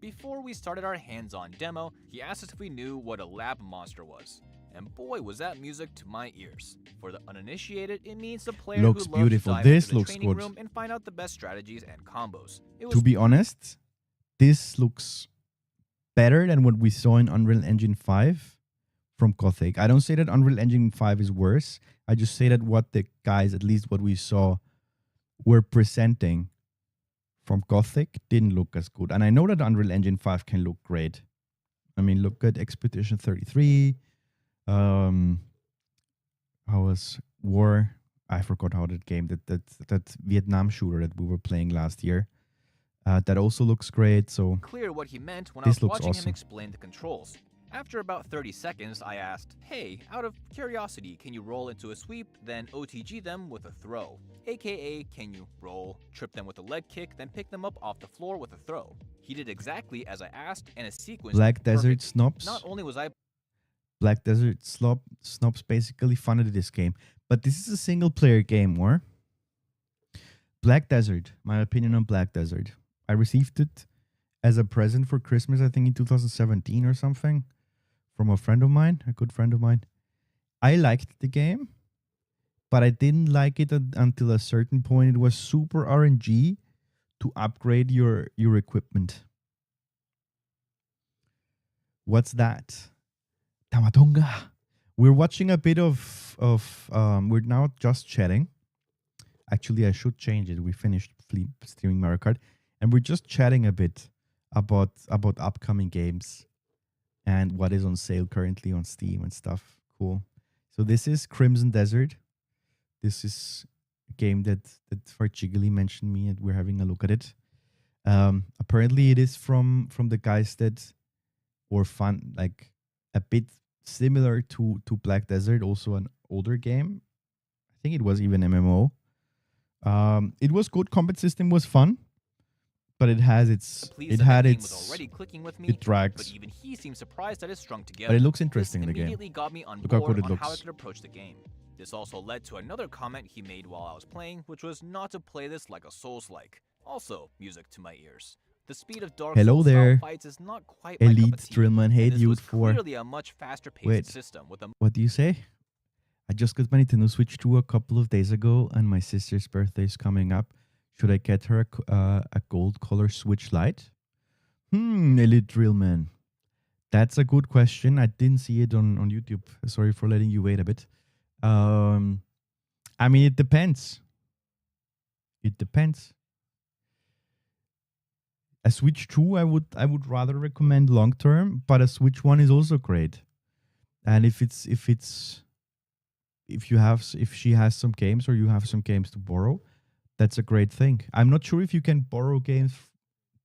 H: Before we started our hands-on demo, he asked us if we knew what a lab monster was. And boy, was that music to my ears. For the uninitiated, it means the player
A: looks
H: who loves
A: beautiful.
H: to dive
A: This
H: into the
A: looks
H: training
A: good.
H: room and find out the best strategies and combos.
A: To be honest, this looks better than what we saw in Unreal Engine 5 from Gothic. I don't say that Unreal Engine 5 is worse. I just say that what the guys, at least what we saw, were presenting from Gothic didn't look as good. And I know that Unreal Engine 5 can look great. I mean, look at Expedition 33. How was War? I forgot how that game, that Vietnam shooter that we were playing last year. That also looks great. So
H: clear what he meant when I was watching him explain the controls. After about 30 seconds, I asked, hey, out of curiosity, can you roll into a sweep, then OTG them with a throw? AKA, can you roll, trip them with a leg kick, then pick them up off the floor with a throw? He did exactly as I asked, and a sequence
A: Black Desert Snobs.
H: Not only was I...
A: Black Desert Snobs basically funded this game. But this is a single-player game, or? Black Desert, my opinion on Black Desert. I received it as a present for Christmas, I think in 2017 or something, from a friend of mine, a good friend of mine. I liked the game, but I didn't like it until a certain point. It was super RNG to upgrade your equipment. What's that? Tamatonga. We're watching a bit of we're now just chatting. Actually, I should change it. We finished streaming Mario Kart, and we're just chatting a bit about upcoming games and what is on sale currently on Steam and stuff. Cool. So this is Crimson Desert. This is a game that Farchigli mentioned me, and we're having a look at it. Apparently, it is from the guys that were fun, like a bit similar to Black Desert, also an older game. I think it was even MMO. It was good. Combat system was fun, but it had
H: Pleased that the game was
A: its
H: already clicking with me,
A: it
H: but
A: drags.
H: even he seemed surprised that it strung together.
A: But it looks interesting
H: This
A: in the game.
H: immediately got me on
A: Look how
H: board
A: good it
H: on how I
A: looks.
H: could approach the game. This also led to another comment he made while I was playing, which was not to play this like a Souls-like. Also, music to my ears. The speed of Dark
A: Hello
H: Souls
A: there,
H: style fights is not quite my
A: Elite
H: cup of tea,
A: Drillman. Hey
H: and this
A: dude,
H: was
A: for
H: clearly a much faster-paced
A: wait,
H: system with a
A: what do you say? I just got my Nintendo Switch 2 a couple of days ago, and my sister's birthday is coming up. Should I get her a gold color Switch Lite? Elite Drillman. That's a good question. I didn't see it on YouTube. Sorry for letting you wait a bit. I mean, it depends. It depends. A Switch 2, I would rather recommend long term, but a Switch 1 is also great. And if she has some games or you have some games to borrow, that's a great thing. I'm not sure if you can borrow games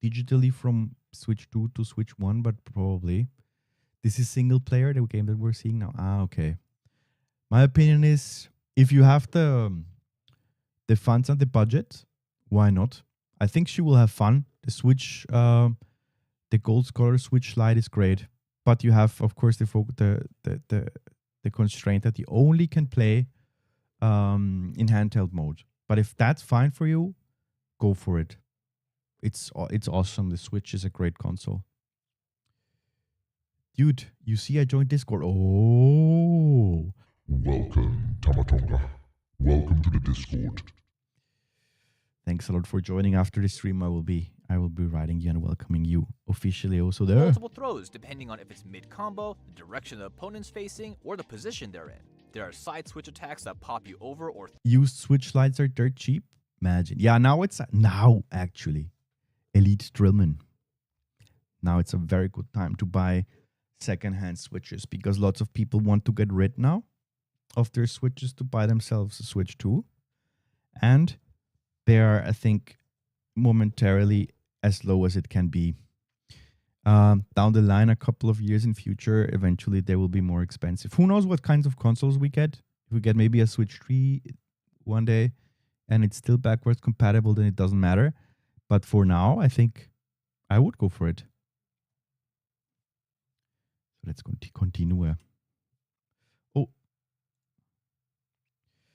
A: digitally from Switch 2 to Switch 1, but probably. This is single player, the game that we're seeing now. Okay. My opinion is, if you have the funds and the budget, why not? I think she will have fun. The Switch, the Gold Scholar Switch Lite is great, but you have, of course, the constraint that you only can play in handheld mode. But if that's fine for you, go for it. It's awesome. The Switch is a great console. Dude, you see I joined Discord. Oh.
B: Welcome, Tamatonga. Welcome to the Discord.
A: Thanks a lot for joining. After the stream, I will be writing you and welcoming you officially also there.
H: multiple throws depending on if it's mid-combo, the direction the opponent's facing, or the position they're in. There are side switch attacks that pop you over or
A: Used Switch Lights are dirt cheap. Imagine. Yeah, now actually. Elite Drillman. Now it's a very good time to buy second-hand Switches because lots of people want to get rid now of their Switches to buy themselves a Switch 2. And they are, I think, momentarily as low as it can be. Down the line, a couple of years in future, eventually they will be more expensive. Who knows what kinds of consoles we get? If we get maybe a Switch 3 one day and it's still backwards compatible, then it doesn't matter. But for now, I think I would go for it. So let's continue. Oh.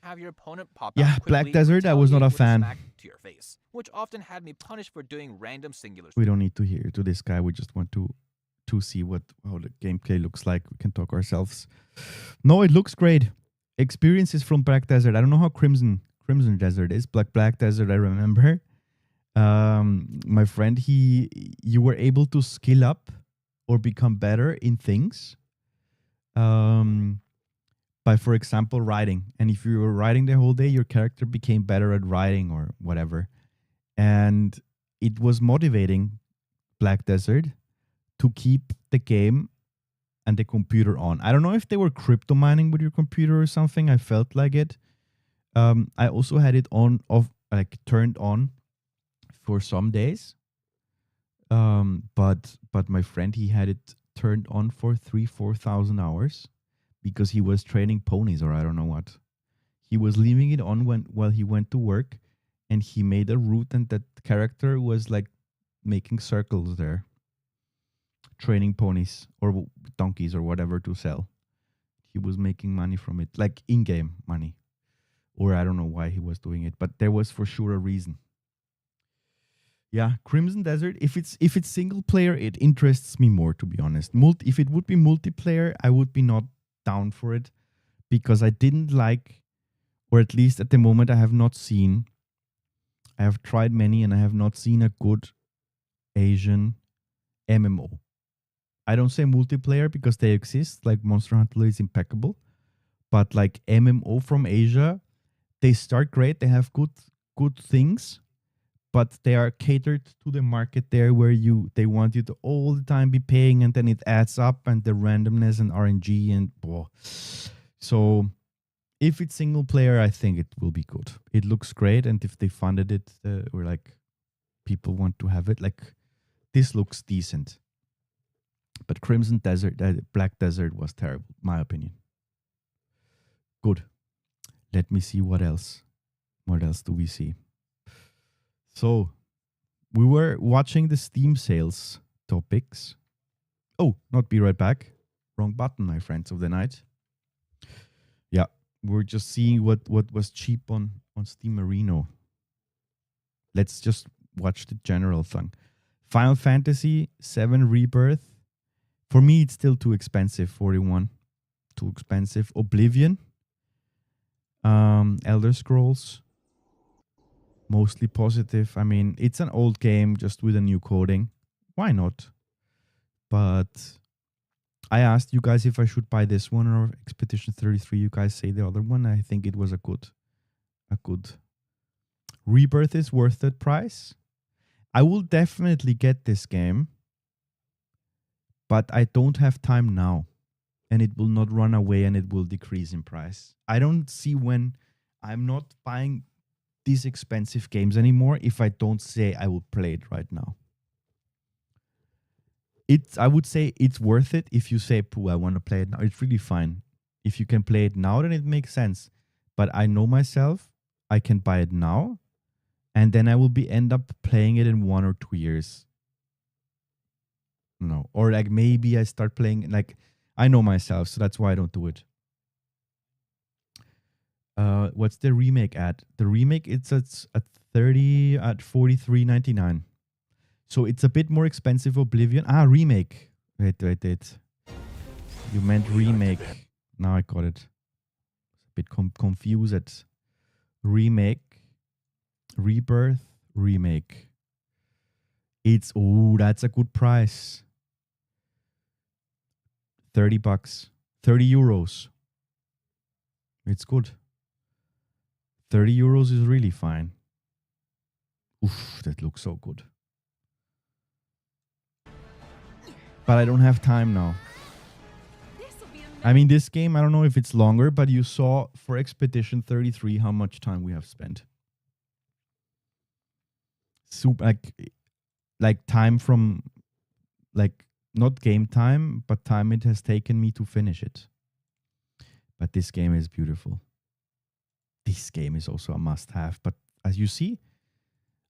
H: have your opponent pop
A: Yeah,
H: out
A: Black
H: quickly
A: Desert, I was not a
H: retaliate with
A: fan.
H: smack to your face, which often had me punished for doing random singular
A: We don't need to hear to this guy. We just want to see how the gameplay looks like. We can talk ourselves. No, it looks great. Experiences from Black Desert. I don't know how Crimson Desert is. Black Desert, I remember. My friend, you were able to skill up or become better in things. By, for example, riding. And if you were riding the whole day, your character became better at riding or whatever. And it was motivating, Black Desert, to keep the game and the computer on. I don't know if they were crypto mining with your computer or something. I felt like it. I also had it turned on for some days. But my friend, he had it turned on for 4,000 hours. Because he was training ponies or I don't know what. He was leaving it on while he went to work and he made a route and that character was like making circles there. Training ponies or donkeys or whatever to sell. He was making money from it, like in-game money. Or I don't know why he was doing it, but there was for sure a reason. Yeah, Crimson Desert, if it's single player, it interests me more, to be honest. If it would be multiplayer, I would be not down for it because I didn't like, or at least at the moment I have not seen, I have tried many and I have not seen a good Asian MMO. I don't say multiplayer because they exist, like Monster Hunter is impeccable, but like MMO from Asia, they start great, they have good things, but they are catered to the market there where they want you to all the time be paying and then it adds up and the randomness and RNG and blah. So if it's single player, I think it will be good. It looks great. And if they funded it or like people want to have it, like this looks decent. But Crimson Desert, Black Desert was terrible, my opinion. Good. Let me see what else What else do we see? So, we were watching the Steam sales topics. Oh, not be right back. Wrong button, my friends of the night. Yeah, we're just seeing what was cheap on Steam Marino. Let's just watch the general thing. Final Fantasy 7 Rebirth. For me, it's still too expensive. 41. Too expensive. Oblivion. Elder Scrolls. Mostly positive. I mean, it's an old game just with a new coding. Why not? But I asked you guys if I should buy this one or Expedition 33. You guys say the other one. I think it was a good. Rebirth is worth that price. I will definitely get this game, but I don't have time now, and it will not run away and it will decrease in price. I don't see when I'm not buying these expensive games anymore if I don't say I will play it right now. I would say it's worth it if you say, "Pooh, I want to play it now." It's really fine. If you can play it now, then it makes sense. But I know myself, I can buy it now, and then I will end up playing it in 1 or 2 years. No. Or like maybe I start playing, like, I know myself, so that's why I don't do it. What's the remake at? The remake, it's at 43.99. So it's a bit more expensive. Oblivion. Remake. Wait. You meant remake. Now I got it. A bit confused. Remake. Rebirth. Remake. That's a good price. $30. 30 euros. It's good. 30 euros is really fine. Oof, that looks so good. But I don't have time now. I mean, this game, I don't know if it's longer, but you saw for Expedition 33 how much time we have spent. Super, like time from, like, not game time, but time it has taken me to finish it. But this game is beautiful. This game is also a must-have. But as you see,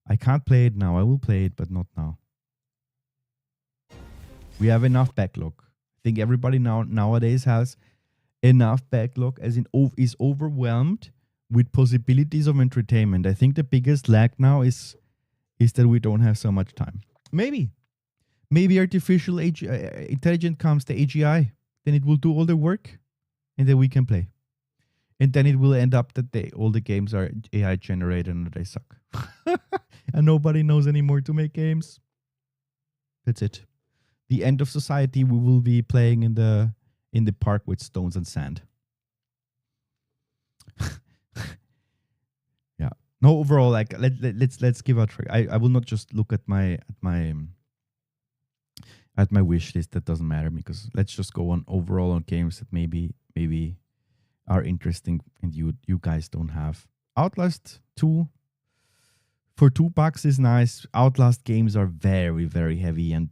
A: I can't play it now. I will play it, but not now. We have enough backlog. I think everybody nowadays has enough backlog, as in is overwhelmed with possibilities of entertainment. I think the biggest lag now is that we don't have so much time. Maybe artificial intelligence comes, the AGI, then it will do all the work, and then we can play. And then it will end up that all the games are AI generated and they suck. And nobody knows anymore to make games. That's it. The end of society, we will be playing in the park with stones and sand. Yeah. No, overall, like let's give a try. I will not just look at my wish list. That doesn't matter, because let's just go on overall on games that maybe are interesting and you guys don't have. Outlast 2 for $2 is nice. Outlast games are very, very heavy and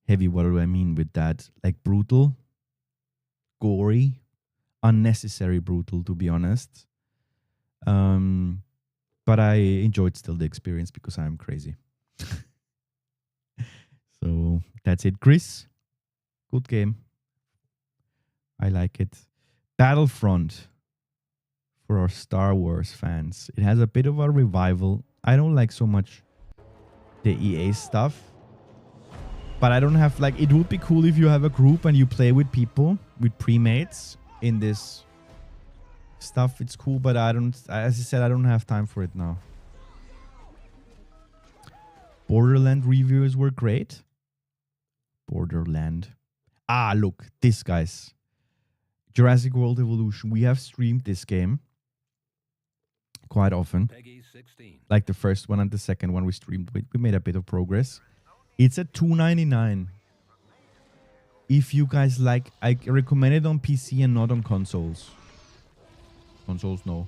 A: heavy. What do I mean with that? Like brutal, gory, unnecessary brutal, to be honest. But I enjoyed still the experience because I'm crazy. So that's it. Chris, good game. I like it. Battlefront, for our Star Wars fans. It has a bit of a revival. I don't like so much the EA stuff. But I don't have, like, it would be cool if you have a group and you play with people, with pre-mates in this stuff. It's cool, but as I said, I don't have time for it now. Borderland reviews were great. Borderland. Look, this, guys. Jurassic World Evolution. We have streamed this game quite often. Like the first one and the second one we streamed. We made a bit of progress. It's at $2.99. If you guys like, I recommend it on PC and not on consoles. Consoles, no.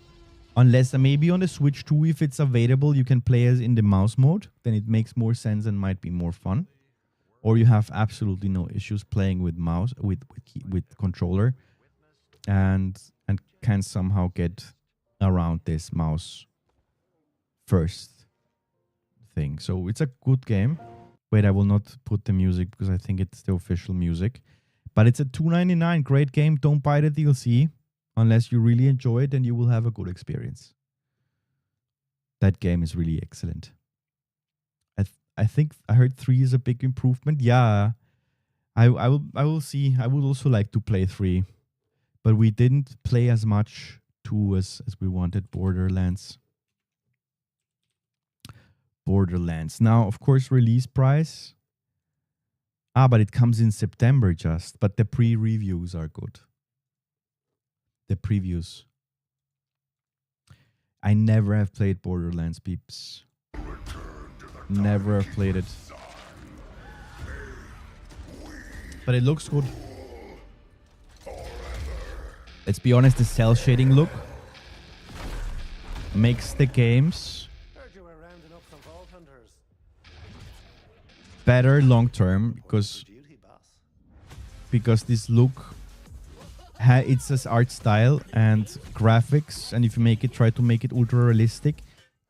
A: Unless maybe on the Switch too, if it's available, you can play as in the mouse mode. Then it makes more sense and might be more fun. Or you have absolutely no issues playing with mouse, with controller, and can somehow get around this mouse first thing. So it's a good game. Wait, I will not put the music because I think it's the official music. But it's a $2.99. Great game. Don't buy the DLC unless you really enjoy it, and you will have a good experience. That game is really excellent. I think I heard 3 is a big improvement. Yeah, I will see. I would also like to play 3, but we didn't play as much 2 as we wanted. Borderlands. Now, of course, release price. But it comes in September just. But the pre-reviews are good. The previews. I never have played Borderlands, peeps. Never have played it. But it looks good. Let's be honest, the cell shading look makes the games better long term because this look it's this art style and graphics, and if you try to make it ultra realistic,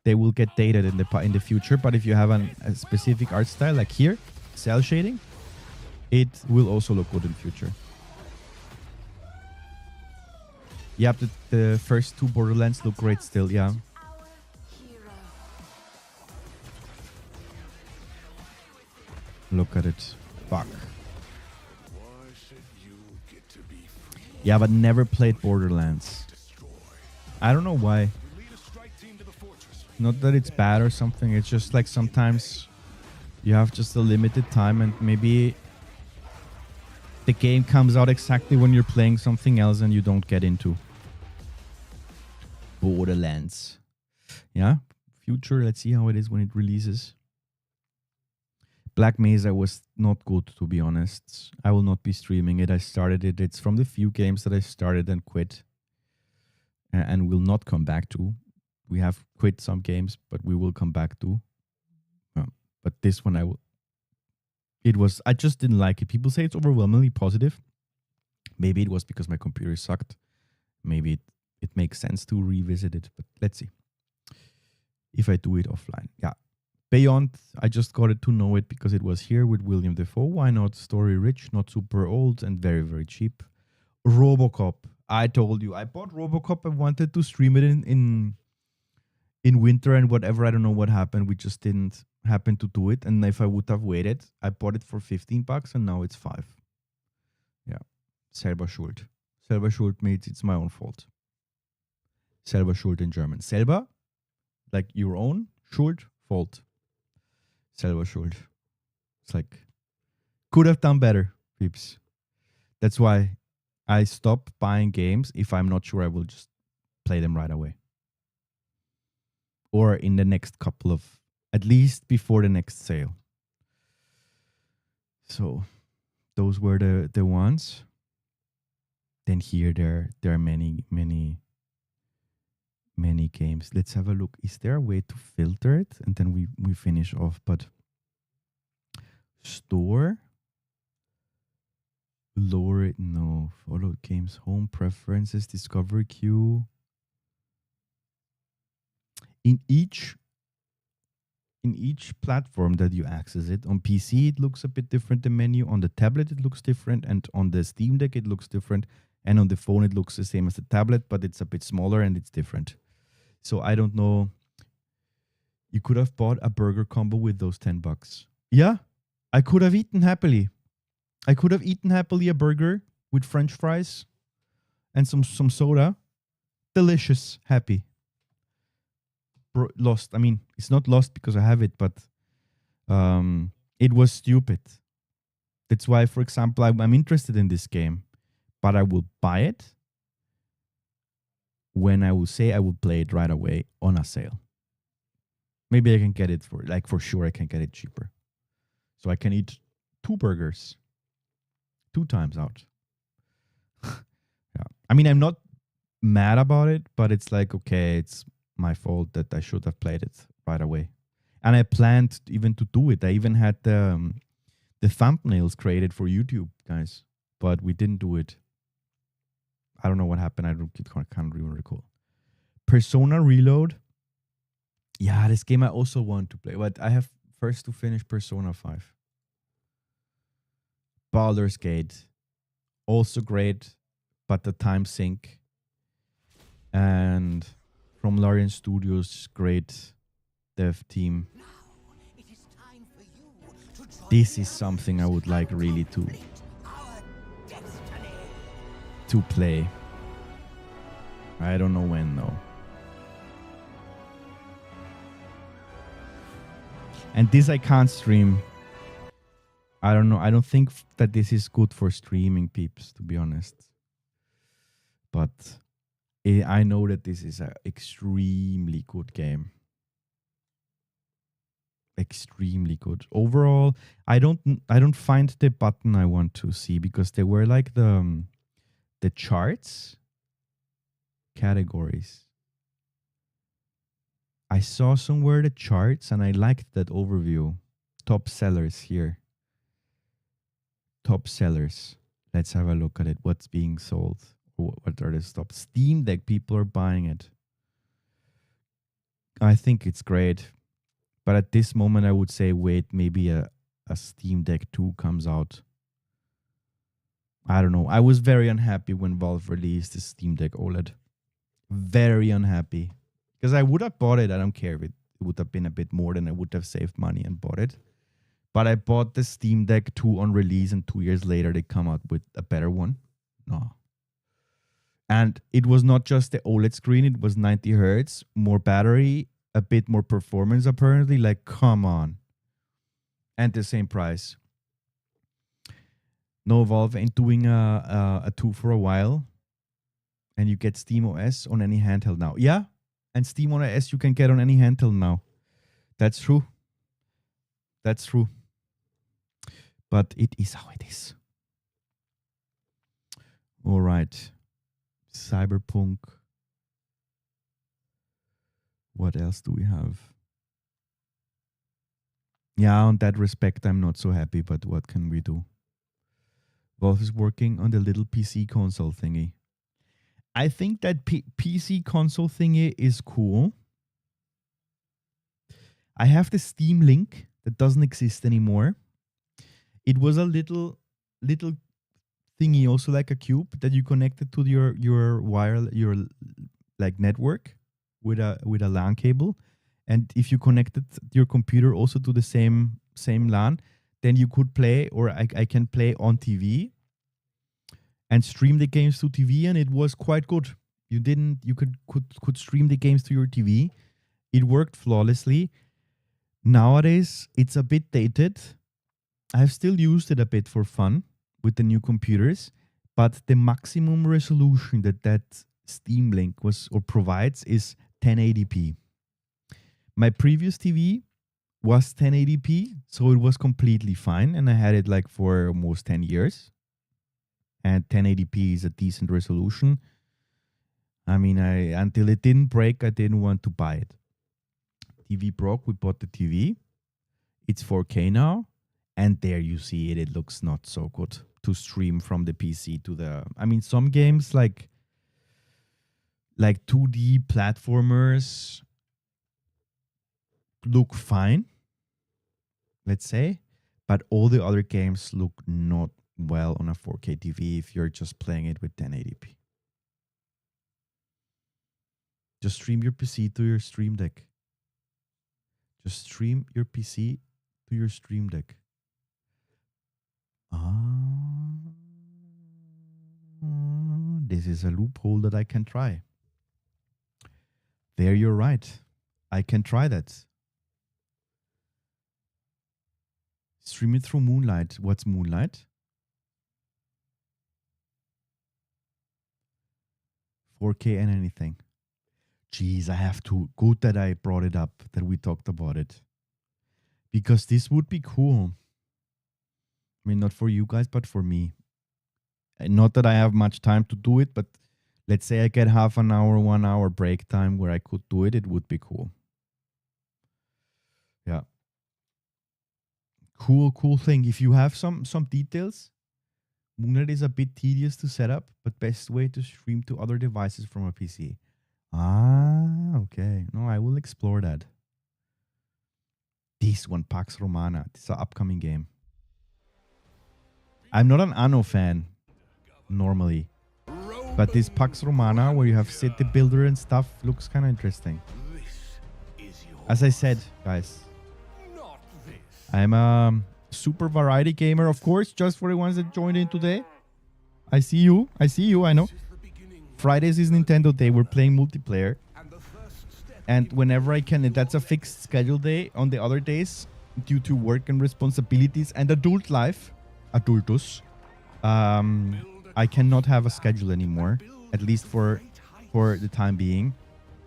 A: they will get dated in the future. But if you have a specific art style like here, cell shading, it will also look good in future. Yeah, the first 2 Borderlands look great still, yeah. Look at it. Fuck. Yeah, but never played Borderlands. I don't know why. Not that it's bad or something. It's just like sometimes you have just a limited time, and maybe the game comes out exactly when you're playing something else and you don't get into Borderlands. Yeah, future. Let's see how it is when it releases. Black Mesa was not good, to be honest. I will not be streaming it. I started it. It's from the few games that I started and quit and will not come back to. We have quit some games, but we will come back to. But this one, I just didn't like it. People say it's overwhelmingly positive. Maybe it was because my computer sucked. Maybe it makes sense to revisit it, but let's see if I do it offline. Yeah. Beyond, I just got it to know it because it was here with William Dafoe. Why not? Story rich, not super old, and very, very cheap. RoboCop. I told you. I bought RoboCop. I wanted to stream it in winter and whatever. I don't know what happened. We just didn't happen to do it. And if I would have waited, I bought it for $15 and now it's 5. Yeah. Selber schuld. Selber schuld means it's my own fault. Selber schuld in German. Selber, like your own, schuld, fault. Selber schuld. It's like, could have done better, peeps. That's why I stop buying games if I'm not sure I will just play them right away. Or in the next couple of, at least before the next sale. So those were the ones. Then here there are many games. Let's have a look. Is there a way to filter it? And then we finish off. But store, lower it. No. Follow games, home preferences, discovery queue. In each platform that you access it, on PC it looks a bit different, the menu. On the tablet it looks different, and on the Steam Deck it looks different, and on the phone it looks the same as the tablet, but it's a bit smaller and it's different. So I don't know. You could have bought a burger combo with those $10. Yeah, I could have eaten happily. I could have eaten happily a burger with French fries and some soda. Delicious, happy. Lost. I mean, it's not lost because I have it, but it was stupid. That's why, for example, I'm interested in this game, but I will buy it when I will say I will play it right away on a sale. Maybe I can get it for sure I can get it cheaper. So I can eat 2 burgers 2 times out. Yeah. I mean, I'm not mad about it, but it's like, okay, it's my fault that I should have played it right away. And I planned even to do it. I even had the thumbnails created for YouTube, guys, but we didn't do it. I don't know what happened. I can't even recall. Persona Reload. Yeah, this game I also want to play, but I have first to finish Persona 5. Baldur's Gate. Also great, but the time sink. And from Larian Studios, great dev team. This is something I would like really to play. I don't know when though. And this I can't stream. I don't know. I don't think that this is good for streaming, peeps, to be honest. But I know that this is an extremely good game. Extremely good. Overall, I don't find the button I want to see because they were like the charts categories. I saw somewhere the charts and I liked that overview. Top sellers here. Top sellers. Let's have a look at it. What's being sold? What are the top? Steam Deck, people are buying it. I think it's great. But at this moment, I would say wait, maybe a Steam Deck 2 comes out. I don't know. I was very unhappy when Valve released the Steam Deck OLED. Very unhappy. Because I would have bought it. I don't care if it would have been a bit more than I would have saved money and bought it. But I bought the Steam Deck 2 on release and 2 years later they come out with a better one. No. And it was not just the OLED screen. It was 90 hertz, more battery, a bit more performance apparently. Like, come on. And the same price. No, Valve ain't doing a 2 for a while. And you get SteamOS on any handheld now. Yeah. And SteamOS you can get on any handheld now. That's true. That's true. But it is how it is. All right. Cyberpunk. What else do we have? Yeah, on that respect, I'm not so happy, but what can we do? Valve is working on the little PC console thingy. I think that PC console thingy is cool. I have the Steam Link that doesn't exist anymore. It was a little thingy, also like a cube that you connected to your like network with a LAN cable, and if you connected your computer also to the same LAN, then you could play, or I can play on TV and stream the games to TV, and it was quite good. You could stream the games to your TV. It worked flawlessly. Nowadays, it's a bit dated. I've still used it a bit for fun with the new computers, but the maximum resolution that Steam Link provides is 1080p. My previous TV was 1080p, so it was completely fine, and I had it like for almost 10 years. And 1080p is a decent resolution. I mean, until it didn't break, I didn't want to buy it. TV broke, we bought the TV. It's 4K now. And there you see it. It looks not so good to stream from the PC to the... I mean, some games like 2D platformers look fine, let's say. But all the other games look not well on a 4K TV if you're just playing it with 1080p. Just stream your PC to your Stream Deck. Just stream your PC to your Stream Deck. This is a loophole that I can try. There, you're right. I can try that. Stream it through Moonlight. What's Moonlight? 4K and anything. Jeez, I have to. Good that I brought it up, that we talked about it. Because this would be cool. I mean, not for you guys, but for me. And not that I have much time to do it, but let's say I get half an hour, 1 hour break time where I could do it. It would be cool. Yeah. Cool thing. If you have some details, Moonlight is a bit tedious to set up, but best way to stream to other devices from a PC. Ah, okay. No, I will explore that. This one, Pax Romana. This is an upcoming game. I'm not an Anno fan, normally. But this Pax Romana, where you have city builder and stuff, looks kind of interesting. As I said, guys, I'm a super variety gamer, of course, just for the ones that joined in today. I see you. I know. Fridays is Nintendo Day. We're playing multiplayer. And whenever I can, that's a fixed schedule day. On the other days, due to work and responsibilities and adult life, adultus, I cannot have a schedule anymore, at least for the time being.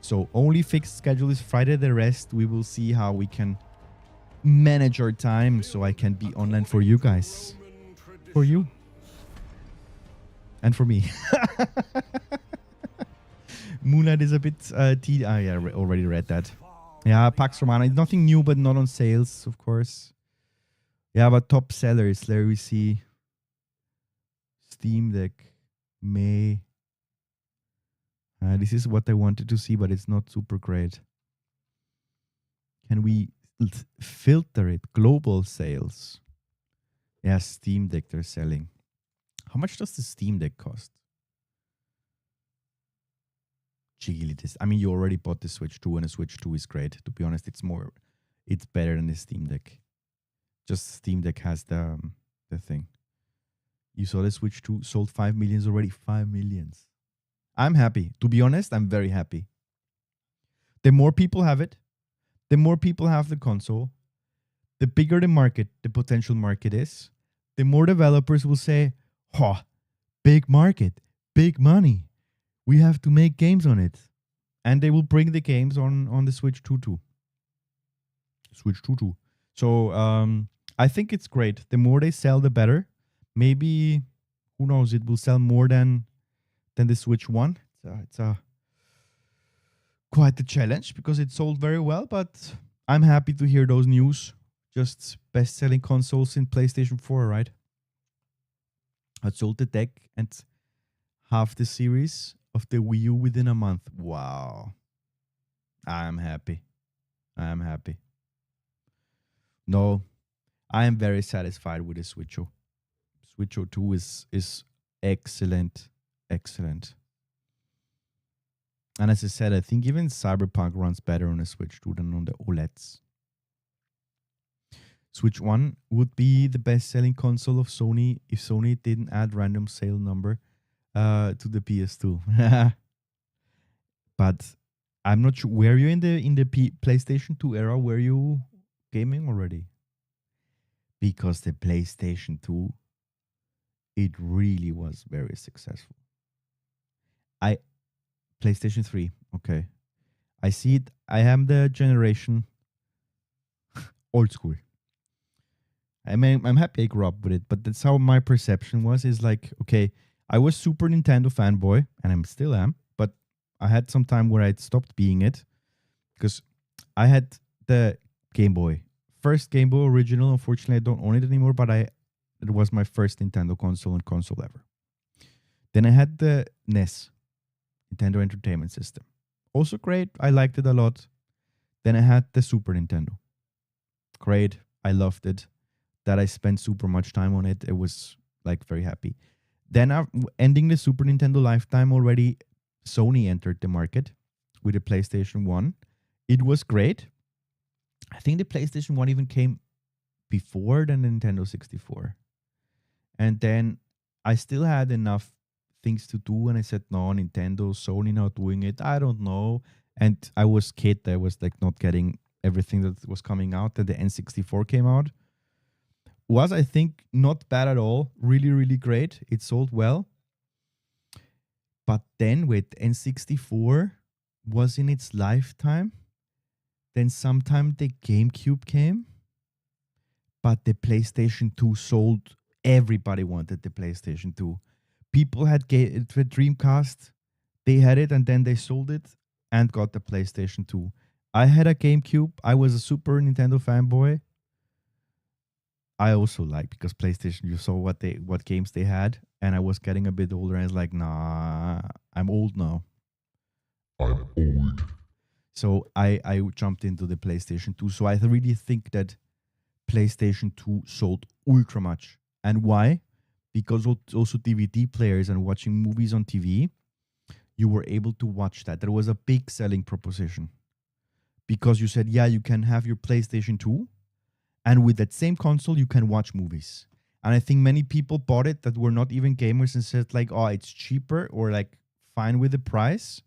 A: So only fixed schedule is Friday. The rest, we will see how we can manage our time so I can be online for you guys. For you. And for me. Moonlight is a bit yeah, already read that. Yeah, Pax Romana is nothing new, but not on sales, of course. Yeah, but top sellers. There we see Steam Deck, May. This is what I wanted to see, but it's not super great. Can we filter it? Global sales. Yeah, Steam Deck they're selling. How much does the Steam Deck cost? Jiggly, I mean, you already bought the Switch 2, and the Switch 2 is great. To be honest, it's better than the Steam Deck. Just Steam Deck has the thing. You saw the Switch 2 sold 5 million already. 5 millions. I'm happy. To be honest, I'm very happy. The more people have it, the more people have the console, the bigger the market, the potential market is, the more developers will say, "Oh, big market, big money. We have to make games on it." And they will bring the games on the Switch 2 too. Switch 2 too. So I think it's great. The more they sell, the better. Maybe, who knows, it will sell more than the Switch 1. It's quite a challenge because it sold very well, but I'm happy to hear those news. Just best-selling consoles in PlayStation 4, right? I sold the deck and half the series of the Wii U within a month. Wow. I'm happy. No, I am very satisfied with the Switch 2. Switch 2 is excellent. Excellent. And as I said, I think even Cyberpunk runs better on a Switch 2 than on the OLEDs. Switch 1 would be the best-selling console of Sony if Sony didn't add random sale number to the PS2. But I'm not sure. Were you in the PlayStation 2 era? Were you gaming already? Because the PlayStation 2, it really was very successful. PlayStation 3, okay. I see it. I am the generation old school. I mean, I'm happy I grew up with it, but that's how my perception was. Is like, okay, I was Super Nintendo fanboy, and I still am, but I had some time where I stopped being it because I had the Game Boy. First Game Boy original. Unfortunately, I don't own it anymore, but it was my first Nintendo console ever. Then I had the NES, Nintendo Entertainment System. Also great. I liked it a lot. Then I had the Super Nintendo. Great. I loved it. That I spent super much time on it. It was like very happy. Then ending the Super Nintendo lifetime already, Sony entered the market with the PlayStation 1. It was great. I think the PlayStation 1 even came before the Nintendo 64. And then I still had enough things to do, and I said, no, Nintendo, Sony not doing it. I don't know. And I was kid. I was like not getting everything that was coming out. Then the N64 came out. Was, I think, not bad at all. Really, really great. It sold well. But then with N64 was in its lifetime. Then sometime the GameCube came. But the PlayStation 2 sold. Everybody wanted the PlayStation 2. People had the Dreamcast. They had it and then they sold it and got the PlayStation 2. I had a GameCube. I was a Super Nintendo fanboy. I also like, because PlayStation, you saw what games they had, and I was getting a bit older, and I was like, nah, I'm old now.
B: I'm old.
A: So I jumped into the PlayStation 2. So I really think that PlayStation 2 sold ultra much. And why? Because also DVD players and watching movies on TV, you were able to watch that. That was a big selling proposition. Because you said, yeah, you can have your PlayStation 2, and with that same console, you can watch movies. And I think many people bought it that were not even gamers and said like, oh, it's cheaper or like fine with the price.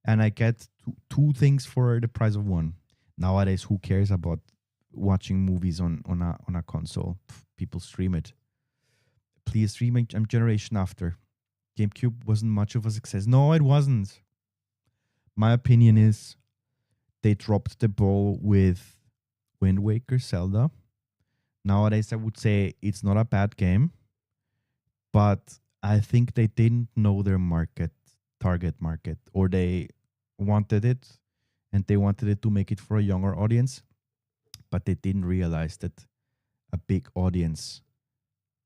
A: And I get two things for the price of one. Nowadays, who cares about watching movies on a console? People stream it. Please stream a generation after. GameCube wasn't much of a success. No, it wasn't. My opinion is they dropped the ball with Wind Waker, Zelda. Nowadays, I would say it's not a bad game, but I think they didn't know their target market, or they wanted it and they wanted it to make it for a younger audience, but they didn't realize that a big audience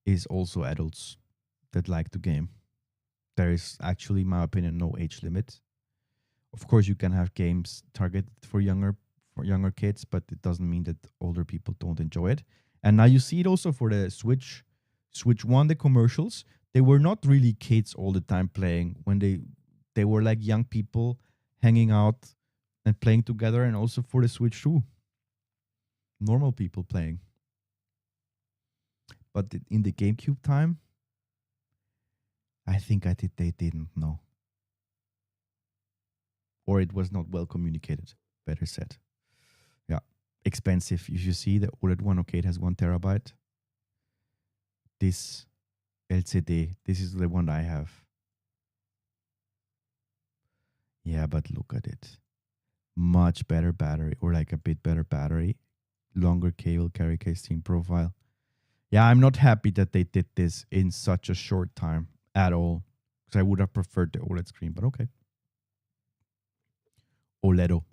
A: is also adults that like the game. There is actually, in my opinion, no age limit. Of course, you can have games targeted for younger kids, but it doesn't mean that older people don't enjoy it. And now you see it also for the Switch. Switch 1, the commercials, they were not really kids all the time playing. When they were like young people hanging out and playing together, and also for the Switch 2. Normal people playing. But in the GameCube time, I think they didn't know. Or it was not well communicated, better said. Yeah, expensive. If you see the OLED one, okay, it has 1 terabyte. This LCD, this is the one I have. Yeah, but look at it. Much better battery, or like a bit better battery. Longer cable carry case team profile. Yeah, I'm not happy that they did this in such a short time at all. Because I would have preferred the OLED screen, but okay. OLEDO.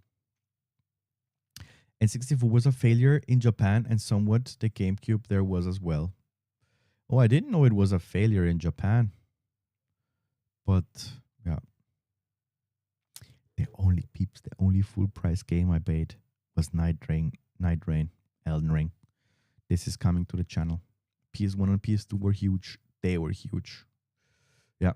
A: N64 was a failure in Japan, and somewhat the GameCube there was as well. Oh, I didn't know it was a failure in Japan. But, yeah. The only full price game I paid was Night Rain, Elden Ring. This is coming to the channel. PS1 and PS2 were huge. They were huge. Yeah.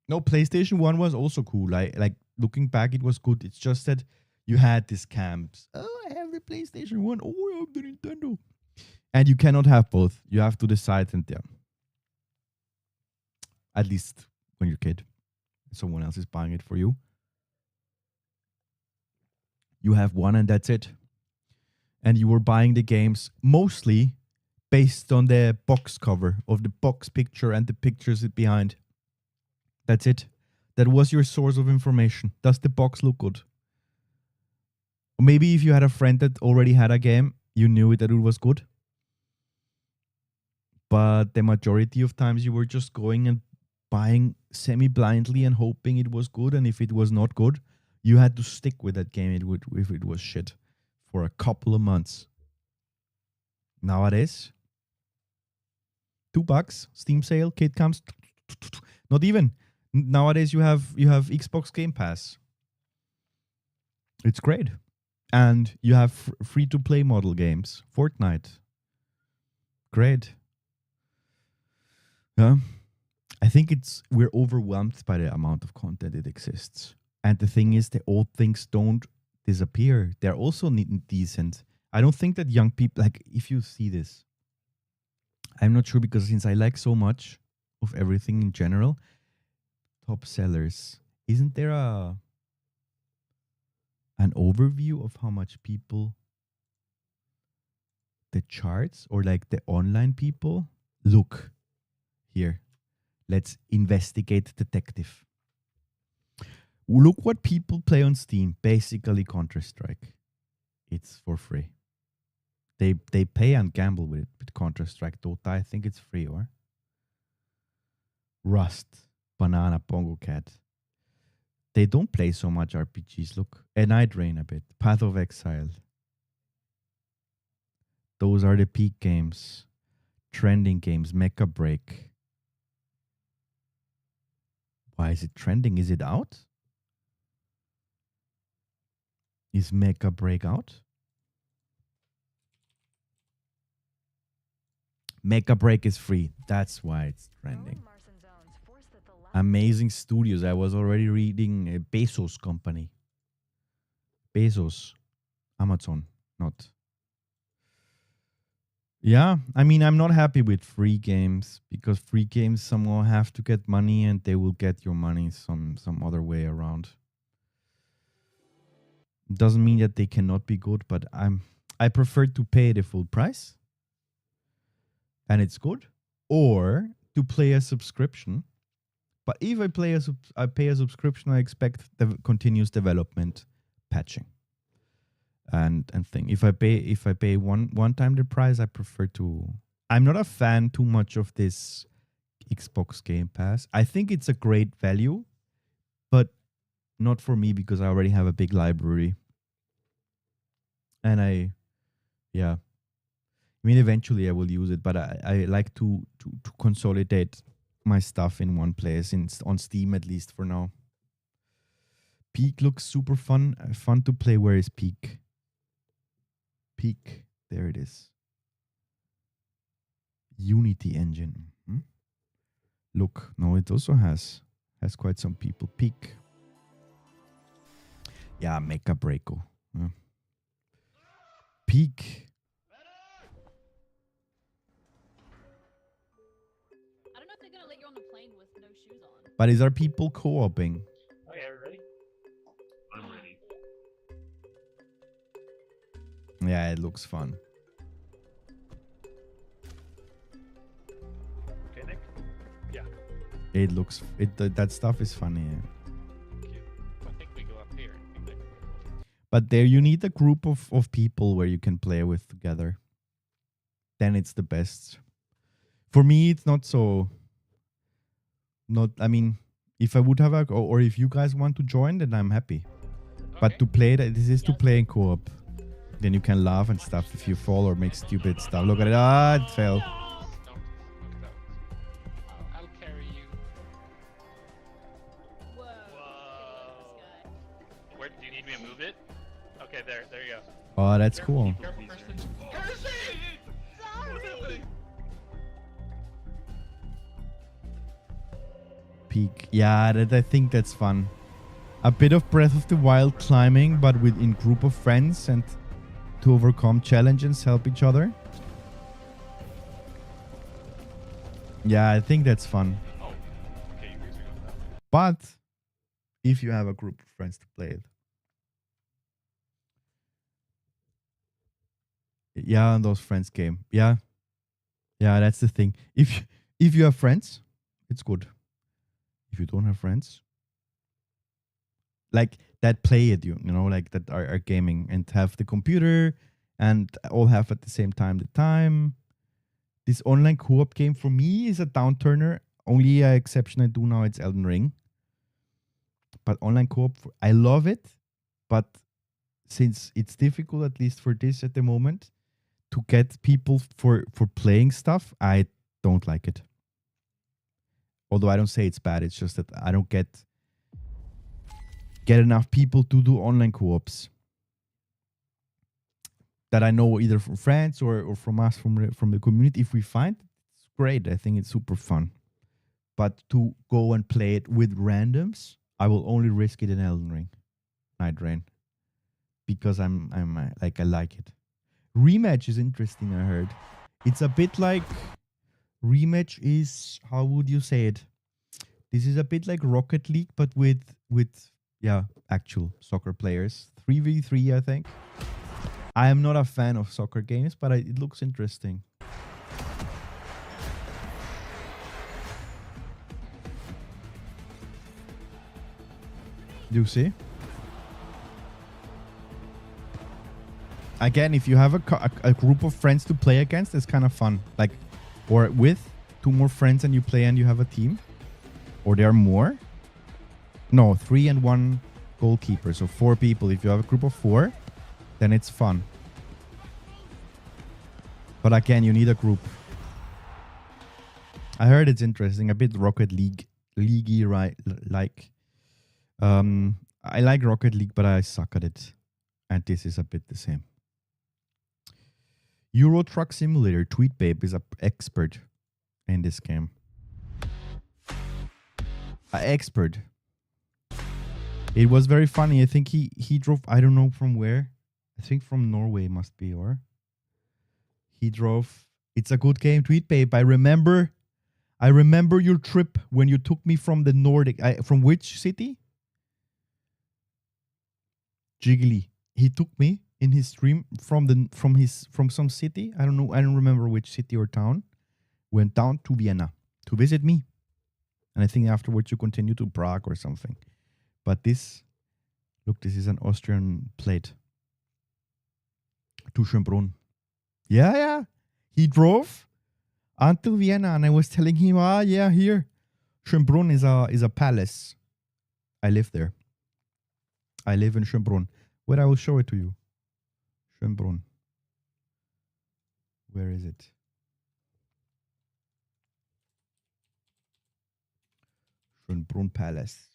A: No, PlayStation 1 was also cool. Like looking back, it was good. It's just that you had these camps. Oh, I have the PlayStation 1. Oh, I have the Nintendo. And you cannot have both. You have to decide, and yeah. At least when you're a kid. Someone else is buying it for you. You have one and that's it. And you were buying the games mostly based on the box cover of the box picture and the pictures behind. That's it. That was your source of information. Does the box look good? Or maybe if you had a friend that already had a game, you knew that it was good. But the majority of times you were just going and buying semi-blindly and hoping it was good. And if it was not good, you had to stick with that game if it was shit for a couple of months. Nowadays, $2, Steam sale, kit comes. Not even. Nowadays you have Xbox Game Pass. It's great. And you have free-to-play model games. Fortnite. Great. Yeah. I think we're overwhelmed by the amount of content that exists. And the thing is, the old things don't disappear. They're also decent. I don't think that young people, like, if you see this, I'm not sure, because since I like so much of everything in general, top sellers, isn't there an overview of how much people, the charts, or like the online people? Look, here, let's investigate detective. Look what people play on Steam. Basically Counter-Strike. It's for free. They pay and gamble with it. With Counter-Strike, Dota, I think it's free, or? Rust, Banana, Bongo Cat. They don't play so much RPGs. Look, A Night Rain a bit. Path of Exile. Those are the peak games. Trending games. Mecha Break. Why is it trending? Is it out? Is Mecha Breakout? Mecha Break is free. That's why it's trending. Amazing Studios. I was already reading Bezos company. Bezos. Amazon. Not. Yeah, I mean, I'm not happy with free games because free games somehow have to get money and they will get your money some other way around. Doesn't mean that they cannot be good, but I prefer to pay the full price and it's good, or to play a subscription. But if I pay a subscription, I expect the continuous development, patching, and thing. If I pay one time the price, I prefer to. I'm not a fan too much of this Xbox Game Pass. I think it's a great value, but not for me because I already have a big library. And I mean, eventually I will use it, but I like to consolidate my stuff in one place, on Steam at least for now. Peak looks super fun to play. Where is Peak? Peak, there it is. Unity engine. Look, no, it also has quite some people. Peak. Yeah, Mecha Breako. Yeah. Peak.
I: I don't know if they're gonna let you on the plane with no shoes on.
A: But is our people co-oping?
J: Okay, ready? I'm ready.
A: Yeah, it looks fun.
J: Okay, Nick? Yeah.
A: It looks that stuff is funny. Yeah.
J: I think we go up here.
A: But there you need a group of people where you can play with together. Then it's the best. For me, it's not so. I mean, if I would have or if you guys want to join, then I'm happy. Okay. But to play this is to play in co-op. Then you can laugh and stuff if you fall or make stupid stuff. Look at it. It fell.
J: I'll carry you.
I: Whoa.
J: Where do you need me to move it? Okay, there you go.
A: Oh, that's cool. Peak. Yeah, I think that's fun. A bit of Breath of the Wild climbing, but within group of friends and to overcome challenges, help each other. Yeah, I think that's fun.
J: Oh, okay, you guys are going that way.
A: But if you have a group of friends to play it. Yeah, and those friends game. Yeah. Yeah, that's the thing. If you have friends, it's good. If you don't have friends, like that play it, you know, like that are gaming and have the computer and all have at the same time the time. This online co-op game for me is a downturner. Only an exception I do now, it's Elden Ring. But online co-op, I love it. But since it's difficult, at least for this at the moment, to get people for playing stuff, I don't like it. Although I don't say it's bad, it's just that I don't get enough people to do online co-ops that I know either from friends or from us, from the community. If we find it, it's great. I think it's super fun. But to go and play it with randoms, I will only risk it in Elden Ring, Night Rain, because I like it. Rematch is interesting, I heard. It's a bit like Rematch is, how would you say it? This is a bit like Rocket League, but with actual soccer players. 3v3, I think. I am not a fan of soccer games, but it looks interesting. You see? Again, if you have a group of friends to play against, it's kind of fun. Like, or with 2 more friends and you play and you have a team. Or there are more. No, 3 and 1 goalkeeper. So 4 people. If you have a group of 4, then it's fun. But again, you need a group. I heard it's interesting. A bit Rocket League-y, right? Like, I like Rocket League, but I suck at it. And this is a bit the same. Euro Truck Simulator. Tweet Babe is an expert in this game. An expert. It was very funny. I think he drove, I don't know from where. I think from Norway must be, or he drove. It's a good game, Tweet Babe. I remember your trip when you took me from the Nordic. From which city? Jiggly. He took me in his stream from some city. I don't know. I don't remember which city or town. Went down to Vienna to visit me. And I think afterwards you continue to Prague or something. But this, look, this is an Austrian plate. To Schönbrunn. Yeah. He drove until Vienna, and I was telling him, yeah, here. Schönbrunn is a palace. I live there. I live in Schönbrunn. Wait, I will show it to you. Schönbrunn. Where is it? Schönbrunn Palace.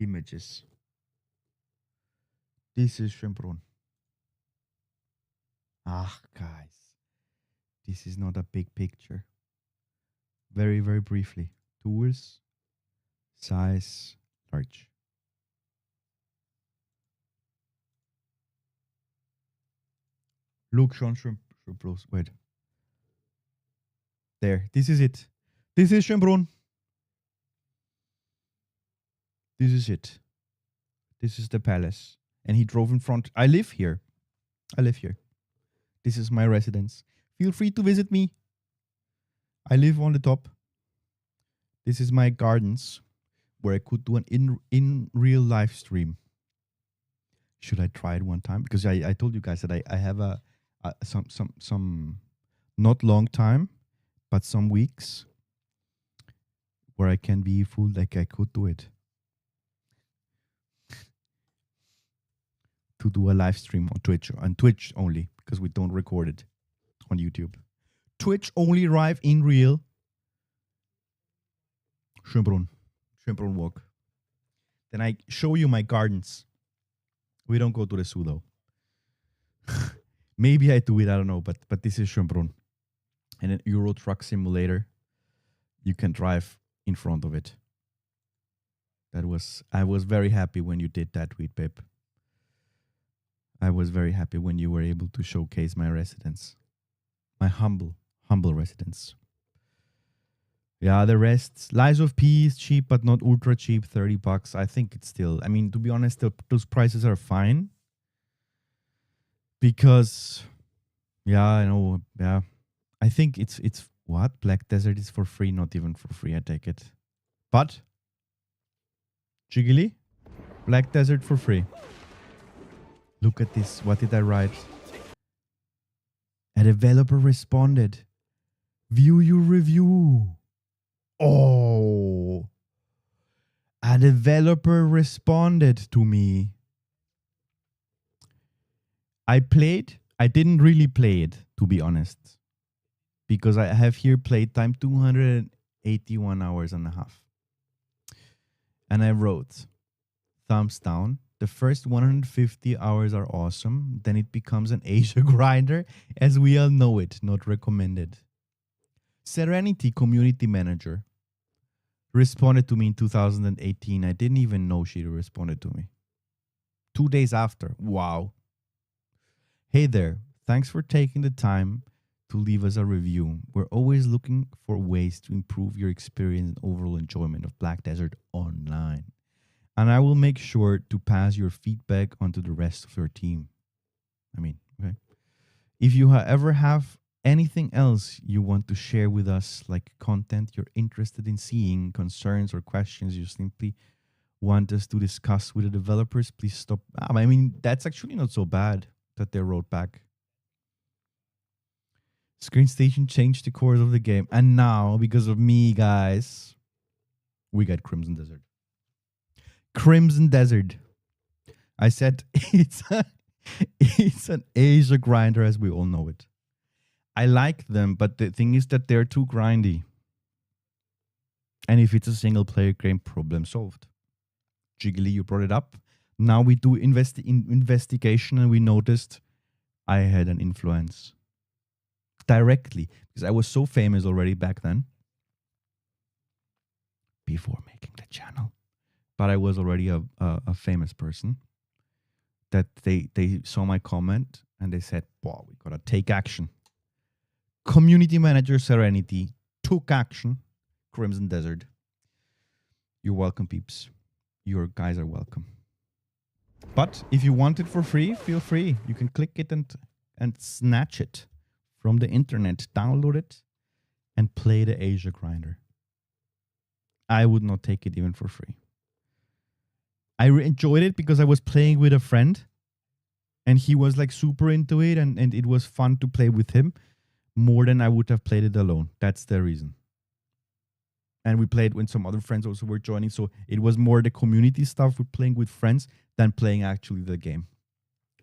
A: Images. This is Schönbrunn. Guys. This is not a big picture. Very, very briefly. Tools. Size. Large. Look, Schönbrunn. Wait. There. This is it. This is Schönbrunn. This is it. This is the palace. And he drove in front. I live here. This is my residence. Feel free to visit me. I live on the top. This is my gardens where I could do an in real live stream. Should I try it one time? Because I told you guys that I have some not long time, but some weeks where I can be full, like I could do it. To do a live stream on Twitch, and Twitch only, because we don't record it on YouTube. Twitch only live in real. Schönbrunn walk. Then I show you my gardens. We don't go to the zoo though. Maybe I do it, I don't know, but this is Schönbrunn. And an Euro Truck Simulator. You can drive in front of it. I was very happy when you did that, Tweet Babe. I was very happy when you were able to showcase my residence. My humble residence. Yeah, the rest. Lies of P is cheap, but not ultra cheap. $30. I think it's still, I mean, to be honest, those prices are fine. Because, yeah, I know. Yeah. I think it's what? Black Desert is for free. Not even for free, I take it. But, Jiggly, Black Desert for free. Look at this. What did I write? A developer responded. View your review. Oh. A developer responded to me. I didn't really play it, to be honest. Because I have here playtime 281 hours and a half. And I wrote, thumbs down. The first 150 hours are awesome. Then it becomes an Asia grinder, as we all know it, not recommended. Serenity community manager responded to me in 2018. I didn't even know she responded to me. 2 days after. Wow. Hey there. Thanks for taking the time to leave us a review. We're always looking for ways to improve your experience and overall enjoyment of Black Desert Online. And I will make sure to pass your feedback on to the rest of your team. Okay. If you ever have anything else you want to share with us, like content you're interested in seeing, concerns or questions you simply want us to discuss with the developers, please stop. That's actually not so bad that they wrote back. SkernStation changed the course of the game. And now, because of me, guys, we got Crimson Desert. Crimson Desert. I said it's an Asia grinder, as we all know it. I like them, but the thing is that they're too grindy. And if it's a single player game, problem solved. Jiggly, you brought it up. Now we do investigation, and we noticed I had an influence directly because I was so famous already back then before making the channel. But I was already a famous person that they saw my comment and they said, wow, we got to take action. Community manager Serenity took action. Crimson Desert. You're welcome, peeps. Your guys are welcome. But if you want it for free, feel free. You can click it and snatch it from the internet, download it, and play the Asia Grinder. I would not take it even for free. I enjoyed it because I was playing with a friend, and he was like super into it, and it was fun to play with him more than I would have played it alone. That's the reason. And we played when some other friends also were joining, so it was more the community stuff with playing with friends than playing actually the game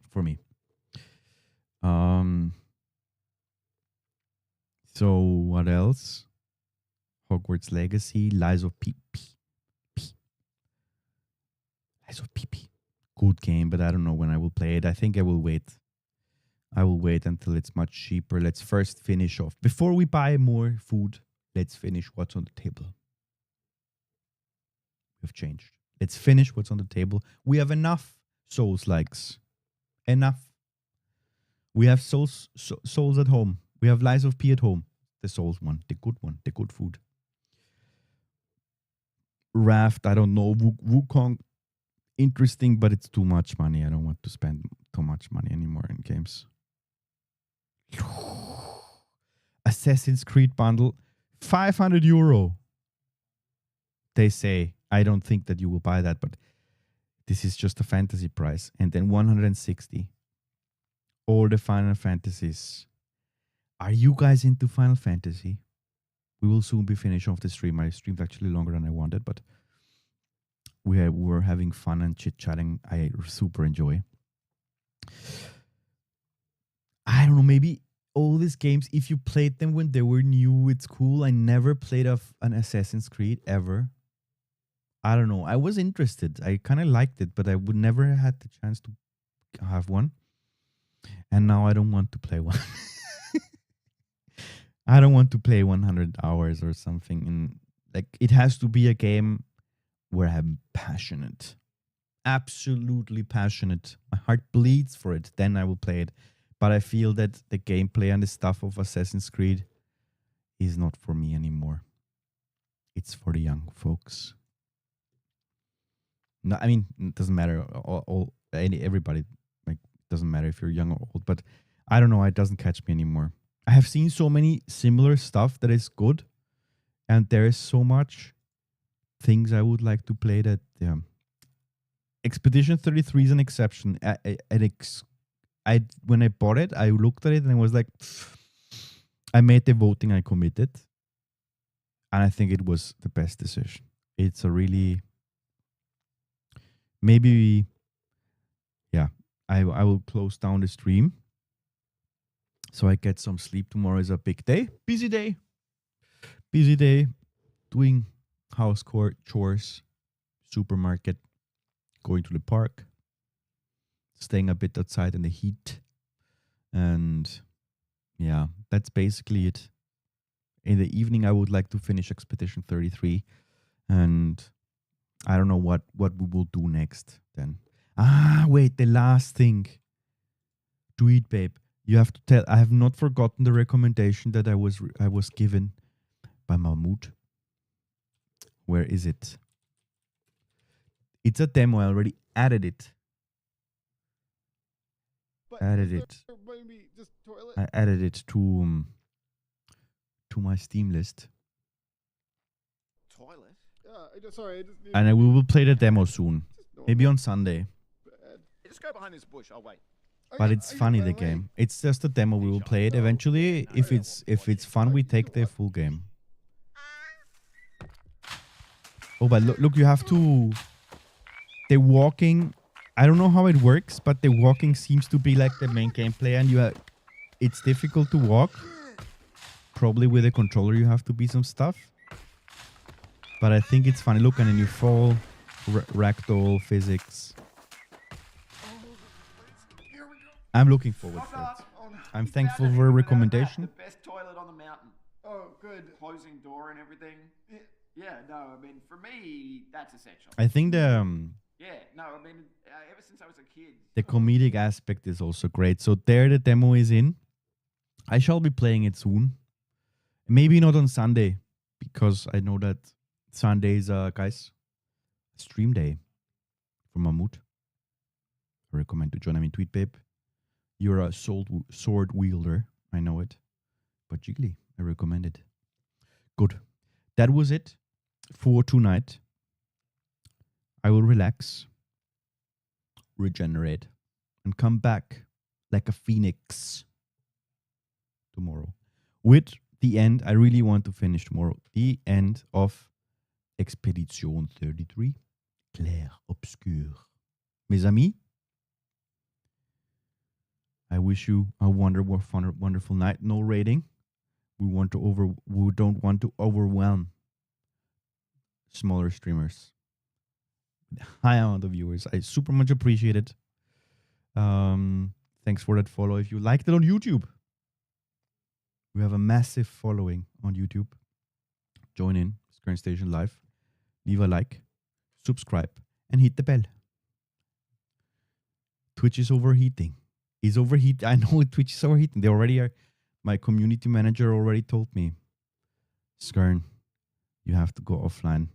A: for me. So what else? Hogwarts Legacy, Lies of P. Lies of PP. Good game, but I don't know when I will play it. I think I will wait. I will wait until it's much cheaper. Let's first finish off. Before we buy more food, let's finish what's on the table. We've changed. Let's finish what's on the table. We have enough Souls likes. Enough. We have Souls at home. We have Lies of P at home. The Souls one. The good food. Raft, I don't know. Wukong, interesting, but it's too much money. I don't want to spend too much money anymore in games. Assassin's Creed bundle, €500. They say, I don't think that you will buy that, but this is just a fantasy price. And then 160. All the Final Fantasies. Are you guys into Final Fantasy? We will soon be finished off the stream. My stream's actually longer than I wanted, but we were having fun and chit-chatting. I super enjoy. I don't know, maybe all these games, if you played them when they were new, it's cool. I never played an Assassin's Creed ever. I don't know. I was interested. I kind of liked it, but I would never had the chance to have one. And now I don't want to play one. I don't want to play 100 hours or something. And like, it has to be a game where I'm passionate. Absolutely passionate. My heart bleeds for it. Then I will play it. But I feel that the gameplay and the stuff of Assassin's Creed is not for me anymore. It's for the young folks. No, I mean, it doesn't matter. Everybody, like, doesn't matter if you're young or old. But I don't know. It doesn't catch me anymore. I have seen so many similar stuff that is good. And there is so much things I would like to play that, yeah. Expedition 33 is an exception. When I bought it, I looked at it and I was like, I made the voting, I committed. And I think it was the best decision. It's a really, maybe, yeah, I will close down the stream so I get some sleep. Tomorrow is a big day. Busy day. Busy day. Doing house chores, supermarket, going to the park, staying a bit outside in the heat. And yeah, that's basically it. In the evening, I would like to finish Expedition 33. And I don't know what we will do next then. Wait, the last thing. To eat, babe. You have to tell. I have not forgotten the recommendation that I was given by Mahmoud. Where is it? It's a demo. I already added it. I added it to my Steam list.
K: Toilet? Yeah, sorry.
A: And we will play the demo soon. Maybe on Sunday.
K: Just go behind this bush. I'll wait.
A: But it's funny, the game. It's just a demo. We will play it eventually. If it's fun, we take the full game. Oh, but look, you have to... The walking... I don't know how it works, but the walking seems to be like the main gameplay, and it's difficult to walk. Probably with a controller you have to be some stuff. But I think it's funny. Look, and then you fall. Ragdoll physics. I'm looking forward for it. I'm thankful for a recommendation.
K: The best toilet on the mountain. Oh, good. Closing door and everything. Yeah, no, I mean, for me, that's essential.
A: I think
K: Yeah, no, I mean, ever since I was a kid.
A: the comedic aspect is also great. So there the demo is in. I shall be playing it soon. Maybe not on Sunday, because I know that Sunday is, guys, stream day for Mammut. I recommend to join. I mean, Tweet Babe, you're a sword wielder. I know it. But Jiggly, I recommend it. Good. That was it for tonight. I will relax, regenerate, and come back like a phoenix tomorrow. With the end, I really want to finish tomorrow. The end of Expedition 33, Clair Obscur. Mes amis, I wish you a wonderful night. No rating. We don't want to overwhelm smaller streamers. High amount of viewers. I super much appreciate it. Thanks for that follow. If you liked it on YouTube, we have a massive following on YouTube. Join in SkernStation Live. Leave a like, subscribe, and hit the bell. Twitch is overheating. I know Twitch is overheating. They already are. My community manager already told me, Skern, you have to go offline.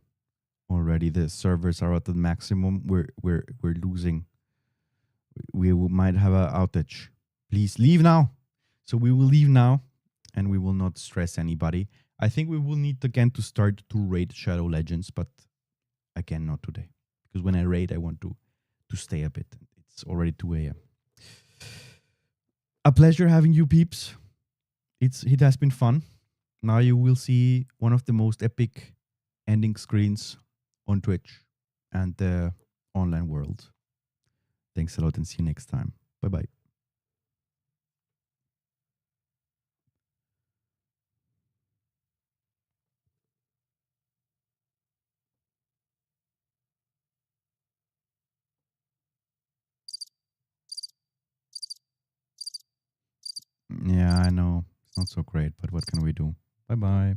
A: Already the servers are at the maximum. We're losing. We might have an outage. Please leave now. So we will leave now, and we will not stress anybody. I think we will need again to start to raid Shadow Legends, but again not today, because when I raid, I want to stay a bit. It's already 2 a.m. A pleasure having you, peeps. It has been fun. Now you will see one of the most epic ending screens on Twitch and the online world. Thanks a lot and see you next time. Bye-bye. Yeah, I know. It's not so great, but what can we do? Bye-bye.